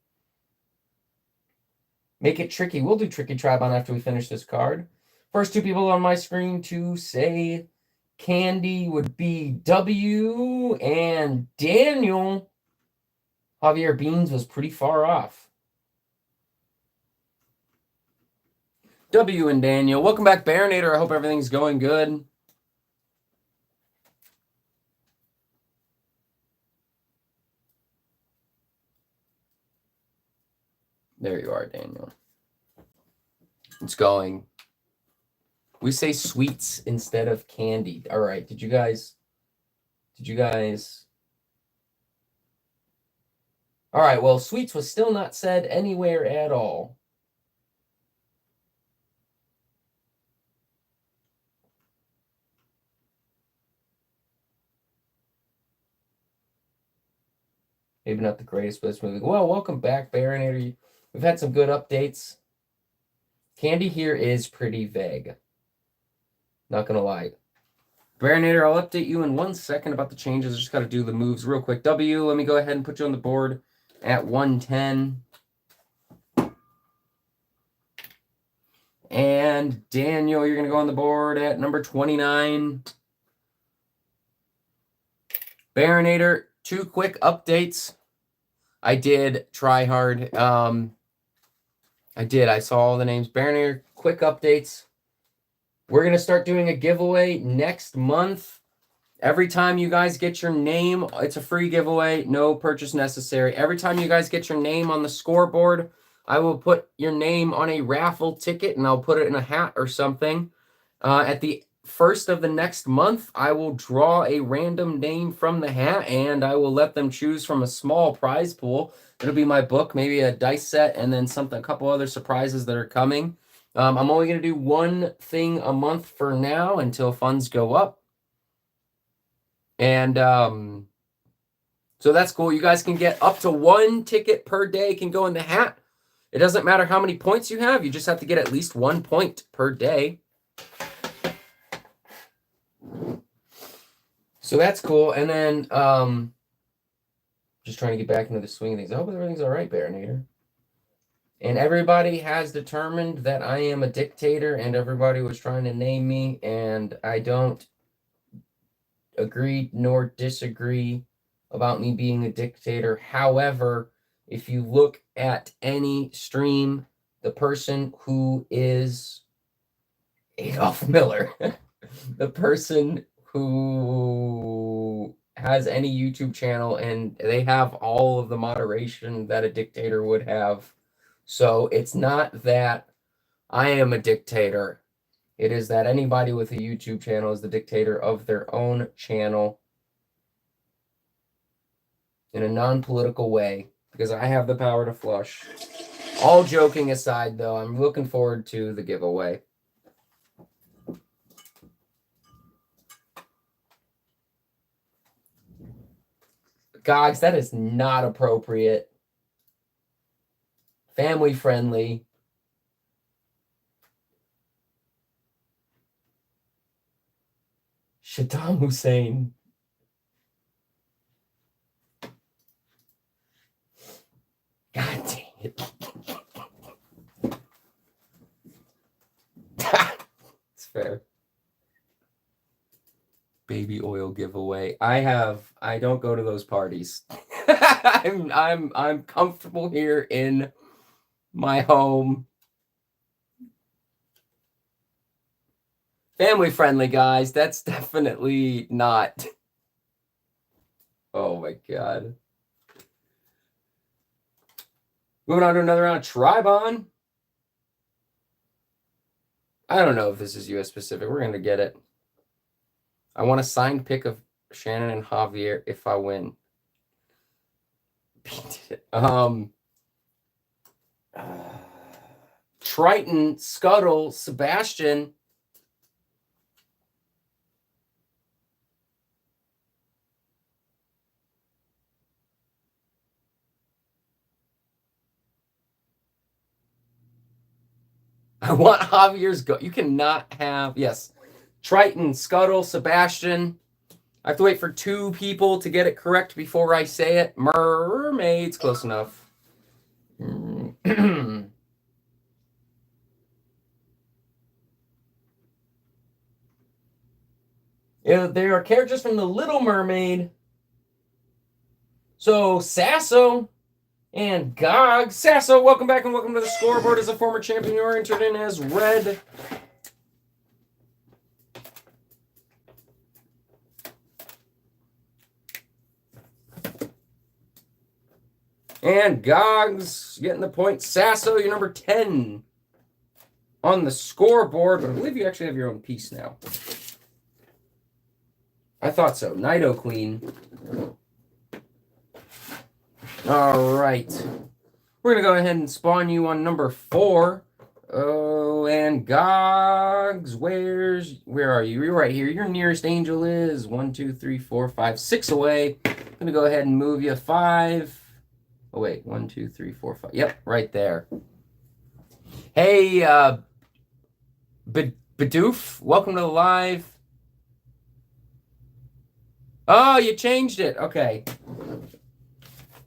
Make it tricky. We'll do Tricky Tribon after we finish this card. First two people on my screen to say Candy would be W and Daniel. Javier Beans was pretty far off. W and Daniel. Welcome back, Barinator. I hope everything's going good. There you are, Daniel. It's going. We say sweets instead of candy. All right. Did you guys? All right. Well, sweets was still not said anywhere at all. Maybe not the greatest, but it's moving. Well, welcome back, Barinator. We've had some good updates. Candy here is pretty vague. Not going to lie. Barinator, I'll update you in 1 second about the changes. I just got to do the moves real quick. W, let me go ahead and put you on the board at 110. And Daniel, you're going to go on the board at number 29. Barinator, 2 quick updates. I did try hard. I saw all the names. Barinator, quick updates. We're going to start doing a giveaway next month. Every time you guys get your name, it's a free giveaway, no purchase necessary. Every time you guys get your name on the scoreboard, I will put your name on a raffle ticket and I'll put it in a hat or something. At the first of the next month, I will draw a random name from the hat and I will let them choose from a small prize pool. It'll be my book, maybe a dice set, and then a couple other surprises that are coming. I'm only going to do one thing a month for now until funds go up. And so that's cool. You guys can get up to 1 ticket per day can go in the hat. It doesn't matter how many points you have. You just have to get at least 1 point per day. So that's cool. And then just trying to get back into the swing of things. I hope everything's all right, Barinator. And everybody has determined that I am a dictator, and everybody was trying to name me, and I don't agree nor disagree about me being a dictator. However, if you look at any stream, the person who is Adolf Miller, the person who has any YouTube channel, and they have all of the moderation that a dictator would have. So it's not that I am a dictator. It is that anybody with a YouTube channel is the dictator of their own channel in a non-political way, because I have the power to flush. All joking aside, though, I'm looking forward to the giveaway. Guys, that is not appropriate. Family friendly. Saddam Hussein. God dang it. It's fair. Baby oil giveaway. I don't go to those parties. I'm comfortable here in My home. Family friendly, guys. That's definitely not. Oh my god. Moving on to another round of Tribon. I don't know if this is US specific. We're going to get it. I want a signed pic of Shannon and Javier if I win. Triton, Scuttle, Sebastian. I want Javier's go. You cannot have, yes. Triton, Scuttle, Sebastian. I have to wait for 2 people to get it correct before I say it. Mermaids, close enough. Yeah, they are characters from The Little Mermaid. So, Sasso and Gog. Sasso, welcome back and welcome to the scoreboard. As a former champion, you are entered in as red. And Gog's getting the point. Sasso, you're number 10 on the scoreboard. But I believe you actually have your own piece now. I thought so. Nido Queen. All right. We're going to go ahead and spawn you on number 4. Oh, and Gogs, where are you? You're right here. Your nearest angel is 1, 2, 3, 4, 5, 6 away. I'm going to go ahead and move you 5. Oh, wait. 1, 2, 3, 4, 5. Yep, right there. Hey, Bidoof, welcome to the live. Oh, you changed it. Okay.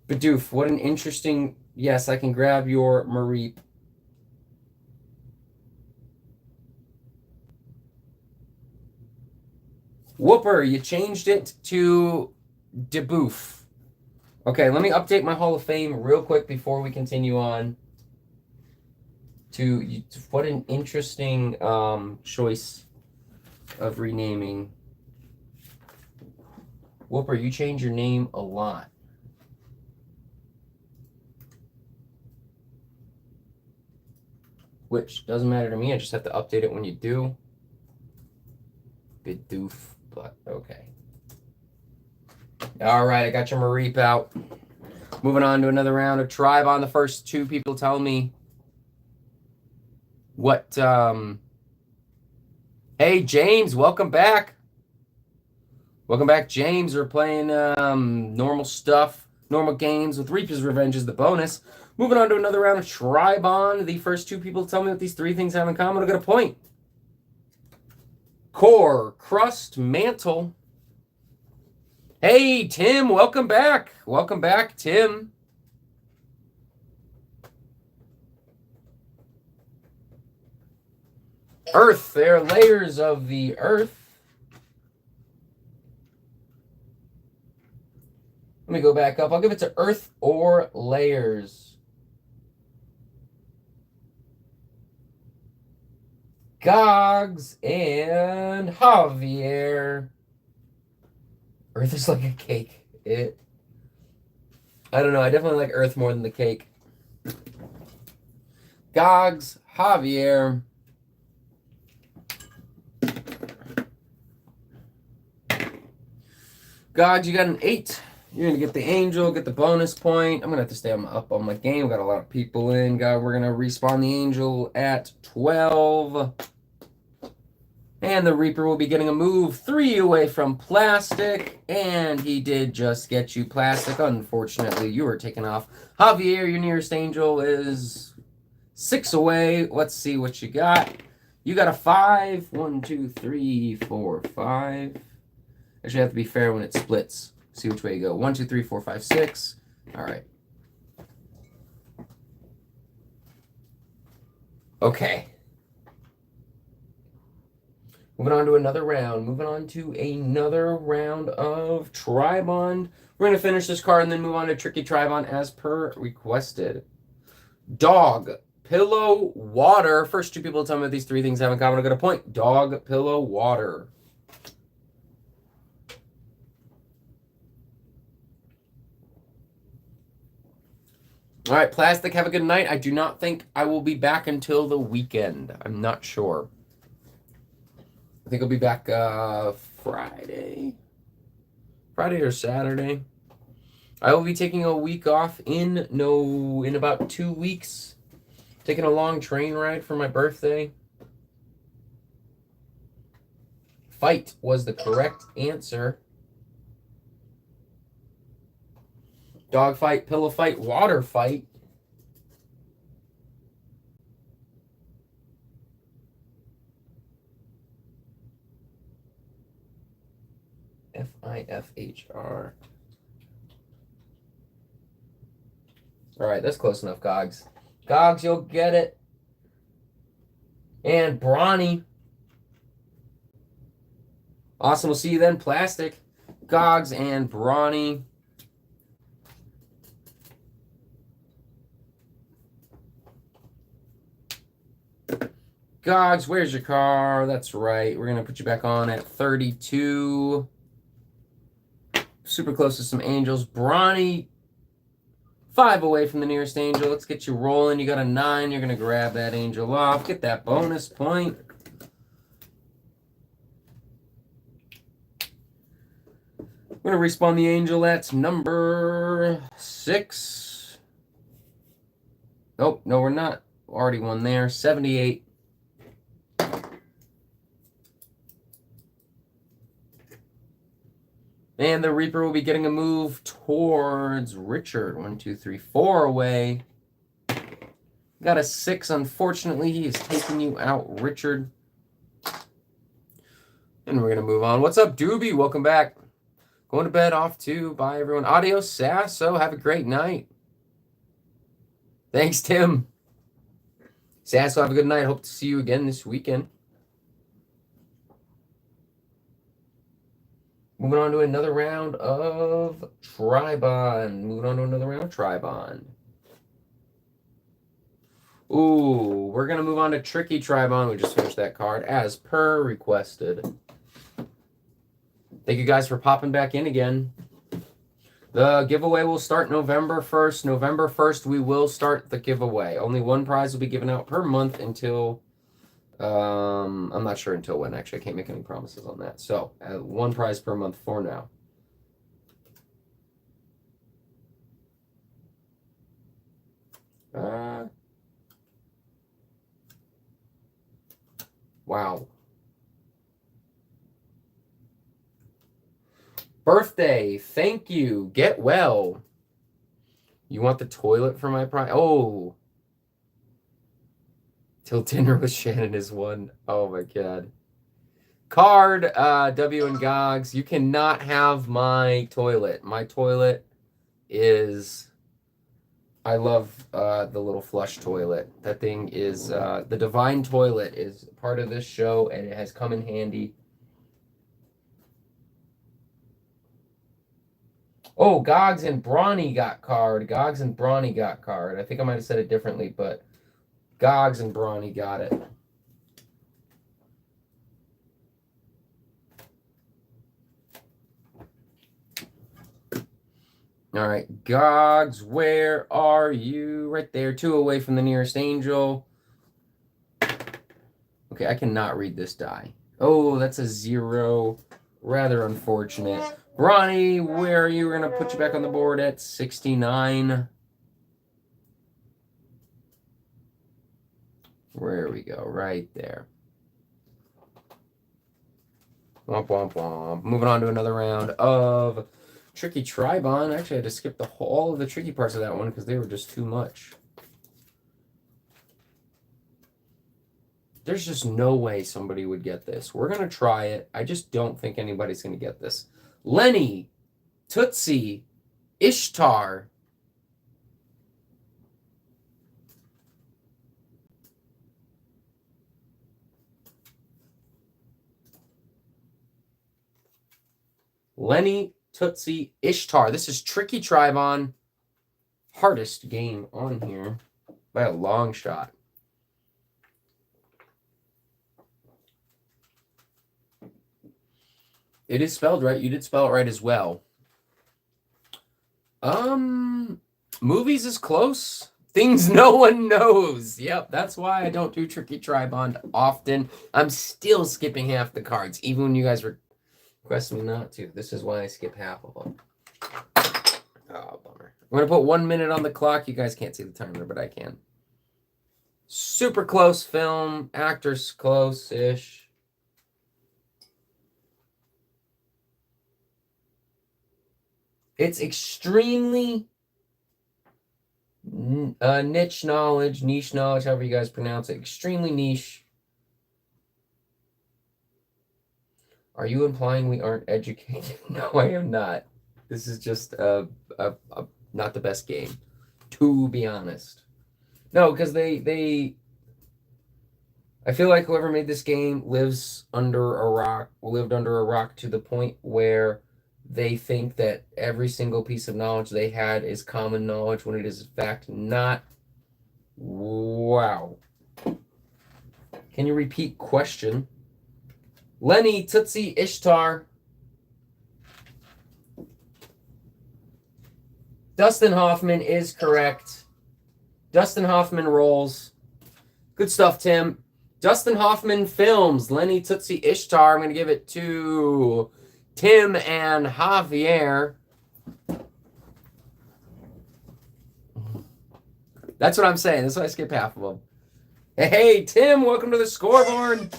Bidoof, what an interesting... Yes, I can grab your Mareep. Whooper, you changed it to Deboof. Okay, let me update my Hall of Fame real quick before we continue on. What an interesting choice of renaming. Whooper, you change your name a lot. Which doesn't matter to me. I just have to update it when you do. Bidoof, but okay. All right, I got your Mareep out. Moving on to another round of Tribon. The first 2 people tell me what... Hey, James, welcome back. Welcome back, James. We're playing normal stuff, normal games with Reaper's Revenge as the bonus. Moving on to another round of Tribon. The first 2 people tell me what these 3 things have in common. I'll get a point. Core, crust, mantle. Hey, Tim, welcome back. Welcome back, Tim. Earth, there are layers of the earth. Let me go back up. I'll give it to earth or layers. Gogs and Javier. Earth is like a cake. I don't know. I definitely like Earth more than the cake. Gogs, Javier. Gogs, you got an 8. You're going to get the angel, get the bonus point. I'm going to have to stay up on my game. We've got a lot of people in. God, we're going to respawn the angel at 12. And the Reaper will be getting a move 3 away from plastic. And he did just get you plastic. Unfortunately, you were taken off. Javier, your nearest angel, is 6 away. Let's see what you got. You got a 5. 1, 2, 3, 4, 5. Actually, have to be fair when it splits. See which way you go. 1, 2, 3, 4, 5, 6. All right. Okay. Moving on to another round. Moving on to another round of Tribond. We're going to finish this card and then move on to Tricky Tribond as per requested. Dog, pillow, water. First two people to tell me what these three things have in common, I get a point. Dog, pillow, water. All right, Plastic, have a good night. I do not think I will be back until the weekend. I'm not sure. I think I'll be back Friday or Saturday. I will be taking a week off in about 2 weeks. Taking a long train ride for my birthday. Fight was the correct answer. Dog fight, pillow fight, water fight. F-I-F-H-R. All right, that's close enough, Gogs. Gogs, you'll get it. And Brawny. Awesome, we'll see you then, Plastic. Gogs and Brawny. Gogs, where's your car? That's right. We're going to put you back on at 32. Super close to some angels. Brawny, 5 away from the nearest angel. Let's get you rolling. You got a 9. You're going to grab that angel off. Get that bonus point. We're going to respawn the angel. That's number 6. Oh, no, we're not. Already won there. 78. And the Reaper will be getting a move towards Richard. 1, 2, 3, 4 away. Got a 6. Unfortunately, he is taking you out, Richard. And we're going to move on. What's up, Doobie? Welcome back. Going to bed, off too. Bye, everyone. Adios, Sasso. Have a great night. Thanks, Tim. Sasso, have a good night. Hope to see you again this weekend. Moving on to another round of Tribond. Ooh, we're going to move on to Tricky Tribond. We just finished that card as per requested. Thank you guys for popping back in again. The giveaway will start November 1st. November 1st, we will start the giveaway. Only one prize will be given out per month until... I'm not sure until when, actually. I can't make any promises on that. So, one prize per month for now. Wow. Birthday, thank you. Get well. You want the toilet for my prize? Oh. Till dinner with Shannon is one. Oh my god. Card, W and Gogs. You cannot have my toilet. My toilet is... I love the little flush toilet. That thing is... the Divine Toilet is part of this show, and it has come in handy. Oh, Gogs and Brawny got card. Gogs and Brawny got card. I think I might have said it differently, but... Gogs and Brawny got it. All right, Gogs, where are you? Right there, 2 away from the nearest angel. Okay, I cannot read this die. Oh, that's a 0. Rather unfortunate. Brawny, where are you? We're going to put you back on the board at 69. Where we go, right there. Womp, womp, womp. Moving on to another round of Tricky Tribond. Actually, I had to skip all of the tricky parts of that one because they were just too much. There's just no way somebody would get this. We're going to try it. I just don't think anybody's going to get this. Lenny, Tootsie, Ishtar. Lenny, Tootsie, Ishtar. This is Tricky Tribond. Hardest game on here. by a long shot. It is spelled right. You did spell it right as well. Movies is close. Things no one knows. Yep, that's why I don't do Tricky Tribond often. I'm still skipping half the cards, even when you guys request me not to. This is why I skip half of them. Oh, bummer. I'm going to put 1 minute on the clock. You guys can't see the timer, but I can. Super close film. Actors close-ish. It's extremely niche knowledge, however you guys pronounce it. Extremely niche. Are you implying we aren't educated? No, I am not. This is just not the best game, to be honest. No, because I feel like whoever made this game lived under a rock to the point where they think that every single piece of knowledge they had is common knowledge when it is in fact not. Wow. Can you repeat question? Lenny, Tootsie, Ishtar. Dustin Hoffman is correct. Dustin Hoffman rolls. Good stuff, Tim. Dustin Hoffman films. Lenny, Tootsie, Ishtar. I'm going to give it to Tim and Javier. That's what I'm saying. That's why I skip half of them. Hey, Tim, welcome to the scoreboard.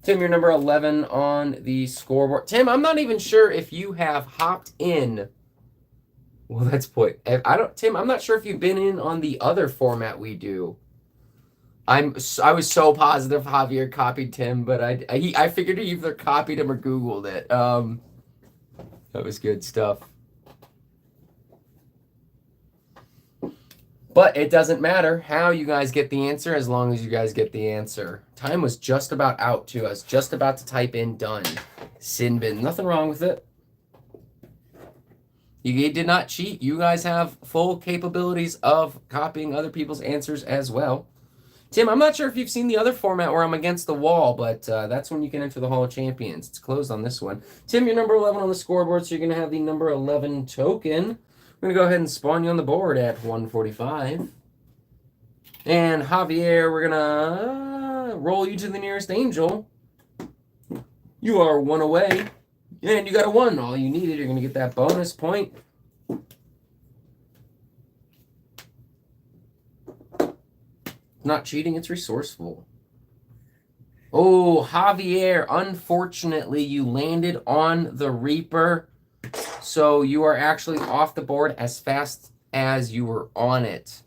Tim, you're number 11 on the scoreboard. Tim, I'm not even sure if you have hopped in. Well, that's point. Tim, I'm not sure if you've been in on the other format we do. I was so positive Javier copied Tim, but I figured he either copied him or Googled it. That was good stuff. But it doesn't matter how you guys get the answer as long as you guys get the answer. Time was just about out, too. I was just about to type in done. Sin bin. Nothing wrong with it. You did not cheat. You guys have full capabilities of copying other people's answers as well. Tim, I'm not sure if you've seen the other format where I'm against the wall, but that's when you can enter the Hall of Champions. It's closed on this one. Tim, you're number 11 on the scoreboard, so you're going to have the number 11 token. I'm going to go ahead and spawn you on the board at 145. And Javier, we're going to roll you to the nearest angel. You are 1 away. And you got a 1. All you needed, you're going to get that bonus point. Not cheating, it's resourceful. Oh, Javier, unfortunately, you landed on the Reaper. So you are actually off the board as fast as you were on it.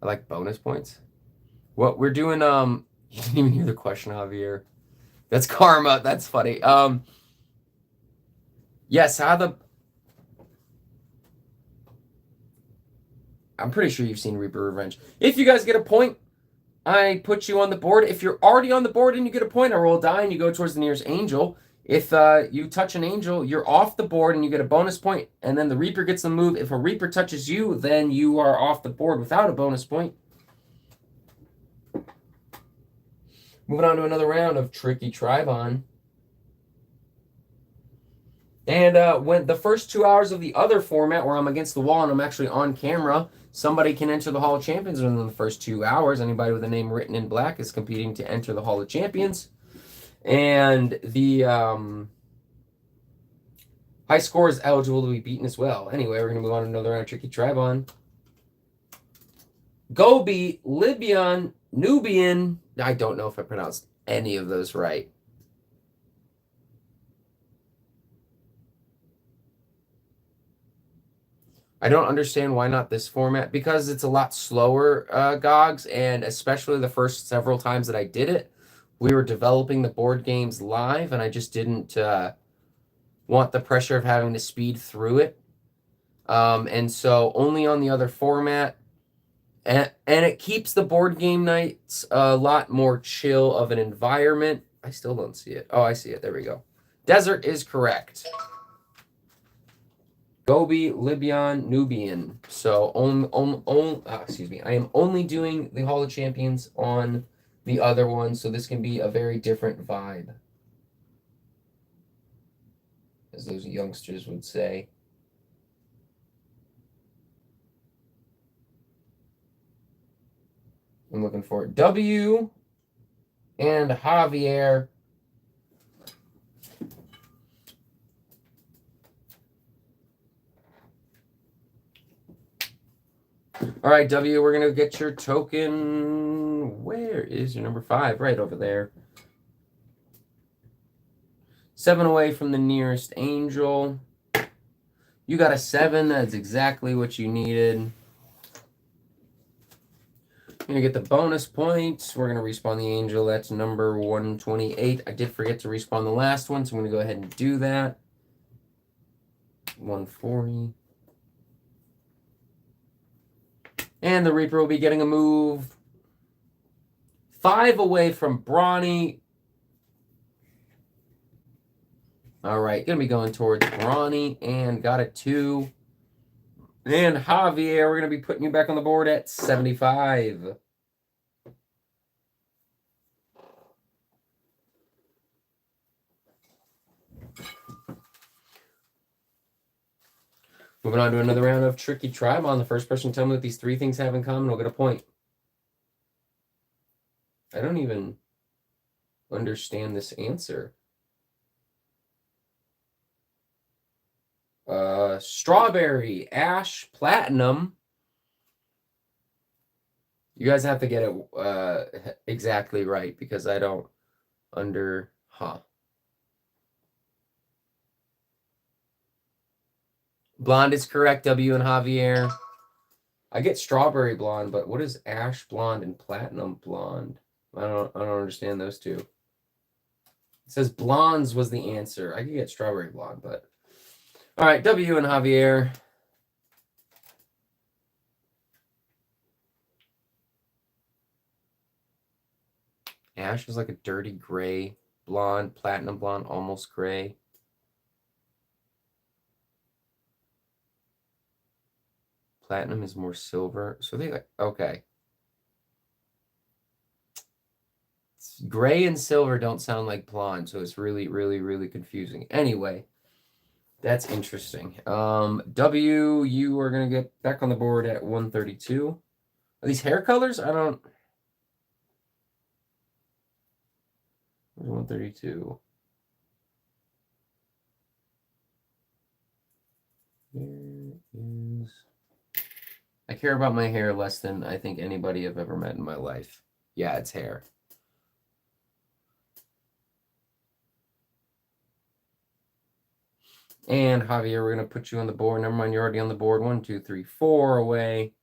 I like bonus points. What we're doing, you didn't even hear the question, Javier. That's karma. That's funny. Yes, I'm pretty sure you've seen Reaper Revenge. If you guys get a point, I put you on the board. If you're already on the board and you get a point, I roll a die and you go towards the nearest angel. If you touch an angel, you're off the board and you get a bonus point, and then the Reaper gets the move. If a Reaper touches you, then you are off the board without a bonus point. Moving on to another round of Tricky Tribon. And when the first 2 hours of the other format where I'm against the wall and I'm actually on camera, somebody can enter the Hall of Champions within the first 2 hours. Anybody with a name written in black is competing to enter the Hall of Champions. And the high score is eligible to be beaten as well. Anyway, we're going to move on to another round of Tricky Tribon. Gobi, Libyan, Nubian. I don't know if I pronounced any of those right. I don't understand why not this format, because it's a lot slower, Gogs, and especially the first several times that I did it, we were developing the board games live, and I just didn't want the pressure of having to speed through it. And so only on the other format, and it keeps the board game nights a lot more chill of an environment. I still don't see it. Oh, I see it. There we go. Desert is correct. Gobi, Libyan, Nubian. So, excuse me. I am only doing the Hall of Champions on the other one, so this can be a very different vibe, as those youngsters would say. I'm looking for it. W and Javier. All right, W, we're going to get your token. Where is your number 5? Right over there. 7 away from the nearest angel. You got a 7. That's exactly what you needed. You're going to get the bonus points. We're going to respawn the angel. That's number 128. I did forget to respawn the last one, so I'm going to go ahead and do that. 140. And the Reaper will be getting a move. 5 away from Brawny. All right, going to be going towards Brawny and got a 2. And Javier, we're going to be putting you back on the board at 75. Moving on to another round of Tricky Tribe. On the first person to tell me what these 3 things have in common will get a point. I don't even understand this answer. Strawberry, Ash, Platinum. You guys have to get it exactly right because I don't Blonde is correct, W and Javier. I get strawberry blonde, but what is ash blonde and platinum blonde? I don't understand those two. It says blondes was the answer. I could get strawberry blonde, but all right, W and Javier. Ash is like a dirty gray. Blonde, platinum blonde, almost gray. Platinum is more silver. So they like, okay. Gray and silver don't sound like blonde, so it's really, really, really confusing. Anyway, that's interesting. W, you are going to get back on the board at 132. Are these hair colors? I don't... 132. There is... I care about my hair less than I think anybody I've ever met in my life. Yeah, it's hair. And Javier, we're going to put you on the board. Never mind, you're already on the board. 1, 2, 3, 4 away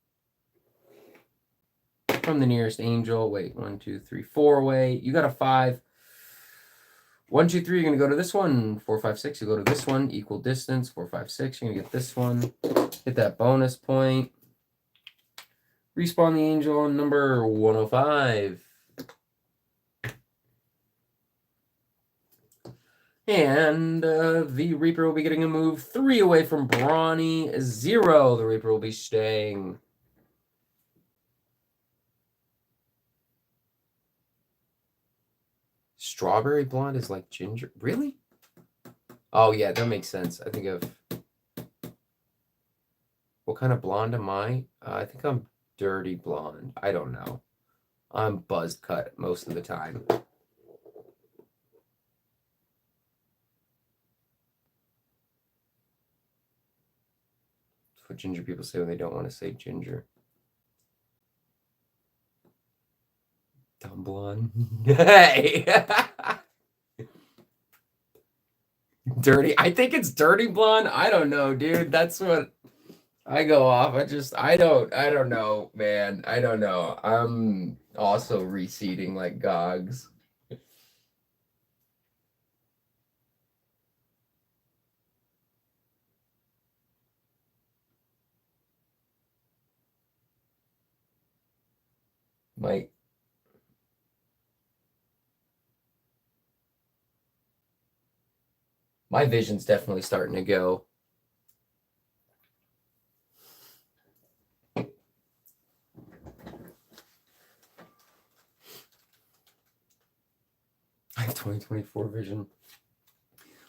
from the nearest angel. Wait, 1, 2, 3, 4 away. You got a 5. 1, 2, 3, you're going to go to this one. 4, 5, 6, you go to this one. Equal distance. 4, 5, 6, you're going to get this one. Hit that bonus point. Respawn the angel on number 105. And the Reaper will be getting a move 3 away from Brawny. 0. The Reaper will be staying. Strawberry blonde is like ginger. Really? Oh, yeah, that makes sense. I think of... What kind of blonde am I? I think I'm dirty blonde. I don't know. I'm buzzed cut most of the time. That's what ginger people say when they don't want to say ginger. Dumb blonde. Hey! Dirty. I think it's dirty blonde. I don't know, dude. That's what I go off. I don't know, man. I don't know. I'm also reseeding like Gogs. Mike. My vision's definitely starting to go. I have 2024 vision.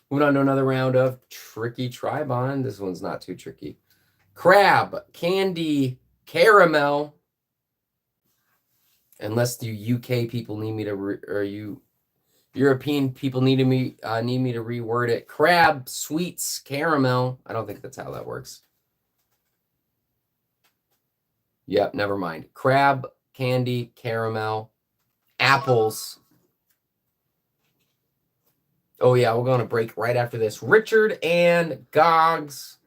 Moving on to another round of Tricky Tribond. This one's not too tricky. Crab, candy, caramel. Unless the UK people need me to, or you European people need me to reword it. Crab, sweets, caramel. I don't think that's how that works. Yep, never mind. Crab, candy, caramel, apples. Oh yeah, we're going to break right after this. Richard and Gogs.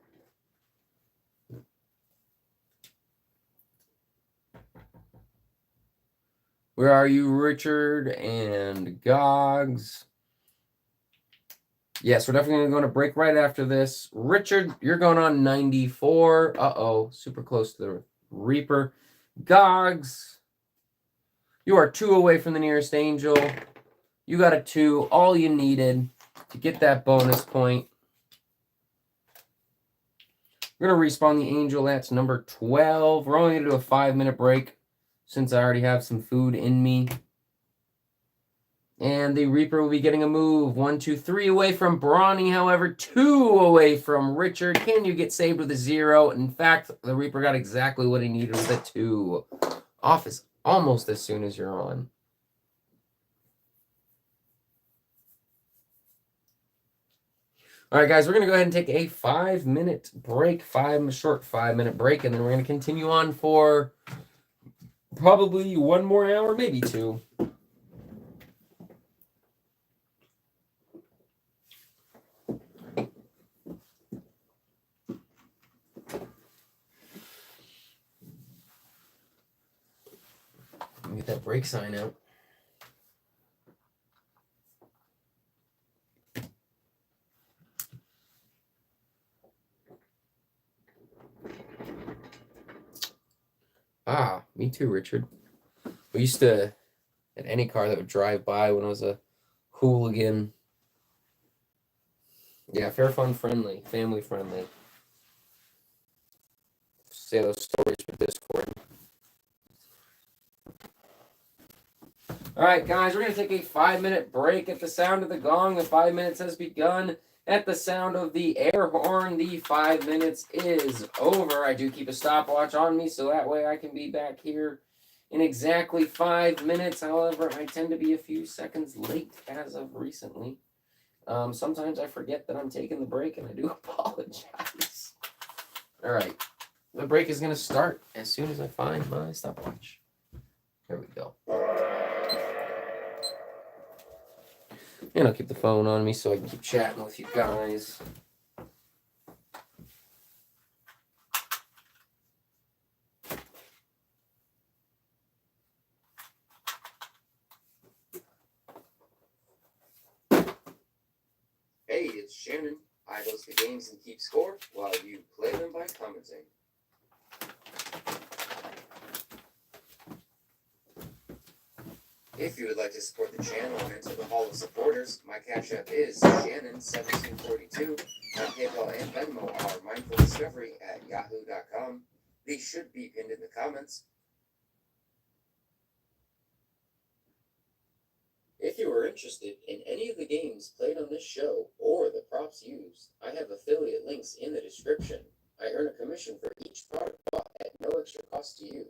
Where are you, Richard and Gogs? Yes, we're definitely going to break right after this. Richard, you're going on 94. Uh-oh, super close to the Reaper. Gogs, you are 2 away from the nearest angel. You got a 2, all you needed to get that bonus point. We're going to respawn the angel. That's number 12. We're only going to do a 5-minute break since I already have some food in me. And the Reaper will be getting a move. 1, 2, 3 away from Brawny, however, 2 away from Richard. Can you get saved with a 0? In fact, the Reaper got exactly what he needed with a 2. Off is almost as soon as you're on. All right, guys, we're going to go ahead and take a 5-minute break, short 5-minute break, and then we're going to continue on for probably 1 more hour, maybe 2. Let me get that break sign out. Ah, me too, Richard. We used to, at any car that would drive by when I was a hooligan. Yeah, fair, fun, friendly, family friendly. Say those stories for Discord. All right, guys, we're going to take a 5-minute break at the sound of the gong. The 5 minutes has begun. At the sound of the air horn, the 5 minutes is over. I do keep a stopwatch on me, so that way I can be back here in exactly 5 minutes. However, I tend to be a few seconds late as of recently. Sometimes I forget that I'm taking the break, and I do apologize. All right. The break is going to start as soon as I find my stopwatch. Here we go. And I'll keep the phone on me so I can keep chatting with you guys. Hey, it's Shannon. I host the games and keep score while you play them by commenting. If you would like to support the channel and enter the Hall of Supporters, my Cash App is Shannon1742. My PayPal and Venmo are mindfuldiscovery@yahoo.com. These should be pinned in the comments. If you are interested in any of the games played on this show or the props used, I have affiliate links in the description. I earn a commission for each product bought at no extra cost to you.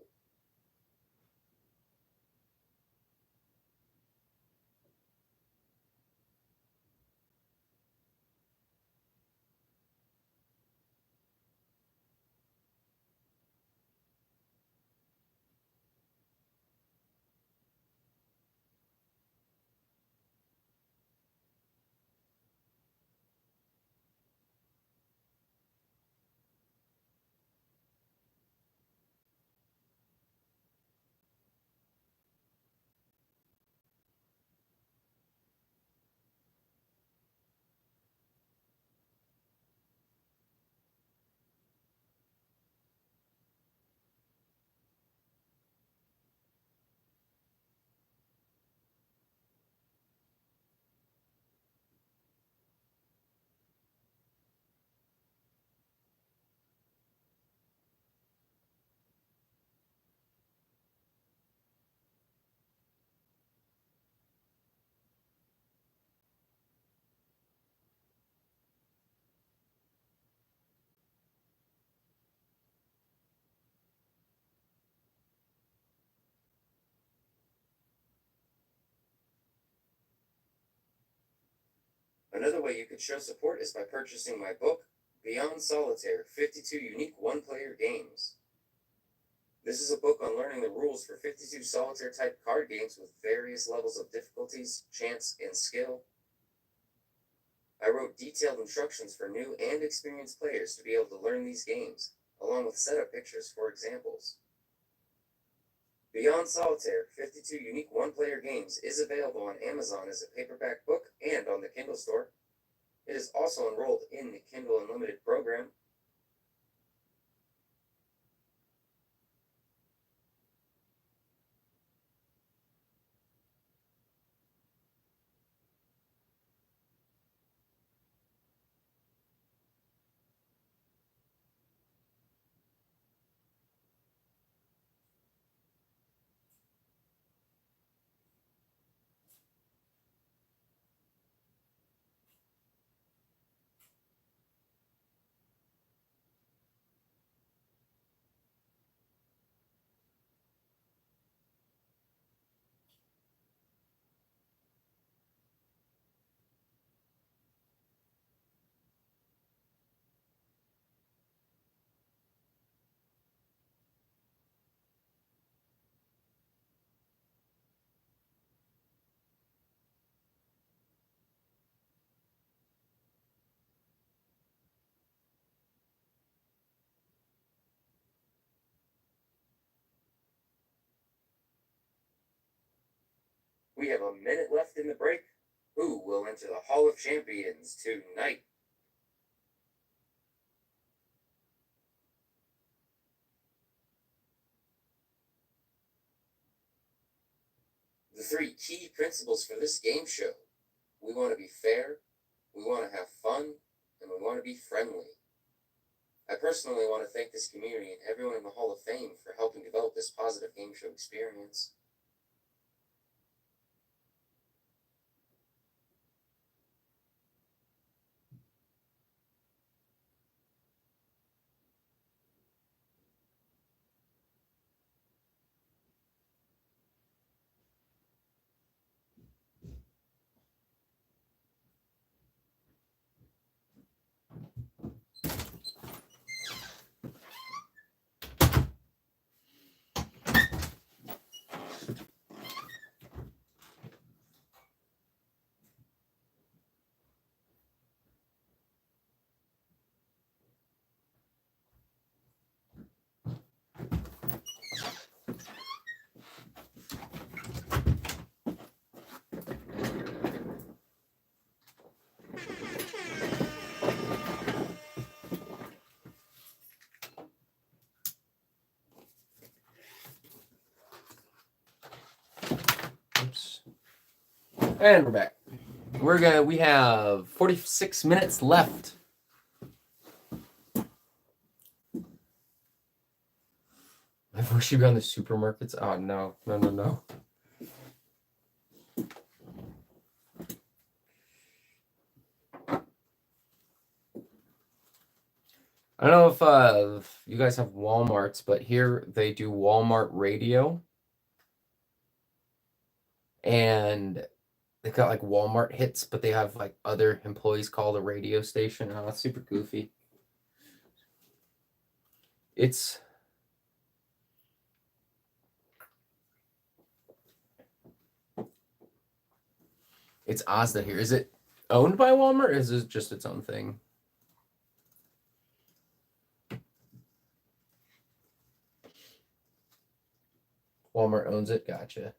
Another way you could show support is by purchasing my book, Beyond Solitaire, 52 Unique One-Player Games. This is a book on learning the rules for 52 solitaire-type card games with various levels of difficulties, chance, and skill. I wrote detailed instructions for new and experienced players to be able to learn these games, along with setup pictures for examples. Beyond Solitaire, 52 Unique One-Player Games is available on Amazon as a paperback book and on the Kindle store. It is also enrolled in the Kindle Unlimited program. We have a minute left in the break. Who will enter the Hall of Champions tonight? The three key principles for this game show. We want to be fair, we want to have fun, and we want to be friendly. I personally want to thank this community and everyone in the Hall of Fame for helping develop this positive game show experience. Oops. And we're back. We have 46 minutes left. I wish you'd be on the supermarkets. Oh, no. No. I don't know if you guys have Walmarts, but here they do Walmart radio. And they've got like Walmart hits, but they have like other employees call the radio station. Oh, it's super goofy. It's Asda here. Is it owned by Walmart, or is it just its own thing? Walmart owns it. Gotcha.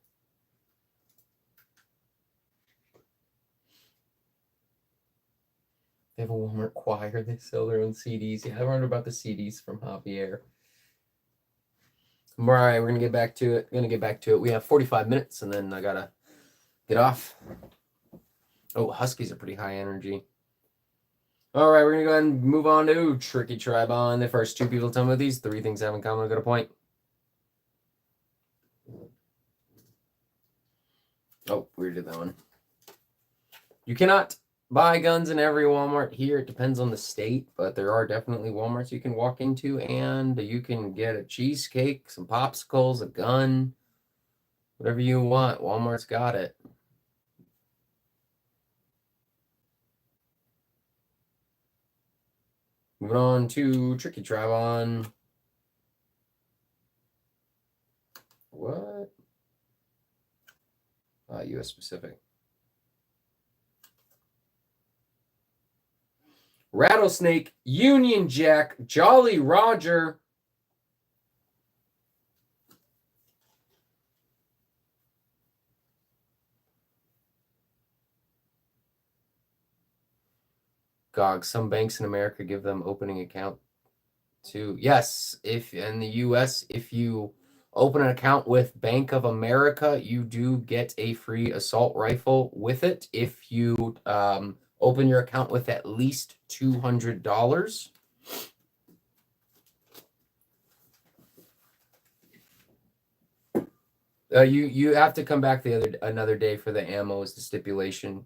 They have a Walmart choir. They sell their own CDs. Yeah, I learned about the CDs from Javier. All right, we're gonna get back to it. We have 45 minutes, and then I gotta get off. Oh, Huskies are pretty high energy. All right, we're gonna go ahead and move on to Tricky Tribon. The first two people tell me these three things have in common. I got a point. Oh, we did that one. You cannot buy guns in every Walmart here. It depends on the state, but there are definitely Walmarts you can walk into, and you can get a cheesecake, some popsicles, a gun, whatever you want. Walmart's got it. Moving on to Tricky Trivon. What? U.S. Pacific. Rattlesnake, Union Jack, Jolly Roger. GOG. Some banks in America give them opening account to. Yes, if in the U.S., if you open an account with Bank of America, you do get a free assault rifle with it if you open your account with at least $200. You have to come back another day for the ammo is the stipulation.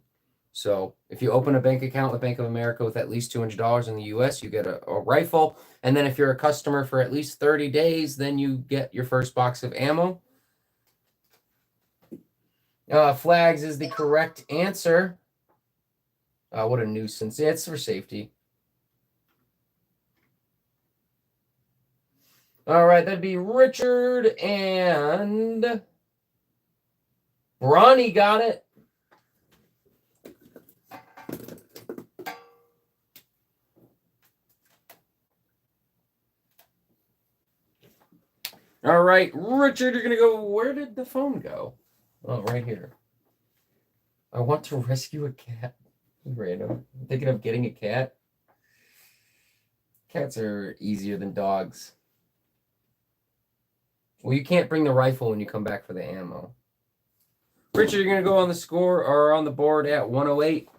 So if you open a bank account with Bank of America with at least $200 in the U.S., you get a rifle. And then if you're a customer for at least 30 days, then you get your first box of ammo. Flags is the correct answer. What a nuisance. It's for safety. All right, that'd be Richard and Ronnie got it. All right, Richard, you're going to go. Where did the phone go? Oh, right here. I want to rescue a cat. Random. I'm thinking of getting a cat. Cats are easier than dogs. Well, you can't bring the rifle when you come back for the ammo. Richard, you're going to go on the score or on the board at 108.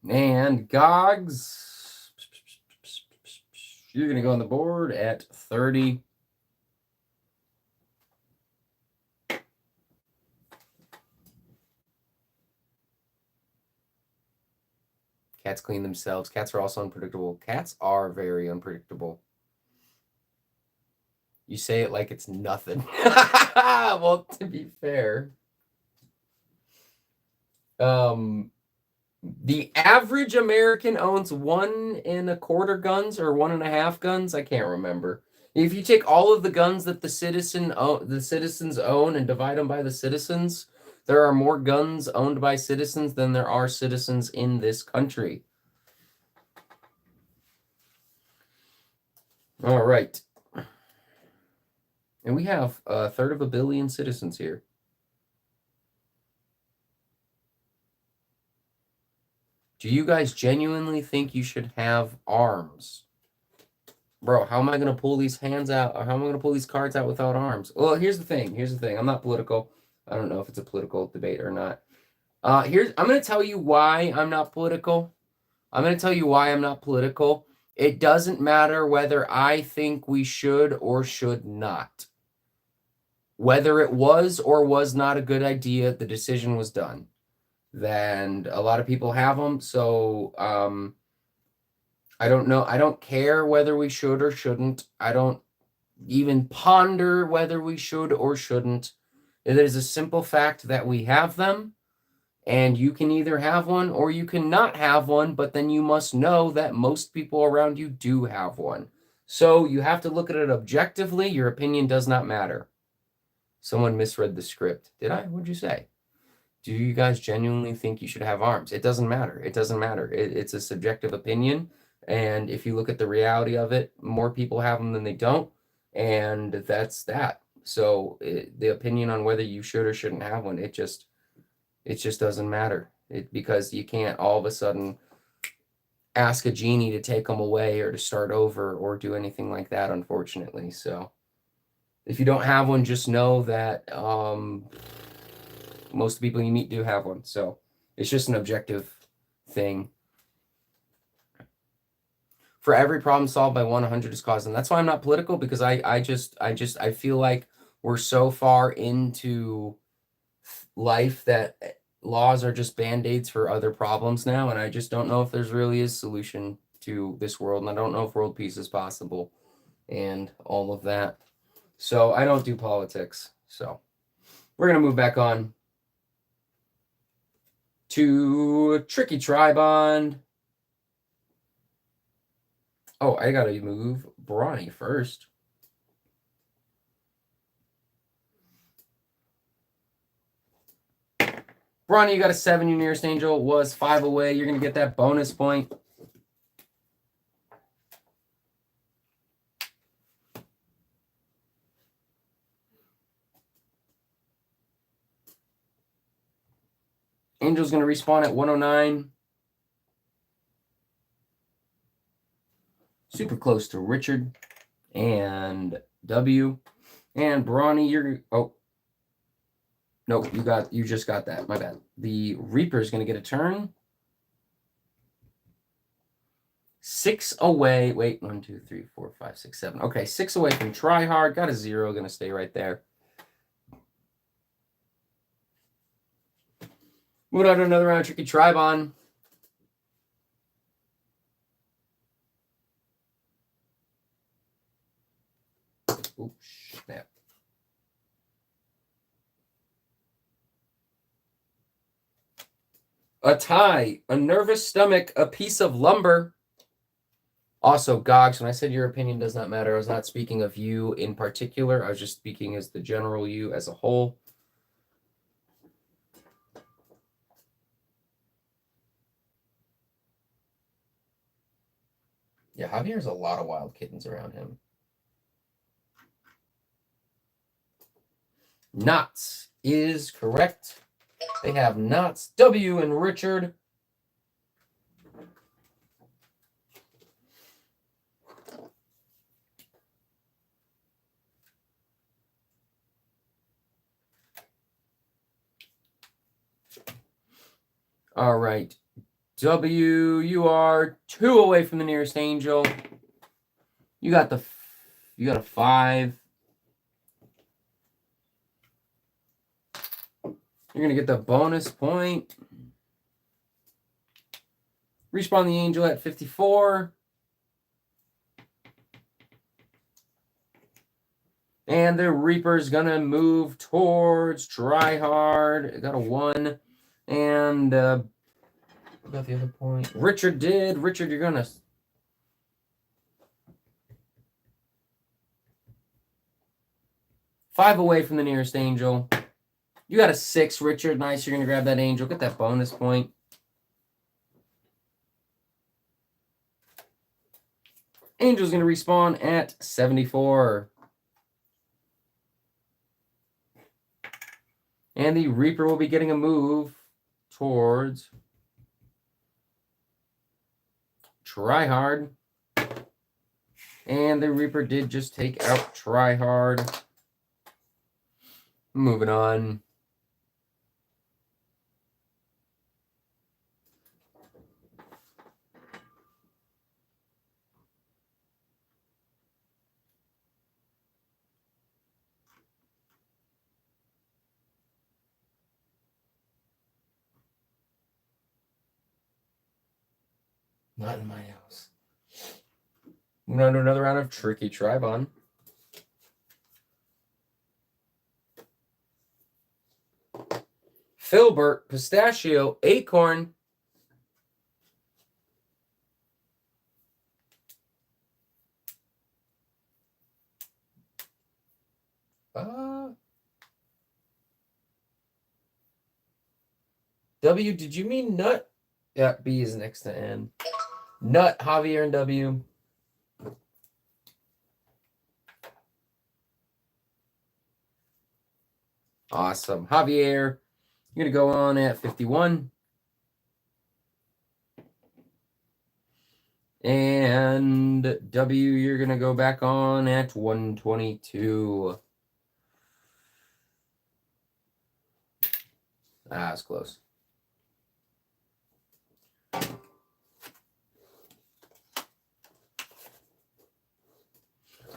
And Gogs, you're going to go on the board at 30. Cats clean themselves. Cats are also unpredictable. Cats are very unpredictable. You say it like it's nothing. Well, to be fair, the average American owns 1 1/4 guns or 1.5 guns. I can't remember. If you take all of the guns that the citizens own and divide them by the citizens, there are more guns owned by citizens than there are citizens in this country. All right. And we have 1/3 of a billion citizens here. Do you guys genuinely think you should have arms? Bro, how am I going to pull these hands out? Or how am I going to pull these cards out without arms? Well, here's the thing. I'm not political. I don't know if it's a political debate or not. I'm going to tell you why I'm not political. It doesn't matter whether I think we should or should not. Whether it was or was not a good idea, the decision was done. Then a lot of people have them. So I don't know. I don't care whether we should or shouldn't. I don't even ponder whether we should or shouldn't. It is a simple fact that we have them, and you can either have one or you cannot have one, but then you must know that most people around you do have one. So you have to look at it objectively. Your opinion does not matter. Someone misread the script. Did I? What'd you say? Do you guys genuinely think you should have arms? It doesn't matter. It's a subjective opinion. And if you look at the reality of it, more people have them than they don't. And that's that. So the opinion on whether you should or shouldn't have one, it just doesn't matter. Because you can't all of a sudden ask a genie to take them away or to start over or do anything like that, unfortunately. So if you don't have one, just know that most people you meet do have one. So it's just an objective thing. For every problem solved by 100 is caused. And that's why I'm not political, because I feel like we're so far into life that laws are just band-aids for other problems now. And I just don't know if there's really a solution to this world. And I don't know if world peace is possible and all of that. So I don't do politics. So we're going to move back on to Tricky Tribond. Oh, I gotta move Brawny first. Brawny, you got a 7. Your nearest angel was 5 away. You're going to get that bonus point. Angel's going to respawn at 109. Super close to Richard and W. And Brawny, you're... Oh. Nope, you just got that. My bad. The Reaper's going to get a turn. 6 away. Wait, 1, 2, 3, 4, 5, 6, 7. Okay, 6 away from Tryhard. Got a 0. Going to stay right there. Moving on to another round of Tricky Tribon. Oops, snap. A tie, a nervous stomach, a piece of lumber. Also, Gogs, when I said your opinion does not matter, I was not speaking of you in particular. I was just speaking as the general you as a whole. Yeah, Javier's a lot of wild kittens around him. Knots is correct. They have Knots, W, and Richard. All right. W, you are 2 away from the nearest angel. You got a 5. You're going to get the bonus point. Respawn the angel at 54. And the Reaper's going to move towards Tryhard. Got a 1. And who got the other point? Richard did. Richard, you're going to... Five away from the nearest angel. You got a 6, Richard. Nice. You're going to grab that angel. Get that bonus point. Angel's going to respawn at 74. And the Reaper will be getting a move towards Tryhard. And the Reaper did just take out Tryhard. Moving on. Not in my house. Moving on to another round of Tricky Tribon. Filbert, Pistachio, Acorn. W, did you mean nut? Yeah, B is next to N. Nut, Javier, and W. Awesome. Javier, you're going to go on at 51. And W, you're going to go back on at 122. That's close.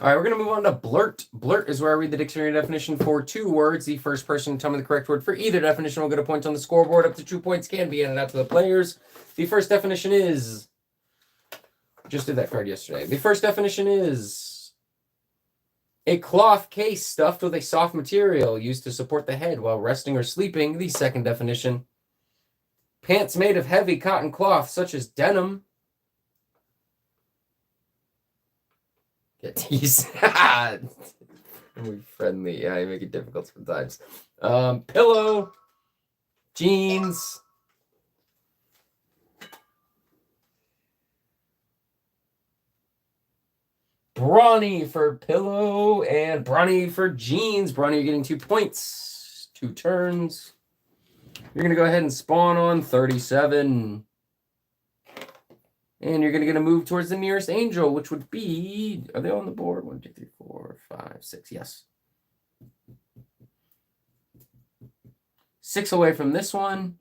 All right, we're going to move on to blurt. Blurt is where I read the dictionary definition for 2 words. The first person to tell me the correct word for either definition will get a point on the scoreboard. Up to 2 points can be handed out to the players. The first definition is... Just did that card yesterday. The first definition is... a cloth case stuffed with a soft material used to support the head while resting or sleeping. The second definition... Pants made of heavy cotton cloth, such as denim. Get teased. We're friendly. Yeah, I make it difficult sometimes. Pillow. Jeans. Brawny for pillow and Brawny for jeans. Brawny, you're getting 2 points. 2 turns. You're going to go ahead and spawn on 37. And you're going to get a move towards the nearest angel, which would be... Are they on the board? 1, 2, 3, 4, 5, 6. Yes. 6 away from this one.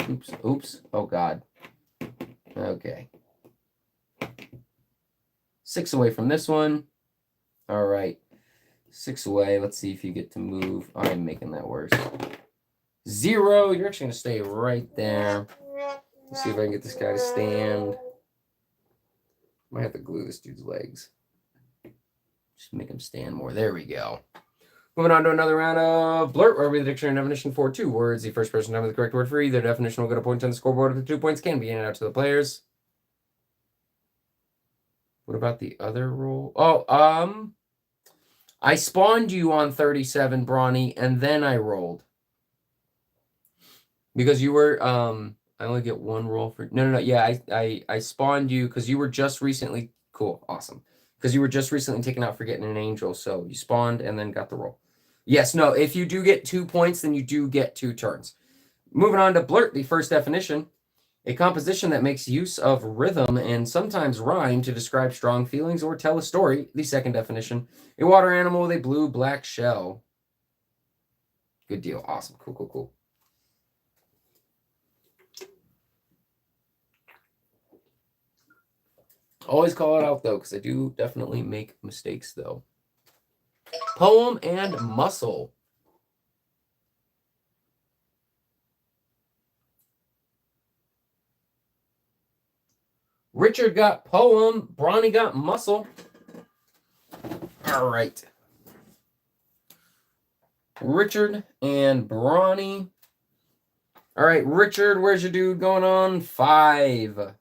Oops. Oops. Oh, God. Okay. 6 away from this one. All right. 6 away. Let's see if you get to move. I'm making that worse. 0. You're actually going to stay right there. Let's see if I can get this guy to stand. Might have to glue this dude's legs. Just make him stand more. There we go. Moving on to another round of Blurt, where we read the dictionary definition for 2 words. The first person to have the correct word for either definition will get a point on the scoreboard. If the 2 points can be handed out to the players. What about the other rule? Oh, I spawned you on 37, Brawny, and then I rolled. Because you were, I only get 1 roll for, no. Yeah, I spawned you because you were just recently, cool, awesome. Because you were just recently taken out for getting an angel, so you spawned and then got the roll. Yes, no, if you do get 2 points, then you do get 2 turns. Moving on to Blurt, the first definition. A composition that makes use of rhythm and sometimes rhyme to describe strong feelings or tell a story. The second definition. A water animal with a blue-black shell. Good deal. Awesome. Cool. Always call it out, though, because I do definitely make mistakes, though. Poem and muscle. Richard got poem. Brawny got muscle. All right. Richard and Brawny. All right, Richard, where's your dude going on? 5.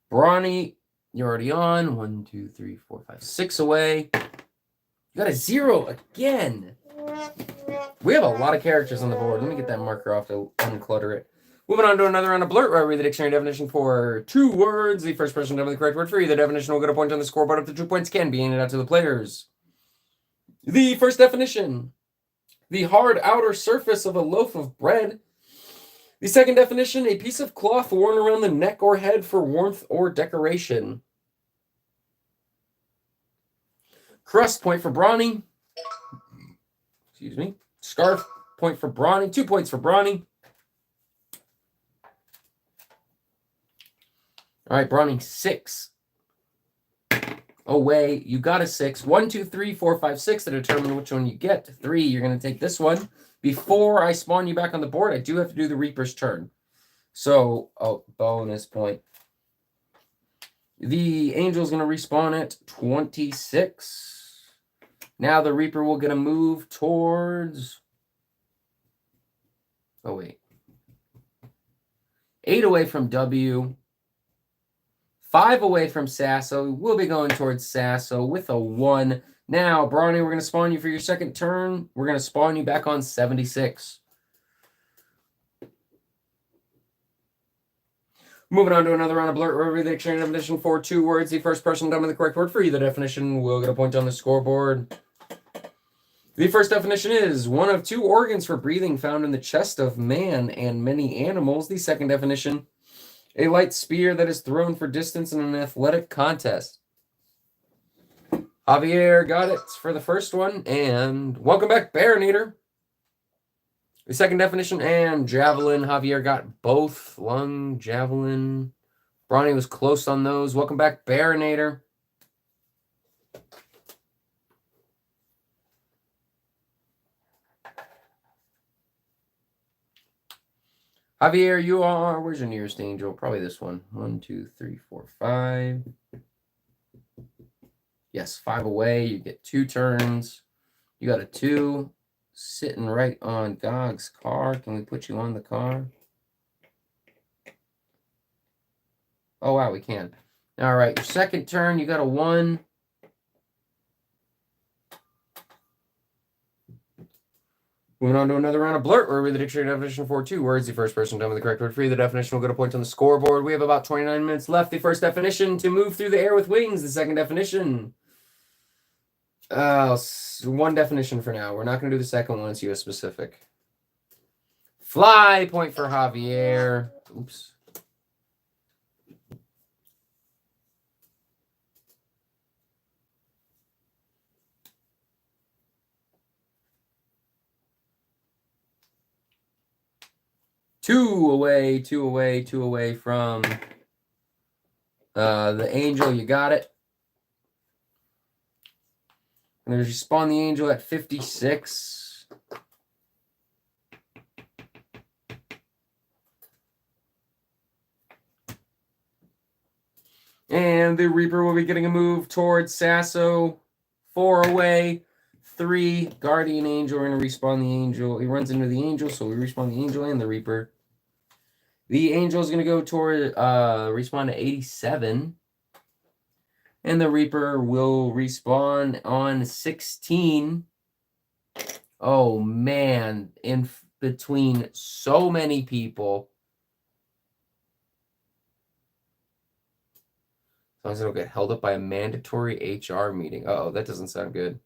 Brawny, you're already on. 1, 2, 3, 4, 5, 6 away. You got a 0 again. We have a lot of characters on the board. Let me get that marker off to unclutter it. Moving on to another round of Blurt, where I read the dictionary definition for 2 words. The first person to have the correct word for either definition will get a point on the scoreboard. Up to 2 points can be handed out to the players. The first definition. The hard outer surface of a loaf of bread. The second definition. A piece of cloth worn around the neck or head for warmth or decoration. Crust, point for Brawny. Excuse me. Scarf, point for Brawny. 2 points for Brawny. All right, Brawny, 6 away. You got a 6. 1, 2, 3, 4, 5, 6 to determine which one you get. 3, you're going to take this one. Before I spawn you back on the board, I do have to do the Reaper's turn. So, bonus point. The Angel's going to respawn at 26. Now the Reaper will get a move towards... Oh, wait. 8 away from W. 5 away from Sasso. We'll be going towards Sasso with a 1. Now, Brawny, we're going to spawn you for your second turn. We're going to spawn you back on 76. Moving on to another round of Blurt, where we read the dictionary definition for 2 words. The first person done with the correct word for either definition will get a point on the scoreboard. The first definition is one of 2 organs for breathing found in the chest of man and many animals. The second definition, a light spear that is thrown for distance in an athletic contest. Javier got it for the first one, and welcome back, Baronator. The second definition and javelin. Javier got both. Lung, javelin. Brawny was close on those. Welcome back, Baronator. Javier, you are, where's your nearest angel? Probably this one. 1, 2, 3, 4, 5. Yes, 5 away. You get 2 turns. You got a 2. sitting right on Gog's car. Can we put you on the car? Oh, wow, we can. All right, your second turn, you got a 1. Moving on to another round of Blurt, where we read the dictionary definition for 2 words. The first person to tell me the correct word for you, the definition will get a point on the scoreboard. We have about 29 minutes left. The first definition, to move through the air with wings. The second definition, one definition for now. We're not going to do the second one. It's U.S. specific. Fly, point for Javier. Oops. Two away from the Angel. You got it. And there's you spawn the Angel at 56. And the Reaper will be getting a move towards Sasso. 4 away. 3. Guardian Angel. We're going to respawn the Angel. He runs into the Angel, so we respawn the Angel and the Reaper. The Angel is going to go toward respawn to 87. And the Reaper will respawn on 16. Oh, man. In between so many people. As long as it'll get held up by a mandatory HR meeting. Uh-oh, that doesn't sound good.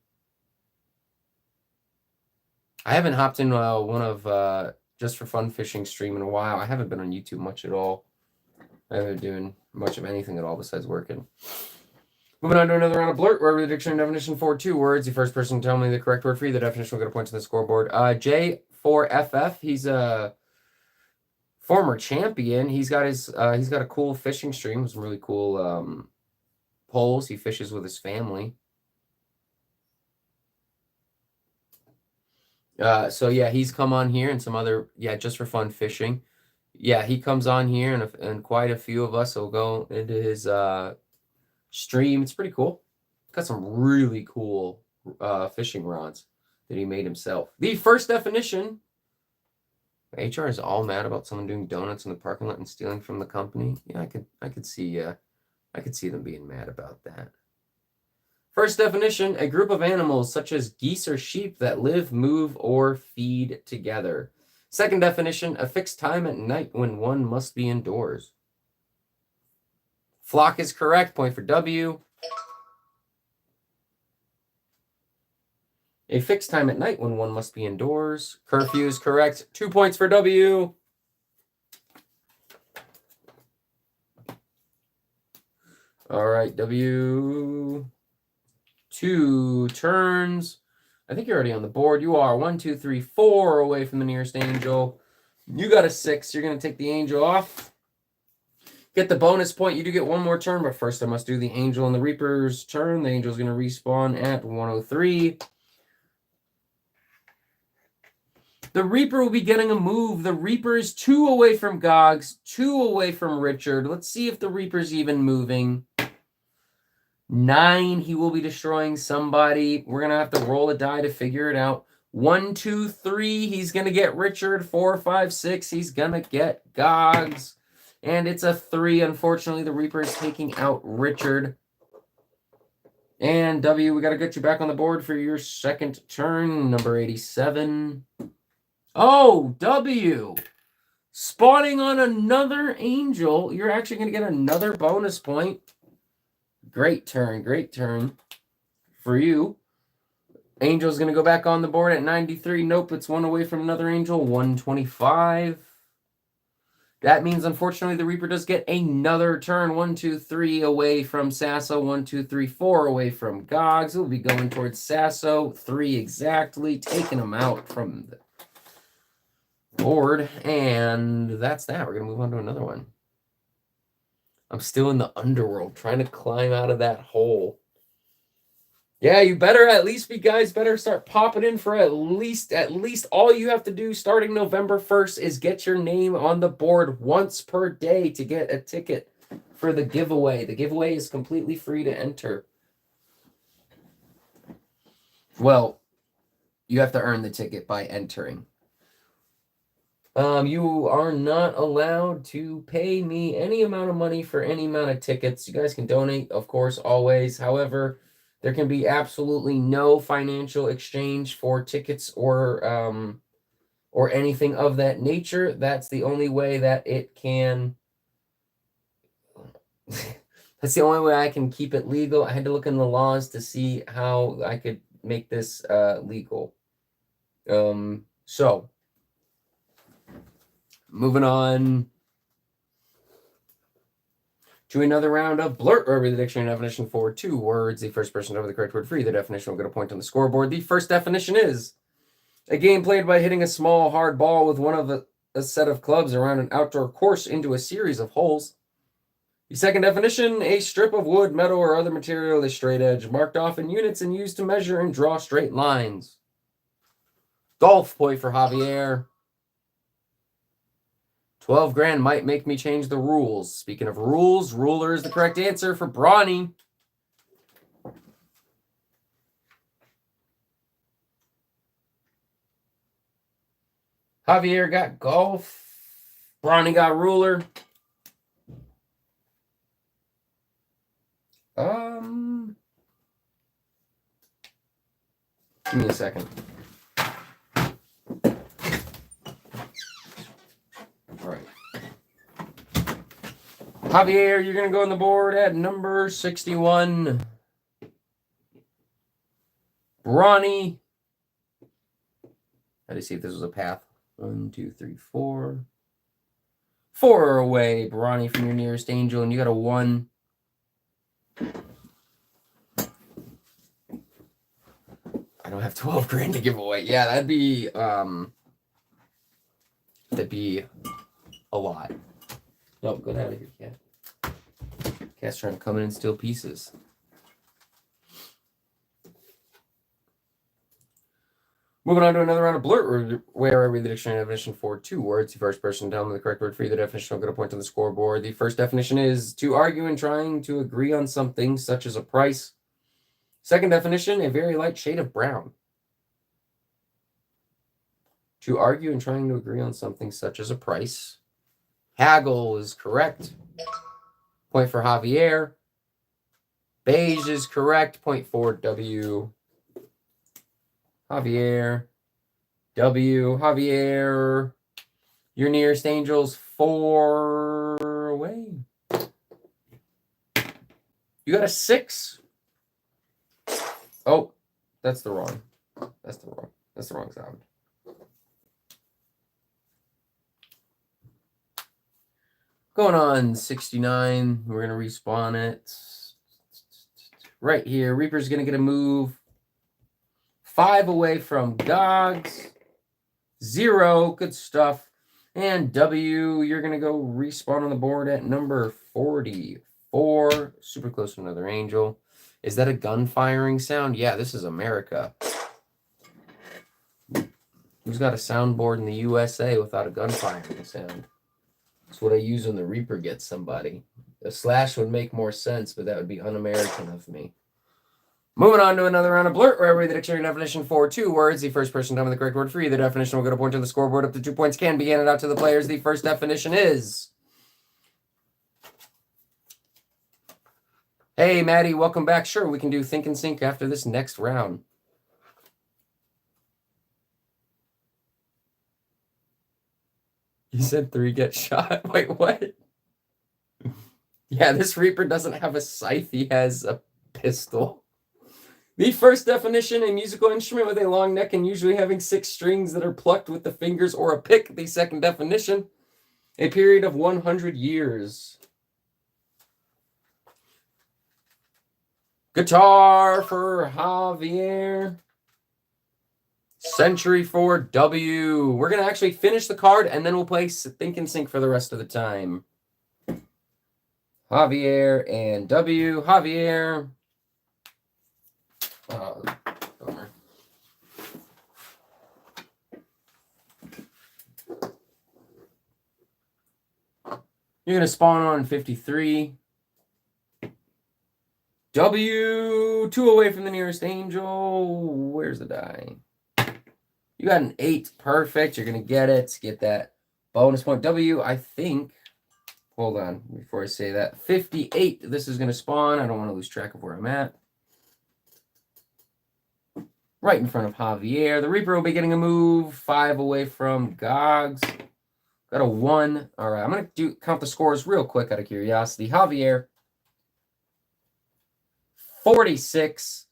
I haven't hopped in one of Just for Fun fishing stream in a while. I haven't been on YouTube much at all. I haven't been doing much of anything at all besides working. Moving on to another round of Blurt, where the dictionary definition for 2 words. The first person to tell me the correct word for you, the definition will get a point to the scoreboard. J4FF. He's a former champion. He's got a cool fishing stream with some really cool poles. He fishes with his family. So yeah, he's come on here and some other, Just for Fun fishing. Yeah, he comes on here and quite a few of us will go into his stream. It's pretty cool. Got some really cool fishing rods that he made himself. The first definition. HR is all mad about someone doing donuts in the parking lot and stealing from the company. Yeah, I could see them being mad about that. First definition, a group of animals such as geese or sheep that live, move, or feed together. Second definition, a fixed time at night when one must be indoors. Flock is correct, point for W. A fixed time at night when one must be indoors. Curfew is correct, 2 points for W. All right, W. 2 turns. I think you're already on the board. You are 1, 2, 3, 4 away from the nearest Angel. You got a 6. You're going to take the Angel off. Get the bonus point. You do get one more turn, but first I must do the Angel and the Reaper's turn. The Angel's going to respawn at 103. The Reaper will be getting a move. The Reaper is 2 away from Gogs, 2 away from Richard. Let's see if the Reaper's even moving. 9, he will be destroying somebody. We're going to have to roll a die to figure it out. 1, 2, 3, he's going to get Richard. 4, 5, 6, he's going to get Gogs. And it's a 3. Unfortunately, the Reaper is taking out Richard. And W, we got to get you back on the board for your second turn, number 87. Oh, W. Spawning on another Angel. You're actually going to get another bonus point. Great turn for you. Angel's going to go back on the board at 93. Nope, it's 1 away from another Angel, 125. That means, unfortunately, the Reaper does get another turn. 1, 2, 3 away from Sasso. 1, 2, 3, 4 away from Gogs. We'll be going towards Sasso. 3 exactly, taking him out from the board. And that's that. We're going to move on to another one. I'm still in the underworld, trying to climb out of that hole. Yeah, you better at least better start popping in for at least all you have to do starting November 1st is get your name on the board once per day to get a ticket for the giveaway. The giveaway is completely free to enter. Well, You have to earn the ticket by entering. You are not allowed to pay me any amount of money for any amount of tickets. You guys can donate, of course, always. However, there can be absolutely no financial exchange for tickets or anything of that nature. That's the only way that it can. That's the only way I can keep it legal. I had to look in the laws to see how I could make this legal. So moving on to another round of Blurt, where the dictionary definition for 2 words. The first person to have the correct word for either definition will get a point on the scoreboard. The first definition is a game played by hitting a small hard ball with one of a set of clubs around an outdoor course into a series of holes. The second definition, a strip of wood, metal, or other material with a straight edge, marked off in units and used to measure and draw straight lines. Golf, point for Javier. 12 grand might make me change the rules. Speaking of rules, ruler is the correct answer for Brawny. Javier got golf. Brawny got ruler. Give me a second. All right. Javier, you're going to go on the board at number 61. Brawny. How do you see if this was a path? 1, 2, 3, 4. 4 away, Brawny, from your nearest angel, and you got a 1. I don't have 12 grand to give away. Yeah, that'd be a lot. No, get out of here, cat. Cat's trying to come in and steal pieces. Moving on to another round of Blurt, where I read the dictionary definition for 2 words. The first person to tell me the correct word for either definition will get a point on the scoreboard. The first definition is to argue and trying to agree on something, such as a price. Second definition, a very light shade of brown. To argue and trying to agree on something such as a price. Haggle is correct. Point for Javier. Beige is correct. Point for W. Javier. W. Javier. Your nearest angel's 4 away. You got a 6. Oh, that's the wrong sound. Going on 69. We're going to respawn it. Right here. Reaper's going to get a move. 5 away from Gogs. 0. Good stuff. And W, you're going to go respawn on the board at number 44. Super close to another angel. Is that a gun firing sound? Yeah, this is America. Who's got a soundboard in the USA without a gun firing sound? That's what I use when the Reaper gets somebody. A slash would make more sense, but that would be un-American of me. Moving on to another round of Blurt, where I read the dictionary definition for 2 words. The first person to tell me the correct word for either definition will get a point on the scoreboard. Up to 2 points can be handed out to the players. The first definition is... Hey, Maddie, welcome back. Sure, we can do Think and Sync after this next round. You said 3 get shot? Wait, what? Yeah, this Reaper doesn't have a scythe. He has a pistol. The first definition, a musical instrument with a long neck and usually having 6 strings that are plucked with the fingers or a pick. The second definition, a period of 100 years. Guitar for Javier. Century for W. We're going to actually finish the card, and then we'll play Think and Sync for the rest of the time. Javier and W. Javier. Bummer. You're going to spawn on 53. W, 2 away from the nearest angel. Where's the die? You got an 8. Perfect. You're going to get it. Get that bonus point. W, I think. Hold on before I say that. 58. This is going to spawn. I don't want to lose track of where I'm at. Right in front of Javier. The Reaper will be getting a move. 5 away from Gogs. Got a 1. All right. I'm going to count the scores real quick out of curiosity. Javier, 46.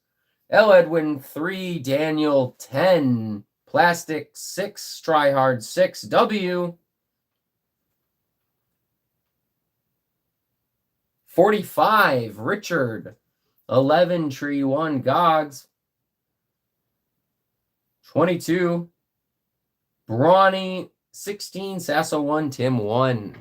L. Edwin, 3. Daniel, 10. Plastic, 6. Tryhard, 6. W, 45. Richard, 11. Tree 1. Gogs, 22. Brawny, 16. Sasso, 1. Tim, 1.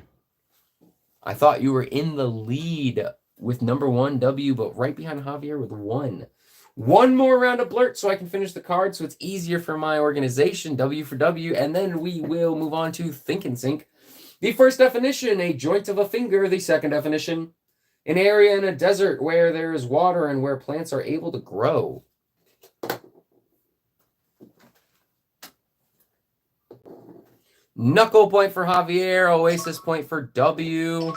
I thought you were in the lead with number 1, W, but right behind Javier with 1. One more round of blurt so I can finish the card so it's easier for my organization. W for W. And then we will move on to Think and Sync. The first definition, a joint of a finger. The second definition, an area in a desert where there is water and where plants are able to grow. Knuckle point for Javier. Oasis point for W.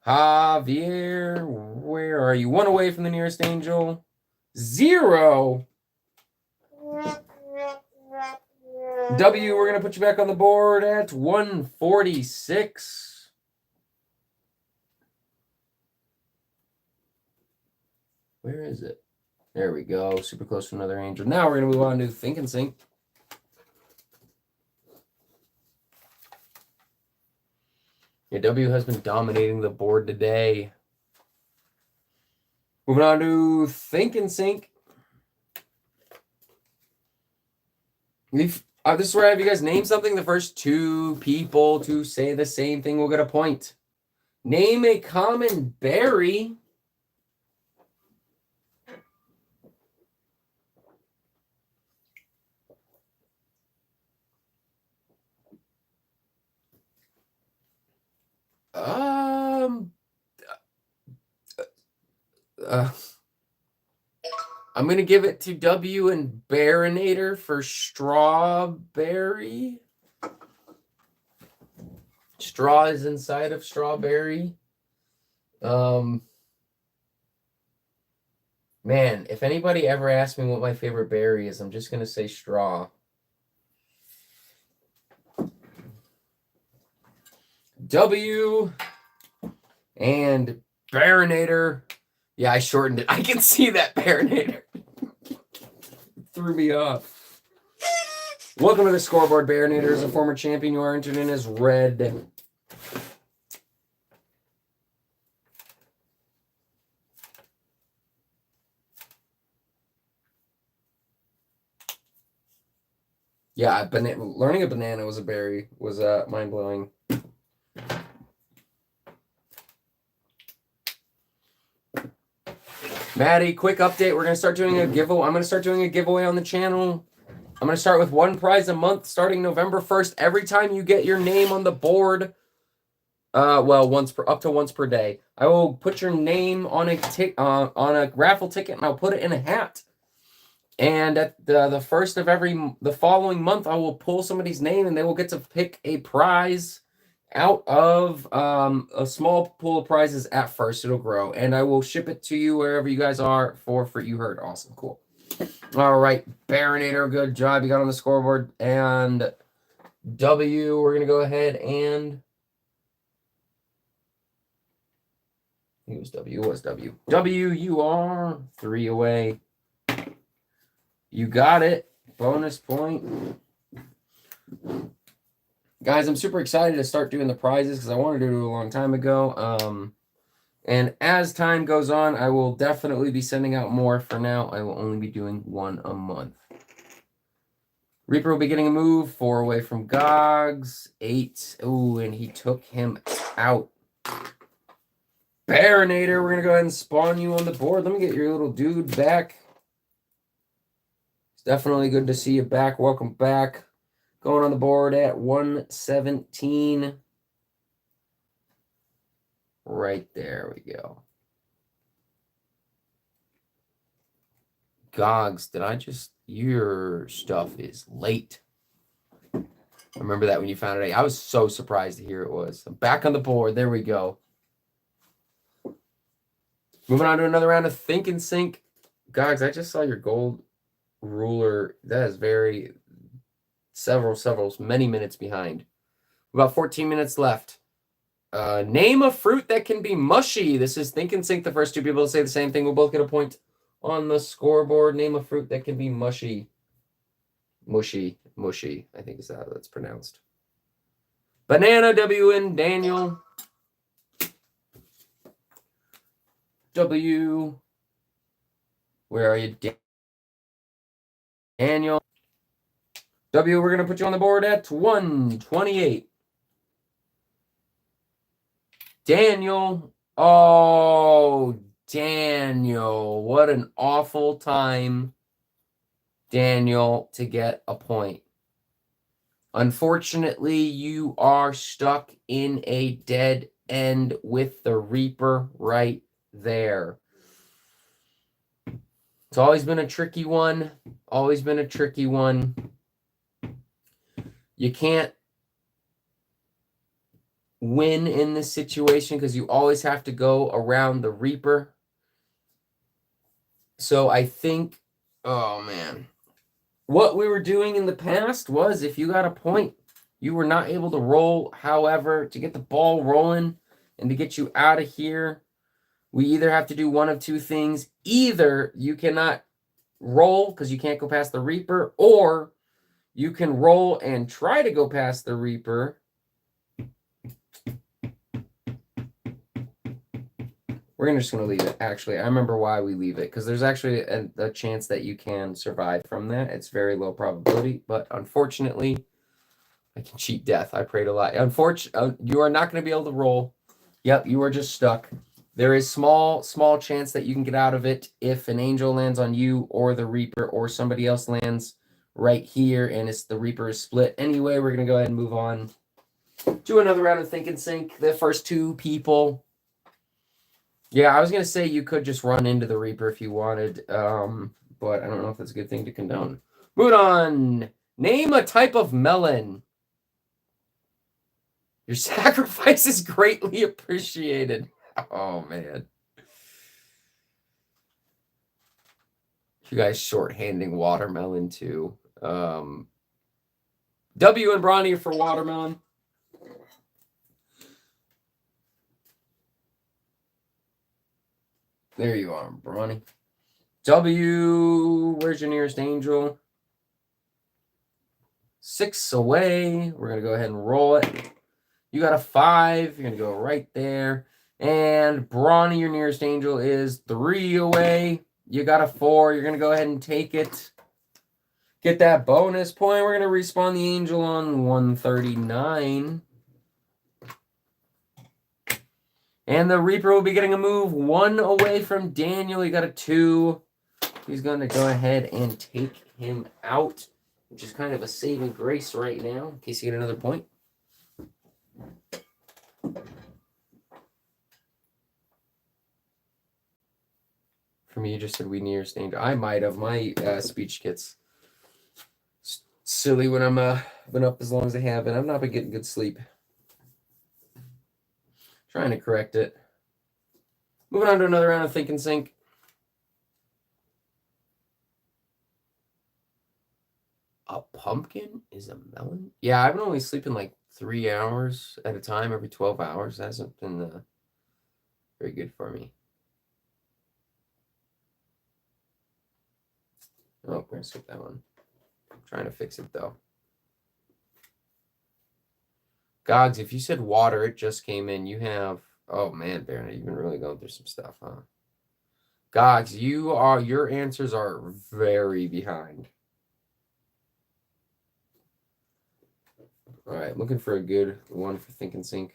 Javier, where are you? 1 away from the nearest angel. 0. W, we're going to put you back on the board at 146. Where is it? There we go. Super close to another angel. Now we're going to move on to Think and Sync. Yeah, W has been dominating the board today. Moving on to Think and Sync. This is where I have you guys name something. The first 2 people to say the same thing will get a point. Name a common berry. I'm going to give it to W and Barinator for strawberry. Straw is inside of strawberry. Man, if anybody ever asks me what my favorite berry is, I'm just going to say straw. W and Barinator. Yeah, I shortened it. I can see that, Barinator. Threw me off. Welcome to the scoreboard, Barinator. As a former champion, you are entered in as red. Yeah, learning a banana was a berry was mind-blowing. Maddie, quick update. We're going to start doing a giveaway. I'm going to start doing a giveaway on the channel. I'm going to start with 1 prize a month starting November 1st. Every time you get your name on the board, up to once per day, I will put your name on a raffle ticket, and I'll put it in a hat. And at the first of the following month, I will pull somebody's name, and they will get to pick a prize out of a small pool of prizes at first. It'll grow, and I will ship it to you wherever you guys are for you heard. Awesome, cool. All right, Barinator, good job. You got on the scoreboard. And W, we're gonna go ahead and it was W. It was W. W, you are 3 away. You got it. Bonus point. Guys, I'm super excited to start doing the prizes because I wanted to do it a long time ago. And as time goes on, I will definitely be sending out more. For now, I will only be doing 1 a month. Reaper will be getting a move. 4 away from Gogs. 8. Ooh, and he took him out. Barinator, we're going to go ahead and spawn you on the board. Let me get your little dude back. It's definitely good to see you back. Welcome back. Going on the board at 117. Right there we go. Gogs, did I just... Your stuff is late. I remember that when you found it. I was so surprised to hear it was. I'm back on the board. There we go. Moving on to another round of Think and Sync. Gogs, I just saw your gold ruler. That is very... many minutes behind. About 14 minutes left. Name a fruit that can be mushy. This is Think and Sync. The first two people to say the same thing will both get a point on the scoreboard. Name a fruit that can be mushy. Mushy. I think is how that's pronounced. Banana, W-N, Daniel. W. Where are you, Daniel? W, we're going to put you on the board at 128. Daniel. Oh, Daniel. What an awful time, Daniel, to get a point. Unfortunately, you are stuck in a dead end with the Reaper right there. It's always been a tricky one. You can't win in this situation because you always have to go around the Reaper. So I think, oh man, what we were doing in the past was if you got a point, you were not able to roll. However, to get the ball rolling and to get you out of here, we either have to do one of two things. Either you cannot roll because you can't go past the Reaper, or you can roll and try to go past the Reaper. We're just going to leave it, actually. I remember why we leave it, because there's actually a chance that you can survive from that. It's very low probability, but unfortunately, I can cheat death. I prayed a lot. Unfortunately, you are not going to be able to roll. Yep, you are just stuck. There is small chance that you can get out of it if an angel lands on you or the Reaper or somebody else lands right here and the Reaper is split. Anyway, we're going to go ahead and move on to another round of Think and Sync. The first two people... Yeah, I was going to say you could just run into the Reaper if you wanted, but I don't know if that's a good thing to condone. Moving on. Name a type of melon. Your sacrifice is greatly appreciated. Oh, man. You guys shorthanding watermelon, too. W and Bronny for watermelon. There you are, Bronny. W, where's your nearest angel? 6 away. We're going to go ahead and roll it. You got a 5. You're going to go right there. And Bronny, your nearest angel, is 3 away. You got a 4. You're going to go ahead and take it. Get that bonus point. We're going to respawn the angel on 139. And the Reaper will be getting a move 1 away from Daniel. He got a 2. He's going to go ahead and take him out, which is kind of a saving grace right now, in case you get another point. For me, you just said we nearest angel. I might have. My speech gets silly when I'm been up as long as I have, and I've not been getting good sleep. Trying to correct it. Moving on to another round of Think and Sync. A pumpkin is a melon? Yeah, I've been only sleeping like 3 hours at a time every 12 hours. That hasn't been very good for me. Oh, we're going to skip that one. I'm trying to fix it, though. Gogs, if you said water, it just came in. You have... Oh, man, Baron, you've been really going through some stuff, huh? Gogs, your answers are very behind. All right, looking for a good one for Think and Sync.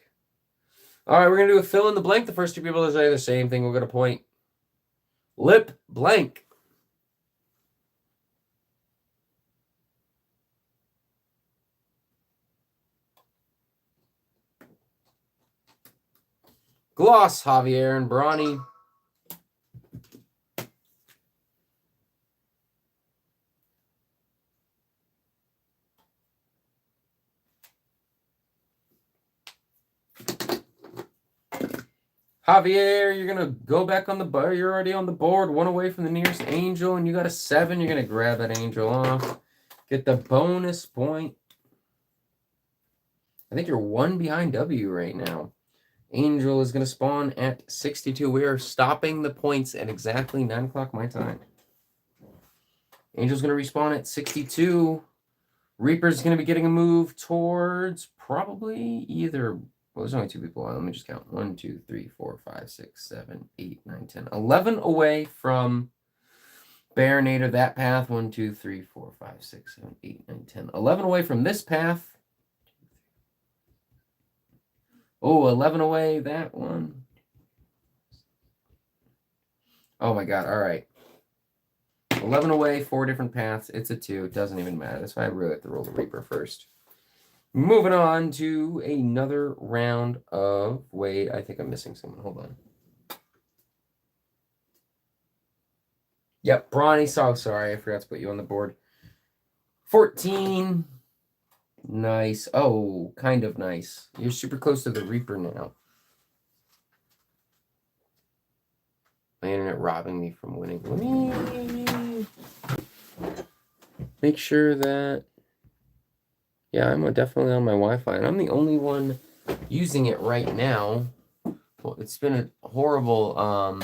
All right, we're going to do a fill in the blank. The first two people to say the same thing will get a point. Lip blank. Gloss, Javier and Bronny. Javier, you're going to go back on the board. You're already on the board. 1 away from the nearest angel, and you got a 7. You're going to grab that angel off. Get the bonus point. I think you're 1 behind W right now. Angel is going to spawn at 62. We are stopping the points at exactly 9 o'clock my time. Angel's going to respawn at 62. Reaper's going to be getting a move towards probably either... Well, there's only 2 people on. Let me just count. 1, 2, 3, 4, 5, 6, 7, 8, 9, 10. 11 away from Baronator, that path. 1, 2, 3, 4, 5, 6, 7, 8, 9, 10. 11 away from this path. Oh, 11 away, that one. Oh my god, all right. 11 away, 4 different paths. It's a 2. It doesn't even matter. That's why I really have to roll the Reaper first. Moving on to another round of... Wait, I think I'm missing someone. Hold on. Yep, Brawny. So sorry, I forgot to put you on the board. 14. Nice. Oh, kind of nice. You're super close to the Reaper now. My internet robbing me from winning. Let me make sure that... Yeah, I'm definitely on my Wi-Fi, and I'm the only one using it right now. Well, it's been a horrible...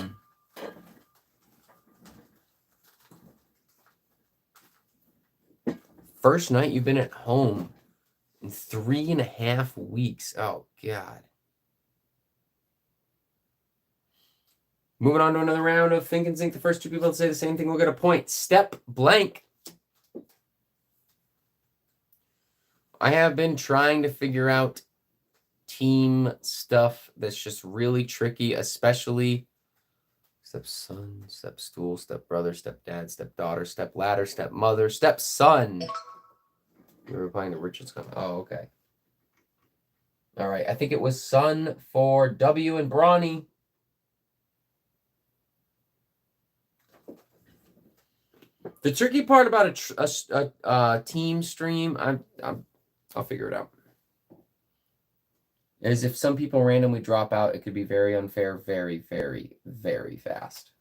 First night you've been at home in 3.5 weeks. Oh, God. Moving on to another round of Think and Sync. The first 2 people to say the same thing will get a point. Step blank. I have been trying to figure out team stuff that's just really tricky, especially stepson, step stool, step brother, step dad, step daughter, step ladder, step mother, step son. We were playing the Richards Cup. Oh, okay. All right. I think it was son for W and Brawny. The tricky part about a team stream, I'll figure it out, is if some people randomly drop out, it could be very unfair, very, very, very fast.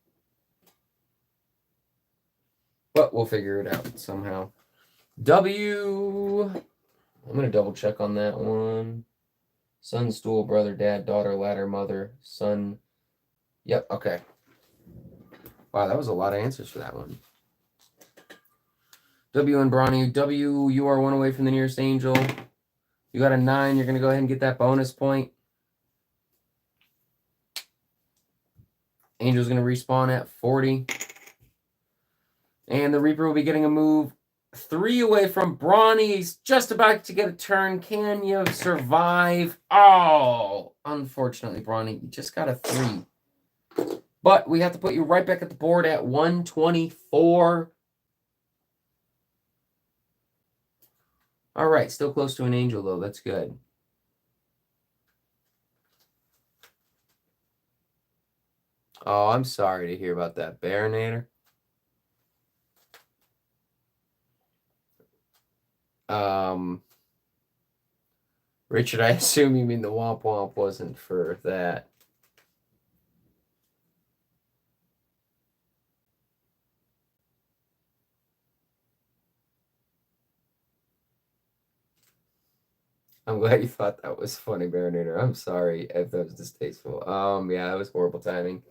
But we'll figure it out somehow. W, I'm going to double check on that one. Son, stool, brother, dad, daughter, ladder, mother, son. Yep, okay. Wow, that was a lot of answers for that one. W and Brawny. W, you are 1 away from the nearest angel. You got a 9. You're going to go ahead and get that bonus point. Angel's going to respawn at 40. And the Reaper will be getting a move 3 away from Brawny. He's just about to get a turn. Can you survive? Oh, unfortunately, Brawny, you just got a 3. But we have to put you right back at the board at 124. All right, still close to an angel, though. That's good. Oh, I'm sorry to hear about that, Baronator. Richard, I assume you mean the Womp Womp wasn't for that. I'm glad you thought that was funny, Baronator. I'm sorry if that was distasteful. Yeah, that was horrible timing.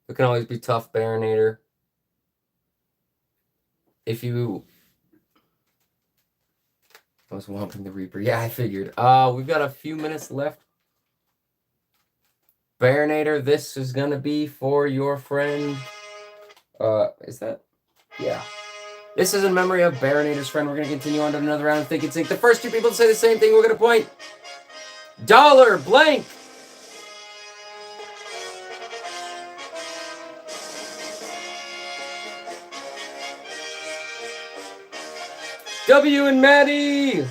It can always be tough, Baronator. If you... I was Womping the Reaper. Yeah, I figured. We've got a few minutes left. Baronator, this is going to be for your friend... is that... Yeah. This is in memory of Baronator's friend. We're going to continue on to another round of Think and Sync. The first 2 people to say the same thing, we're going to point. Dollar blank. W and Maddie.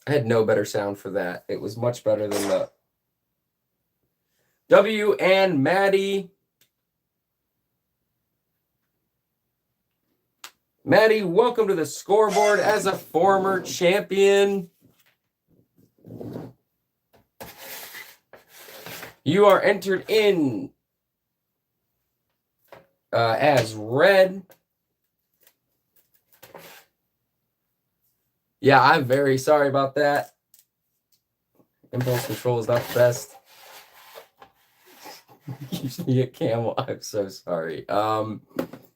I had no better sound for that. It was much better than the W and Maddie. Maddie, welcome to the scoreboard as a former champion. You are entered in as red. Yeah, I'm very sorry about that. Impulse control is not the best. Usually a camel. I'm so sorry. And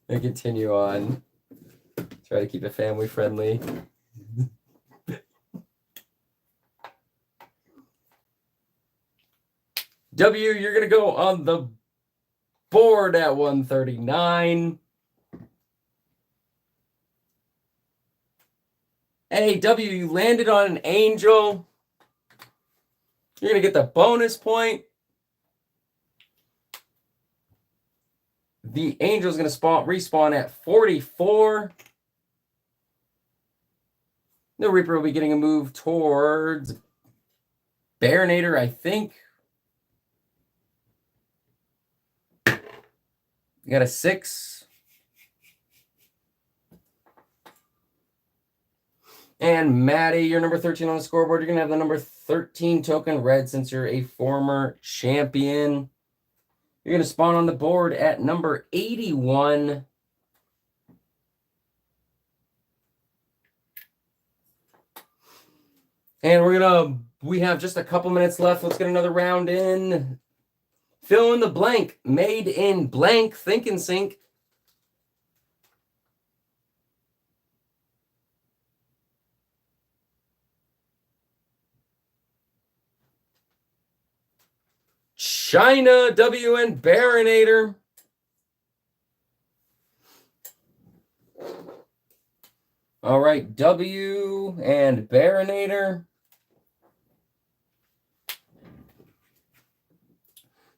continue on. Try to keep it family friendly. W, you're going to go on the board at 139. Hey, W, you landed on an angel. You're going to get the bonus point. The angel is going to respawn at 44. The Reaper will be getting a move towards Barinator, I think. You got a 6. And Maddie, you're number 13 on the scoreboard. You're going to have the number 13 token red since you're a former champion. You're going to spawn on the board at number 81. And we have just a couple minutes left. Let's get another round in. Fill in the blank. Made in blank. Think and Sync. China, W and Barinator. All right, W and Barinator.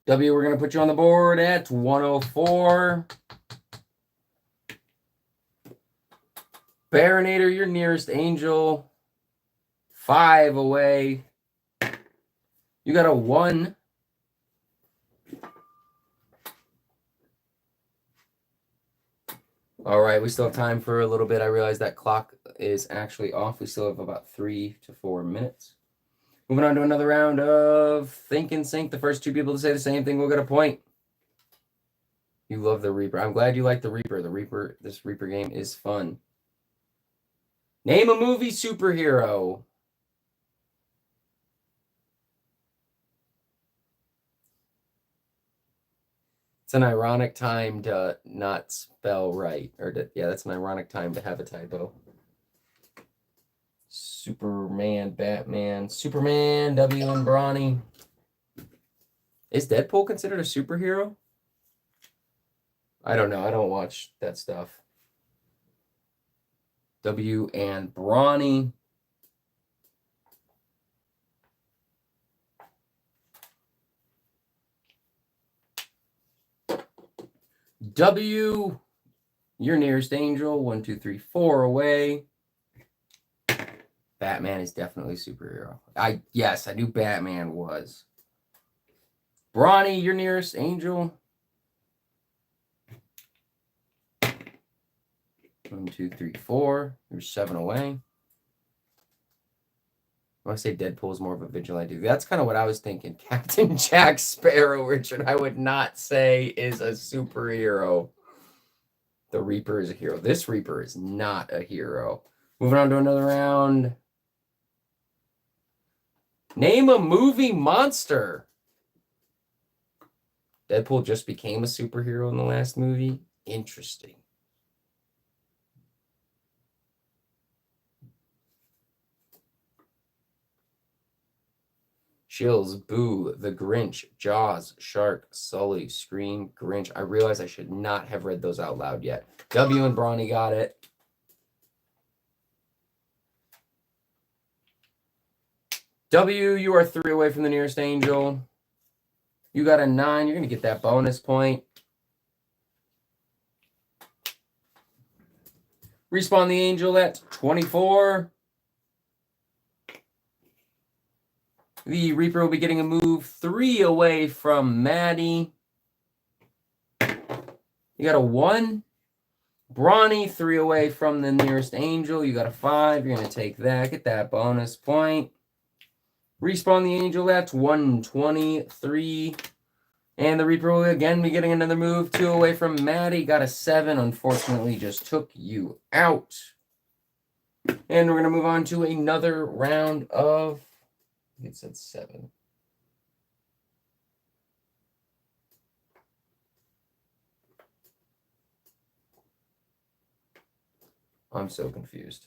W, we're going to put you on the board at 104. Barinator, your nearest angel. 5 away. You got a 1. All right, we still have time for a little bit. I realize that clock is actually off. We still have about 3 to 4 minutes. Moving on to another round of Think and Sync. The first 2 people to say the same thing will get a point. You love the Reaper. I'm glad you like the Reaper. This Reaper game is fun. Name a movie superhero. It's an ironic time to not spell right. Yeah, that's an ironic time to have a typo. Superman, Batman, Superman, W and Brawny. Is Deadpool considered a superhero? I don't know. I don't watch that stuff. W and Brawny. W, your nearest angel. 1, 2, 3, 4 away. Batman is definitely a superhero. Yes, I knew Batman was. Brawny, your nearest angel. 1, 2, 3, 4. You're 7 away. I want to say Deadpool is more of a vigilante. That's kind of what I was thinking. Captain Jack Sparrow, Richard, I would not say is a superhero. The Reaper is a hero. This Reaper is not a hero. Moving on to another round. Name a movie monster. Deadpool just became a superhero in the last movie. Interesting. Chills, Boo, The Grinch, Jaws, Shark, Sully, Scream, Grinch. I realize I should not have read those out loud yet. W and Brawny got it. W, you are 3 away from the nearest angel. You got a 9. You're going to get that bonus point. Respawn the Angel at 24. The Reaper will be getting a move 3 away from Maddie. You got a 1. Brawny, 3 away from the nearest Angel. You got a 5. You're going to take that. Get that bonus point. Respawn the Angel at 123. And the Reaper will again be getting another move 2 away from Maddie. Got a 7. Unfortunately, just took you out. And we're going to move on to another round of... It said 7. I'm so confused.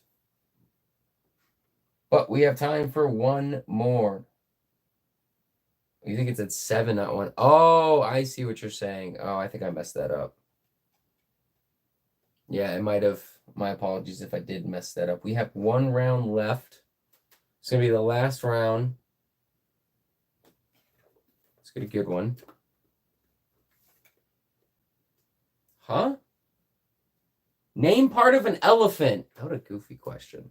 But we have time for one more. You think it said 7, not 1? Oh, I see what you're saying. Oh, I think I messed that up. Yeah, it might have. My apologies if I did mess that up. We have 1 round left. It's going to be the last round. Let's get a good one. Huh? Name part of an elephant. What a goofy question.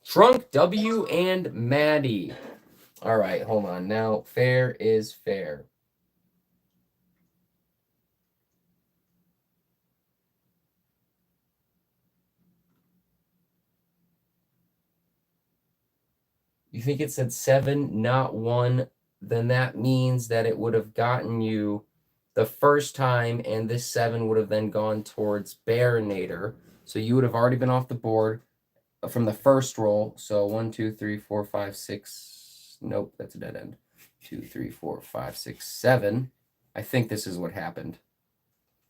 Trunk, W, and Maddie. All right, hold on. Now, fair is fair. You think it said 7, not 1, then that means that it would have gotten you the first time, and this 7 would have then gone towards Baronator. So you would have already been off the board from the first roll. So 1, 2, 3, 4, 5, 6. Nope, that's a dead end. 2, 3, 4, 5, 6, 7. I think this is what happened.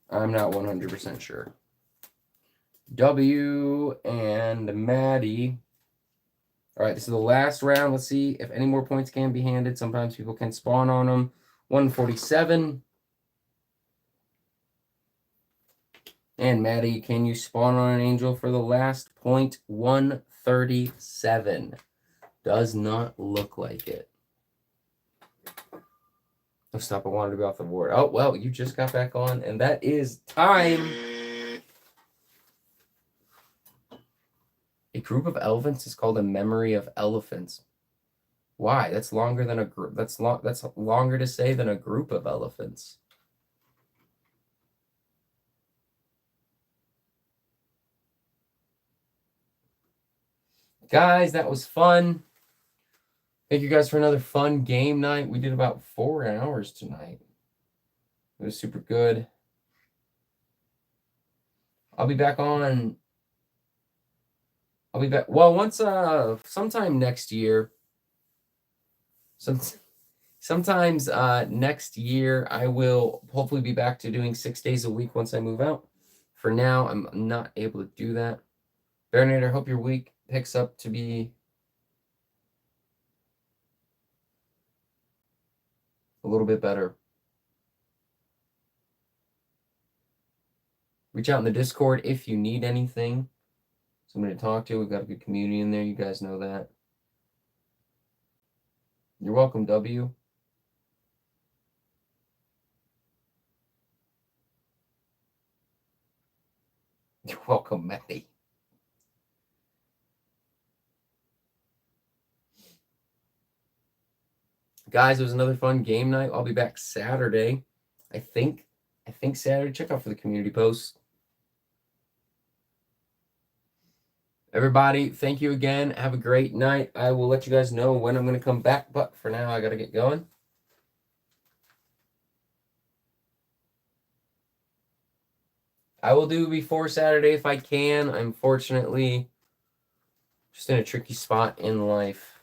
I'm not 100% sure. W and Maddie. All right, this is the last round. Let's see if any more points can be handed. Sometimes people can spawn on them. 147. And Maddie, can you spawn on an Angel for the last point? 137. Does not look like it. Oh, stop. I wanted to be off the board. Oh, well, you just got back on, and that is time. A group of elephants is called a memory of elephants. Why? That's longer than a group. That's longer to say than a group of elephants. Guys, that was fun. Thank you guys for another fun game night. We did about 4 hours tonight. It was super good. I'll be back. Well, once sometime next year. Sometimes next year I will hopefully be back to doing 6 days a week once I move out. For now, I'm not able to do that. Baronator, I hope your week picks up to be a little bit better. Reach out in the Discord if you need anything. Somebody to talk to. We've got a good community in there. You guys know that. You're welcome, W. You're welcome, Maddie. Guys, it was another fun game night. I'll be back Saturday. I think Saturday. Check out for the community posts. Everybody, thank you again. Have a great night. I will let you guys know when I'm going to come back, but for now, I got to get going. I will do before Saturday if I can. I'm fortunately just in a tricky spot in life.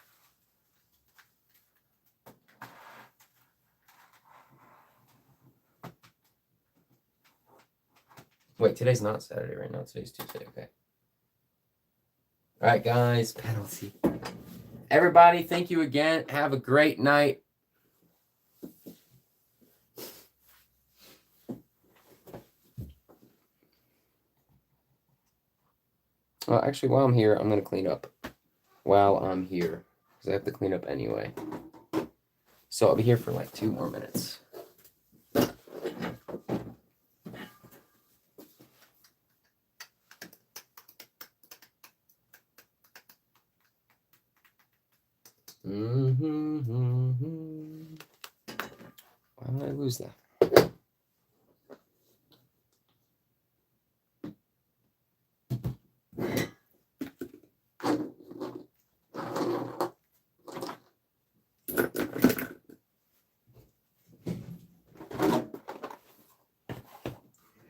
Wait, today's not Saturday right now. Today's Tuesday. Okay. All right, guys. Penalty. Everybody, thank you again. Have a great night. Well, actually, while I'm here, I'm going to clean up. While I'm here. because I have to clean up anyway. So I'll be here for like 2 more minutes. Why did I lose that?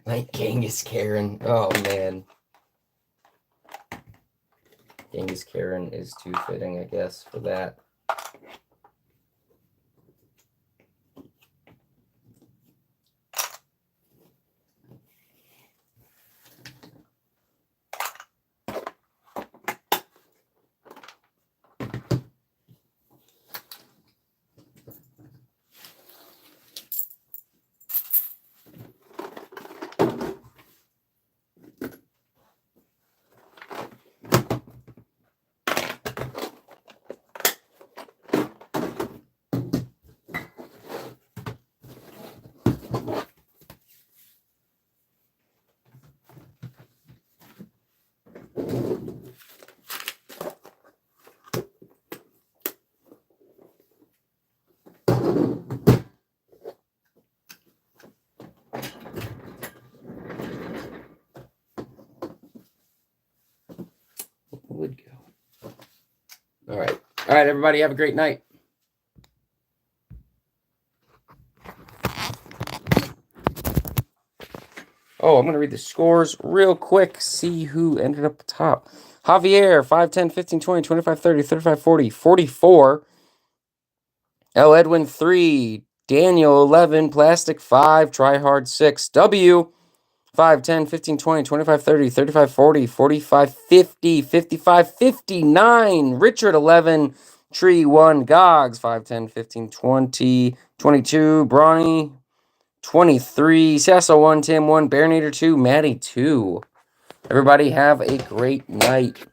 Night Genghis Karen. Oh man. Genghis Karen is too fitting, I guess, for that. Would go. All right, everybody, have a great night. Oh, I'm going to read the scores real quick, see who ended up top. Javier, 5, 10, 15, 20, 25, 30, 35, 40, 44. L. Edwin, 3. Daniel, 11. Plastic, 5. Tryhard, 6. W, 5, 10, 15, 20, 25, 30, 35, 40, 45, 50, 55, 59. Richard, 11. Tree, 1. Gogs, 5, 10, 15, 20, 22. Brawny, 23. Sasso, 1. Tim, 1. Bearnator, 2. Maddie, 2. Everybody have a great night.